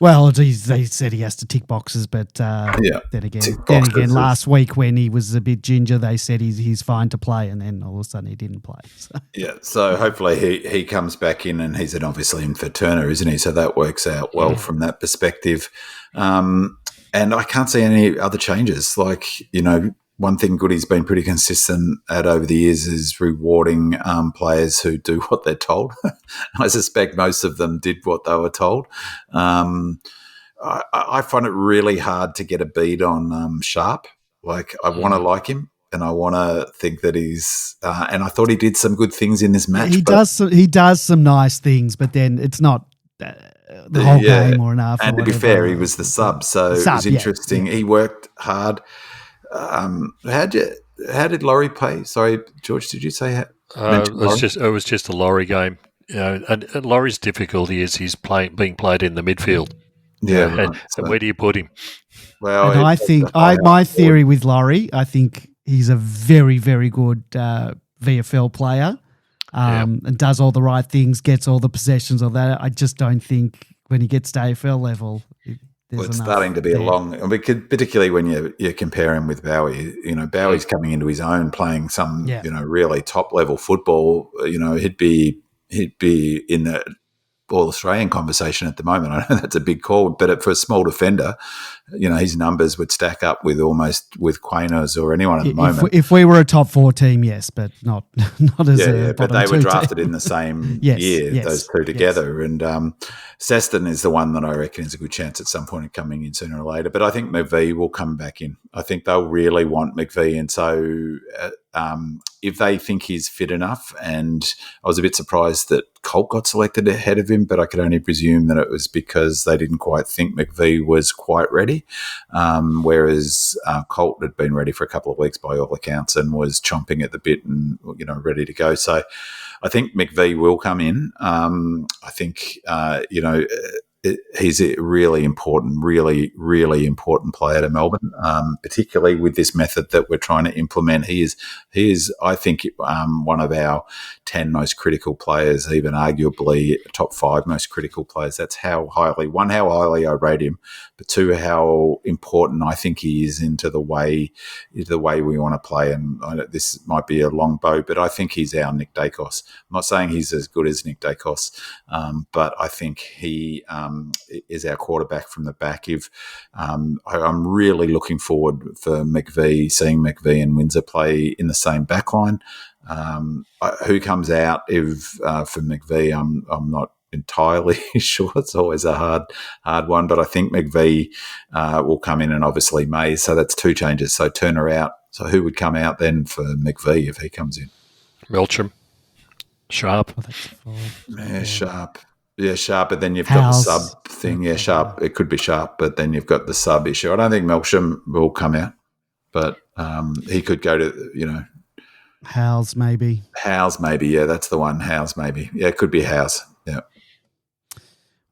Well, they said he has to tick boxes, but then again, last week when he was a bit ginger, they said he's fine to play, and then all of a sudden he didn't play. So hopefully he comes back in, and he's obviously in for Turner, isn't he? So that works out well from that perspective. And I can't see any other changes. One thing Goody's been pretty consistent at over the years is rewarding players who do what they're told. I suspect most of them did what they were told. I find it really hard to get a bead on Sharp. I want to like him, and I want to think that he's and I thought he did some good things in this match. He does some nice things, but then it's not the whole game or enough. And to be fair, he was the sub, so it was interesting. Yeah. He worked hard. How did Laurie play? Sorry, George, did you say? It was just a Laurie game. And Laurie's difficulty is he's being played in the midfield. Yeah. And where do you put him? Well, and I think my theory with Laurie, I think he's a very, very good VFL player. and does all the right things, gets all the possessions, all that. I just don't think when he gets to AFL level, it's starting to be a long, particularly when you compare him with Bowie. Bowie's coming into his own, playing some really top level football. He'd be in the All Australian conversation at the moment. I know that's a big call, but for a small defender, his numbers would stack up with Quaynors or anyone at the moment. If we were a top 4 team, yes, but not as a but they were drafted in the same year, those two together. Yes. And Seston is the one that I reckon is a good chance at some point of coming in sooner or later. But I think McVie will come back in. I think they'll really want McVie, and so if they think he's fit enough, and I was a bit surprised that Colt got selected ahead of him, but I could only presume that it was because they didn't quite think McVie was quite ready, whereas Colt had been ready for a couple of weeks by all accounts and was chomping at the bit and ready to go. So I think McVie will come in. I think he's a really important player to Melbourne, particularly with this method that we're trying to implement. He is, I think, one of our 10 most critical players, even arguably top 5 most critical players. That's how highly I rate him, but 2, how important I think he is into the way we want to play. And this might be a long bow, but I think he's our Nick Dacos. I'm not saying he's as good as Nick Dacos, but I think he is our quarterback from the back. I'm really looking forward for seeing McVie and Windsor play in the same backline. Who comes out for McVie? I'm not entirely sure. It's always a hard one, but I think McVie will come in, and obviously Mays. So that's 2 changes. So Turner out. So who would come out then for McVie if he comes in? Melcham, Sharp. Sharp. Yeah, Sharp, but then you've got the sub thing. Yeah, Sharp. It could be Sharp, but then you've got the sub issue. I don't think Melcham will come out, but he could go to, Howes maybe. Yeah, that's the one. Howes maybe. Yeah, it could be Howes. Yeah.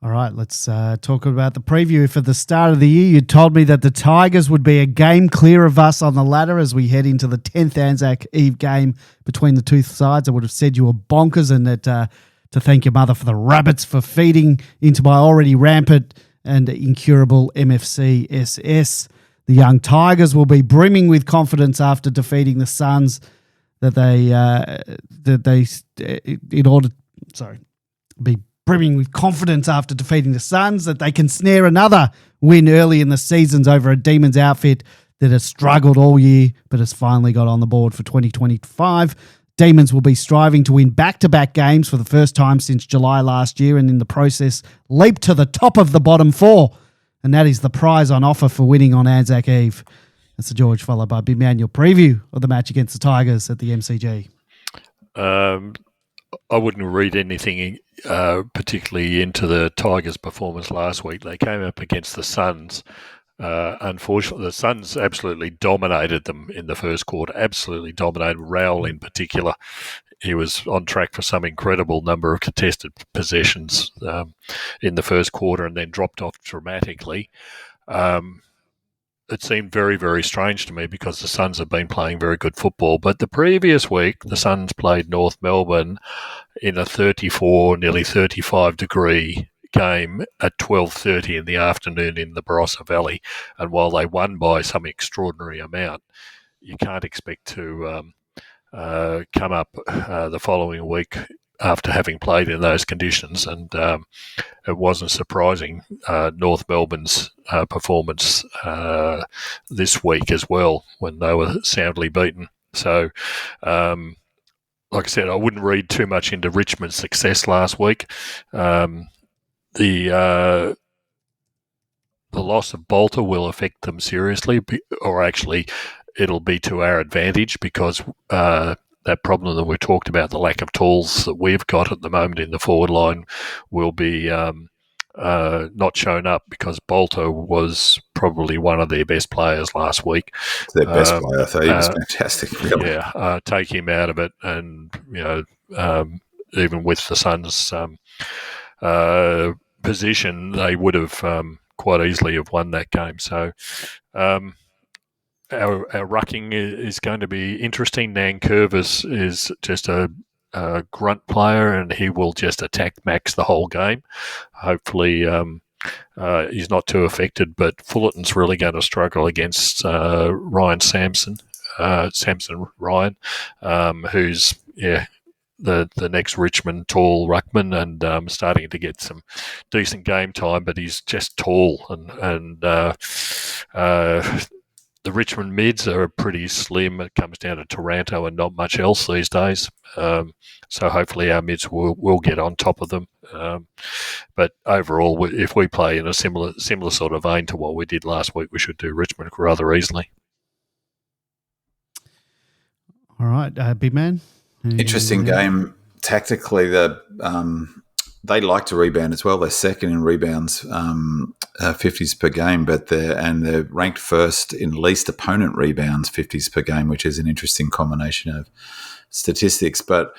All right, let's talk about the preview. For the start of the year, you told me that the Tigers would be a game clear of us on the ladder as we head into the 10th Anzac Eve game between the two sides. I would have said you were bonkers, and that to thank your mother for the rabbits for feeding into my already rampant and incurable MFC SS. The young Tigers will be brimming with confidence after defeating the Suns be brimming with confidence after defeating the Suns that they can snare another win early in the seasons over a Demons outfit that has struggled all year but has finally got on the board for 2025. Demons will be striving to win back-to-back games for the first time since July last year, and in the process leap to the top of the bottom 4, and that is the prize on offer for winning on Anzac Eve. That's the George, followed by Big Man, your preview of the match against the Tigers at the MCG. I wouldn't read anything particularly into the Tigers' performance last week. They came up against the Suns. Unfortunately, the Suns absolutely dominated them in the first quarter, absolutely dominated. Rowell in particular. He was on track for some incredible number of contested possessions in the first quarter and then dropped off dramatically. It seemed very, very strange to me because the Suns have been playing very good football. But the previous week, the Suns played North Melbourne in a 34, nearly 35-degree game at 12:30 in the afternoon in the Barossa Valley. And while they won by some extraordinary amount, you can't expect to come up the following week after having played in those conditions. And it wasn't surprising, North Melbourne's performance this week as well, when they were soundly beaten. So, like I said, I wouldn't read too much into Richmond's success last week. The loss of Bolter will affect them seriously, or actually it'll be to our advantage because that problem that we talked about, the lack of tools that we've got at the moment in the forward line, will be not shown up because Bolter was probably one of their best players last week. Their best player, I thought he was fantastic. Really. Yeah, take him out of it, and even with the Suns' position, they would have quite easily have won that game. So our rucking is going to be interesting. Nankervis is just a grunt player, and he will just attack Max the whole game. Hopefully, he's not too affected, but Fullerton's really going to struggle against Ryan Sampson, Ryan, who's the next Richmond tall ruckman, and starting to get some decent game time, but he's just tall, and the Richmond mids are pretty slim. It comes down to Taranto and not much else these days. So hopefully our mids will get on top of them. But overall, if we play in a similar sort of vein to what we did last week, we should do Richmond rather easily. All right, big man. Interesting game. Tactically, they like to rebound as well. They're second in rebounds, 50s per game, but they're ranked first in least opponent rebounds, 50s per game, which is an interesting combination of statistics. But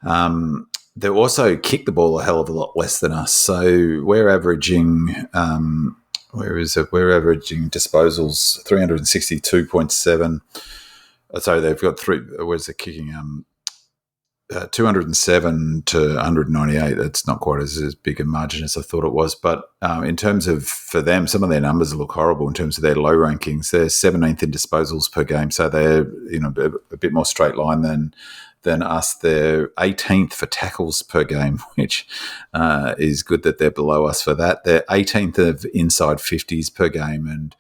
they also kick the ball a hell of a lot less than us. So we're averaging, We're averaging disposals 362.7. So they've got where's the kicking? 207 to 198. That's not quite as big a margin as I thought it was. But in terms of, for them, some of their numbers look horrible in terms of their low rankings. They're 17th in disposals per game, so they're a bit more straight line than us. They're 18th for tackles per game, which is good that they're below us for that. They're 18th of inside 50s per game, and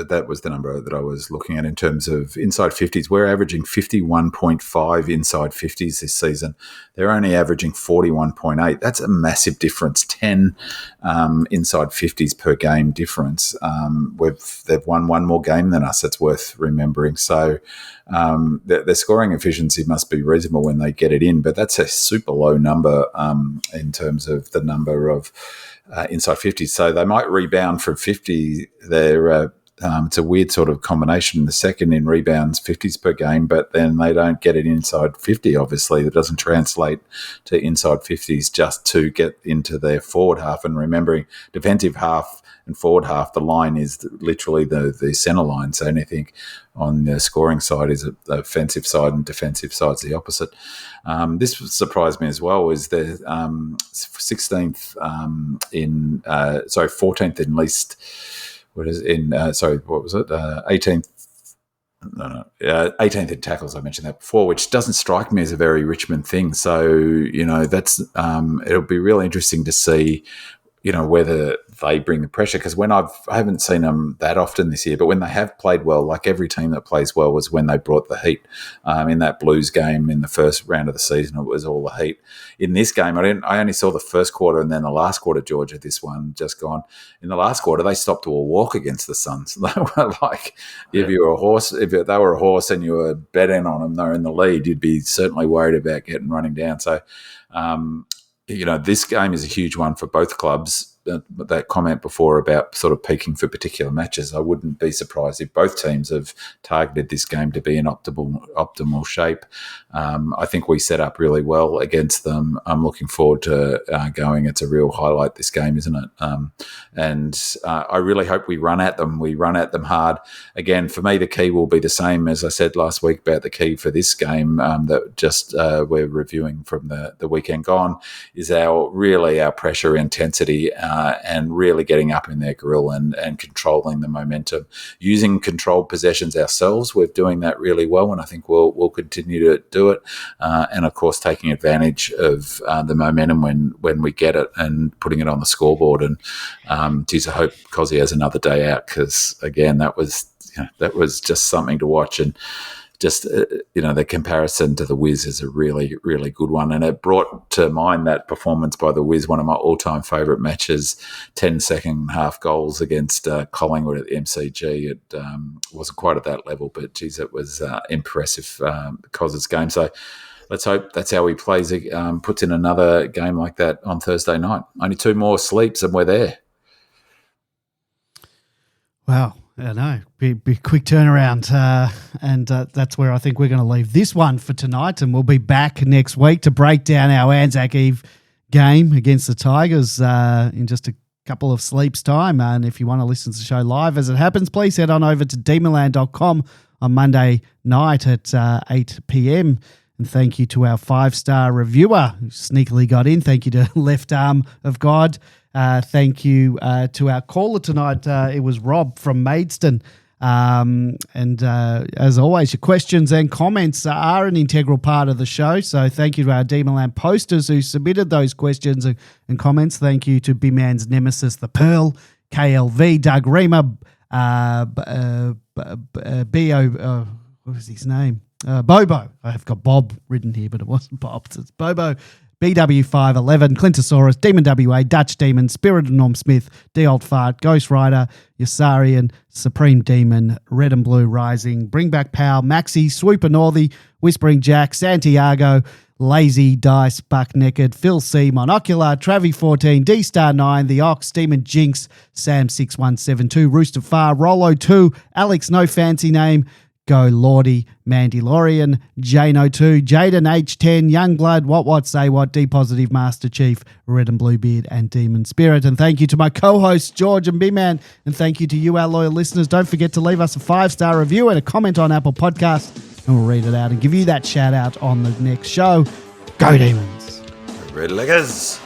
that was the number that I was looking at in terms of inside 50s. We're averaging 51.5 inside 50s this season. They're only averaging 41.8. That's a massive difference, 10 inside 50s per game difference. They've won one more game than us. That's worth remembering. So their scoring efficiency must be reasonable when they get it in, but that's a super low number in terms of the number of inside 50s. So they might rebound from 50. It's a weird sort of combination. The second in rebounds, 50s per game, but then they don't get it inside 50, obviously. That doesn't translate to inside 50s just to get into their forward half. And remembering defensive half and forward half, the line is literally the centre line. So anything on the scoring side is the offensive side, and defensive side is the opposite. This surprised me as well, is the 16th 14th in least. What is what was it? 18th. No, 18th in tackles. I mentioned that before, which doesn't strike me as a very Richmond thing. So that's it'll be really interesting to see, whether they bring the pressure, because I haven't seen them that often this year, but when they have played well, like every team that plays well was when they brought the heat. In that Blues game in the first round of the season, it was all the heat. In this game, I only saw the first quarter and then the last quarter, Georgia, this one just gone. In the last quarter, they stopped to a walk against the Suns. They were like, if they were a horse and you were betting on them, they're in the lead, you'd be certainly worried about running down. So, this game is a huge one for both clubs. That comment before about sort of peaking for particular matches, I wouldn't be surprised if both teams have targeted this game to be in optimal shape. I think we set up really well against them. I'm looking forward to going. It's a real highlight, this game, isn't it? And I really hope we run at them. We run at them hard. Again, for me, the key will be the same as I said last week about the key for this game that just we're reviewing from the weekend gone, is our pressure intensity and really getting up in their grill and controlling the momentum, using controlled possessions ourselves. We're doing that really well, and I think we'll continue to do it. And of course, taking advantage of the momentum when we get it and putting it on the scoreboard. And I hope Kozzy has another day out, because again, that was just something to watch. And just, the comparison to the Wiz is a really, really good one. And it brought to mind that performance by the Wiz, one of my all-time favourite matches, 10 second half goals against Collingwood at the MCG. It wasn't quite at that level, but, geez, it was impressive, Koz's game. So let's hope that's how he plays, puts in another game like that on Thursday night. Only 2 more sleeps and we're there. Wow. I know, be quick turnaround, and that's where I think we're going to leave this one for tonight, and we'll be back next week to break down our Anzac Eve game against the Tigers in just a couple of sleeps' time. And if you want to listen to the show live as it happens, please head on over to demonland.com on Monday night at 8 p.m. And thank you to our 5-star reviewer who sneakily got in. Thank you to Left Arm of God. Thank you to our caller tonight. It was Rob from Maidstone. As always, your questions and comments are an integral part of the show. So thank you to our Demonland posters who submitted those questions and comments. Thank you to B-Man's nemesis, The Pearl, KLV, Doug Reamer, B.O., what was his name? Bobo. I have got Bob written here, but it wasn't Bob. It's Bobo. BW511, Clintosaurus, Demon WA, Dutch Demon, Spirit of Norm Smith, D Old Fart, Ghost Rider, Yasarian, Supreme Demon, Red and Blue Rising, Bring Back Power, Maxi, Swooper Northy, Whispering Jack, Santiago, Lazy Dice, Buck Naked, Phil C, Monocular, Travi14, D Star 9, The Ox, Demon Jinx, Sam 6172, Rooster Far, Rollo 2, Alex No Fancy Name, Go Lordy, Mandalorian, Jane02, Jaden H10, Youngblood, What Say What, D Positive, Master Chief, Red and Bluebeard, and Demon Spirit. And thank you to my co-hosts, George and B-Man. And thank you to you, our loyal listeners. Don't forget to leave us a 5-star review and a comment on Apple Podcasts, and we'll read it out and give you that shout out on the next show. Go Demons! Red Leggers!